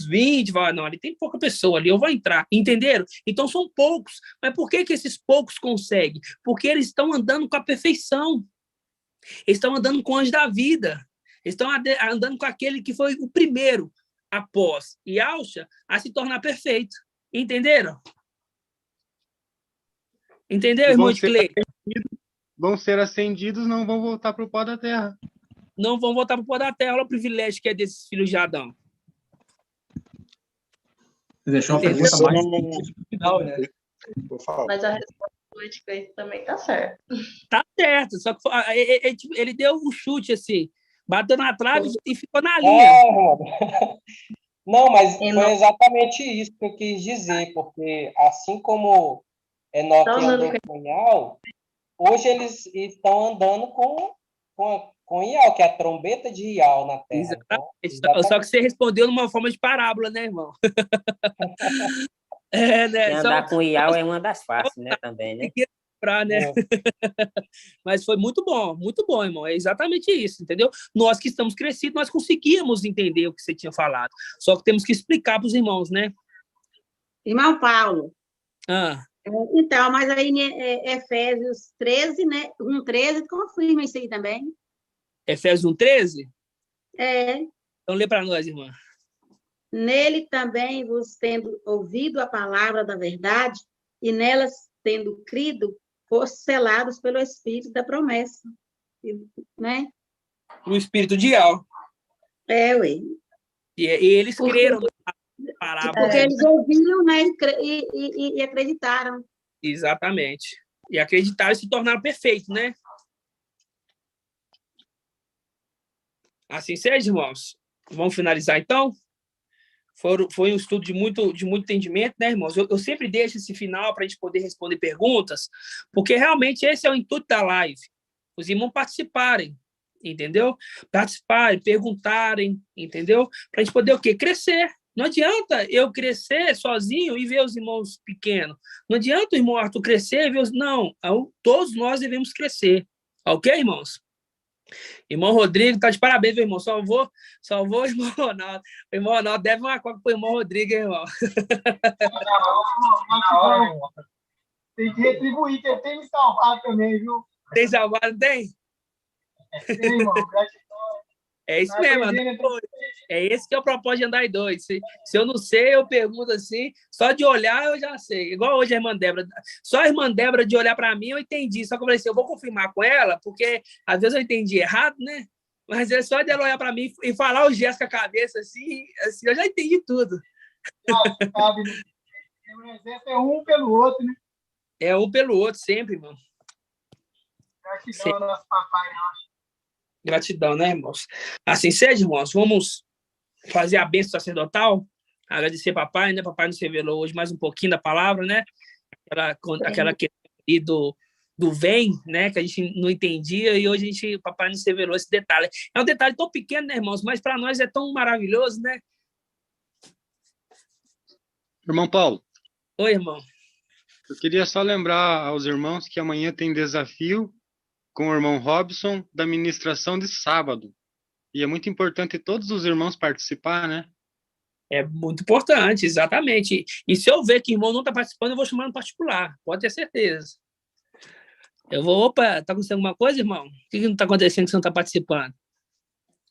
20, vai, não, ali tem pouca pessoa ali, eu vou entrar. Entenderam? Então, são poucos. Mas por que esses poucos conseguem? Porque eles estão andando com a perfeição. Eles estão andando com o anjo da vida. Eles estão andando com aquele que foi o primeiro após Yahshua a se tornar perfeito. Entenderam? Entendeu, irmão de Clê? Vão ser ascendidos, não vão voltar para o pó da terra. Não vão voltar para o pó da terra. Olha o privilégio que é desses filhos de Adão. Deixou uma pergunta mais no final, né? Mas a resposta de Cleiton também tá certa. Tá certo, só que ele deu um chute assim, bateu na trave e ficou na linha. Não, mas foi exatamente isso que eu quis dizer, porque assim como Enoque andou com Ial, hoje eles estão andando com Ial, que é a trombeta de Ial na Terra. Exatamente. Então, só que você respondeu numa forma de parábola, né, irmão? Né? Andar com Ial é uma das fáceis, né, também, né? Né? Mas foi muito bom, irmão. É exatamente isso, entendeu? Nós que estamos crescidos, nós conseguíamos entender o que você tinha falado. Só que temos que explicar para os irmãos, né? Irmão Paulo. Ah. Então, mas aí Efésios 13, né? 1:13, confirma isso aí também. Efésios 1:13? É. Então lê para nós, irmã. Nele também vos tendo ouvido a palavra da verdade e nelas tendo crido, foste selados pelo Espírito da promessa, né? O Espírito de Ial. Ué. E eles creram na parábola. Porque eles ouviram, né, e acreditaram. Exatamente. E acreditaram e se tornaram perfeitos, né? Assim seja, irmãos. Vamos finalizar, então? Foi um estudo de muito entendimento, né, irmãos? Eu sempre deixo esse final para a gente poder responder perguntas, porque realmente esse é o intuito da live. Os irmãos participarem, entendeu? Participarem, perguntarem, entendeu? Para a gente poder o quê? Crescer. Não adianta eu crescer sozinho e ver os irmãos pequenos. Não adianta o irmão Arthur crescer e ver os... Não, todos nós devemos crescer. Ok, irmãos? Irmão Rodrigo, tá de parabéns, meu irmão. Salvou o irmão Ronaldo. O irmão Ronaldo deve uma coca pro irmão Rodrigo, irmão. Tem que retribuir, que ele tem me salvado também, viu? Tem salvado, tem? Tem, irmão. Gratidão. É isso mesmo. É esse que é o propósito de andar em dois. Se eu não sei, eu pergunto assim. Só de olhar, eu já sei. Igual hoje a irmã Débora. Só a irmã Débora de olhar para mim, eu entendi. Só que eu falei assim, eu vou confirmar com ela, porque às vezes eu entendi errado, né? Mas é só de ela olhar para mim e falar o gesto com a cabeça, assim, eu já entendi tudo. Sabe, né? O exército é um pelo outro, né? É um pelo outro, sempre, irmão. Gratidão ao nosso papai, nosso. Gratidão, né, irmãos? Assim seja, irmãos. Vamos fazer a bênção sacerdotal. Agradecer papai, né? Papai nos revelou hoje mais um pouquinho da palavra, né? Aquela questão aí do vem, né? Que a gente não entendia e hoje papai nos revelou esse detalhe. É um detalhe tão pequeno, né, irmãos? Mas para nós é tão maravilhoso, né? Irmão Paulo. Oi, irmão. Eu queria só lembrar aos irmãos que amanhã tem desafio com o irmão Robson da ministração de sábado. E é muito importante todos os irmãos participar, né? É muito importante, exatamente. E se eu ver que o irmão não está participando, eu vou chamar no particular. Pode ter certeza. Eu vou, opa, tá acontecendo alguma coisa, irmão? O que não está acontecendo que você não está participando?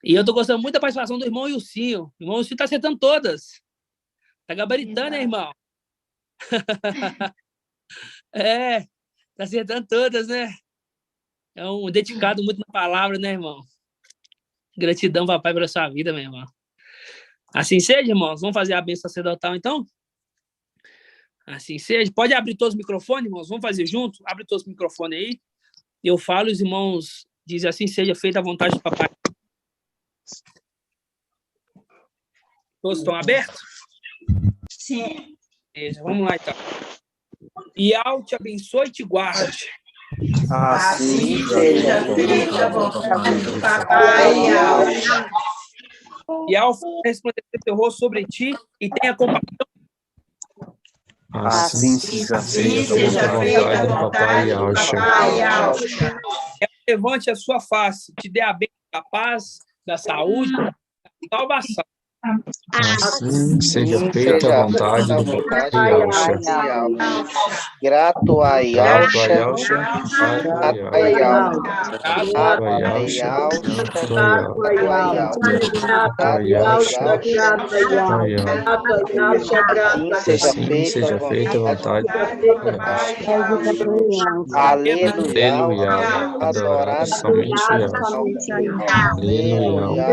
E eu estou gostando muito da participação do irmão Ilcinho. O irmão Ilcinho está acertando todas. Está gabaritando, né, irmão? Está acertando todas, né? É um dedicado muito na palavra, né, irmão? Gratidão, papai, pela sua vida, meu irmão. Assim seja, irmãos. Vamos fazer a bênção sacerdotal, então? Assim seja. Pode abrir todos os microfones, irmãos? Vamos fazer junto? Abre todos os microfones aí. Eu falo, os irmãos dizem assim, seja feita a vontade do papai. Todos estão abertos? Sim. Vamos lá, então. Ial te abençoe e te guarde. Assim seja feita a vontade do papai. Ial resplandecer seu rosto sobre ti e tenha compaixão. Assim seja feita a vontade do papai Yalcha. Levante a sua face, te dê a bênção da paz, da saúde, da salvação. Assim seja feita a vontade do papai Yalcha. Grato a Yalcha. Grato a Yalcha. Grato a Yalcha. Assim seja feita a vontade do Yalcha. Aleluia. Adorado somente o Yalcha. Aleluia.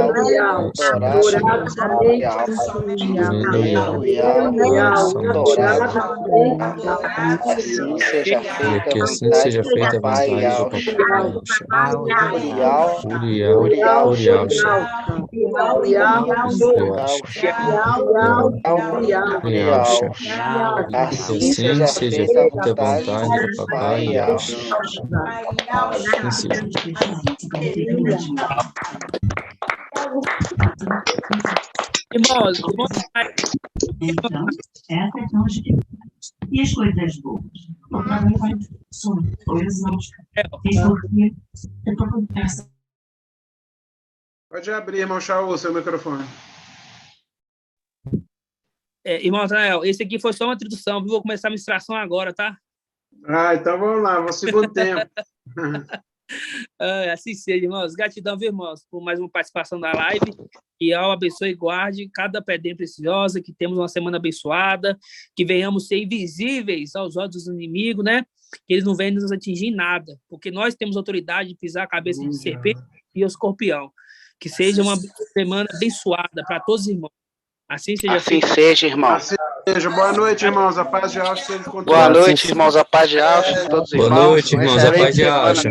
Assim seja feita que assim seja feita a vontade do papai Yalcha. Assim seja feita a vontade do papai Yalcha. Irmãos, então, essa são as dificuldades. E as coisas boas? São coisas Pode abrir, irmão Shaul, o seu microfone. Irmão Israel, esse aqui foi só uma introdução, viu? Vou começar a ministração agora, tá? Então vamos lá, vou segundo tempo. Assim seja, irmãos. Gratidão, viu, irmãos, por mais uma participação da live. Que ao abençoe e guarde cada pedrinha preciosa, que temos uma semana abençoada, que venhamos ser invisíveis aos olhos dos inimigos, né? Que eles não venham nos atingir em nada, porque nós temos autoridade de pisar a cabeça de serpente e escorpião. Que seja uma semana abençoada para todos os irmãos. Assim seja. Assim seja, irmão. Assim seja. Boa noite, irmãos. A paz de Yalcha seja com todos. Boa noite, irmãos. A paz de Yalcha, todos os irmãos. Boa noite, irmãos. A paz de Yalcha.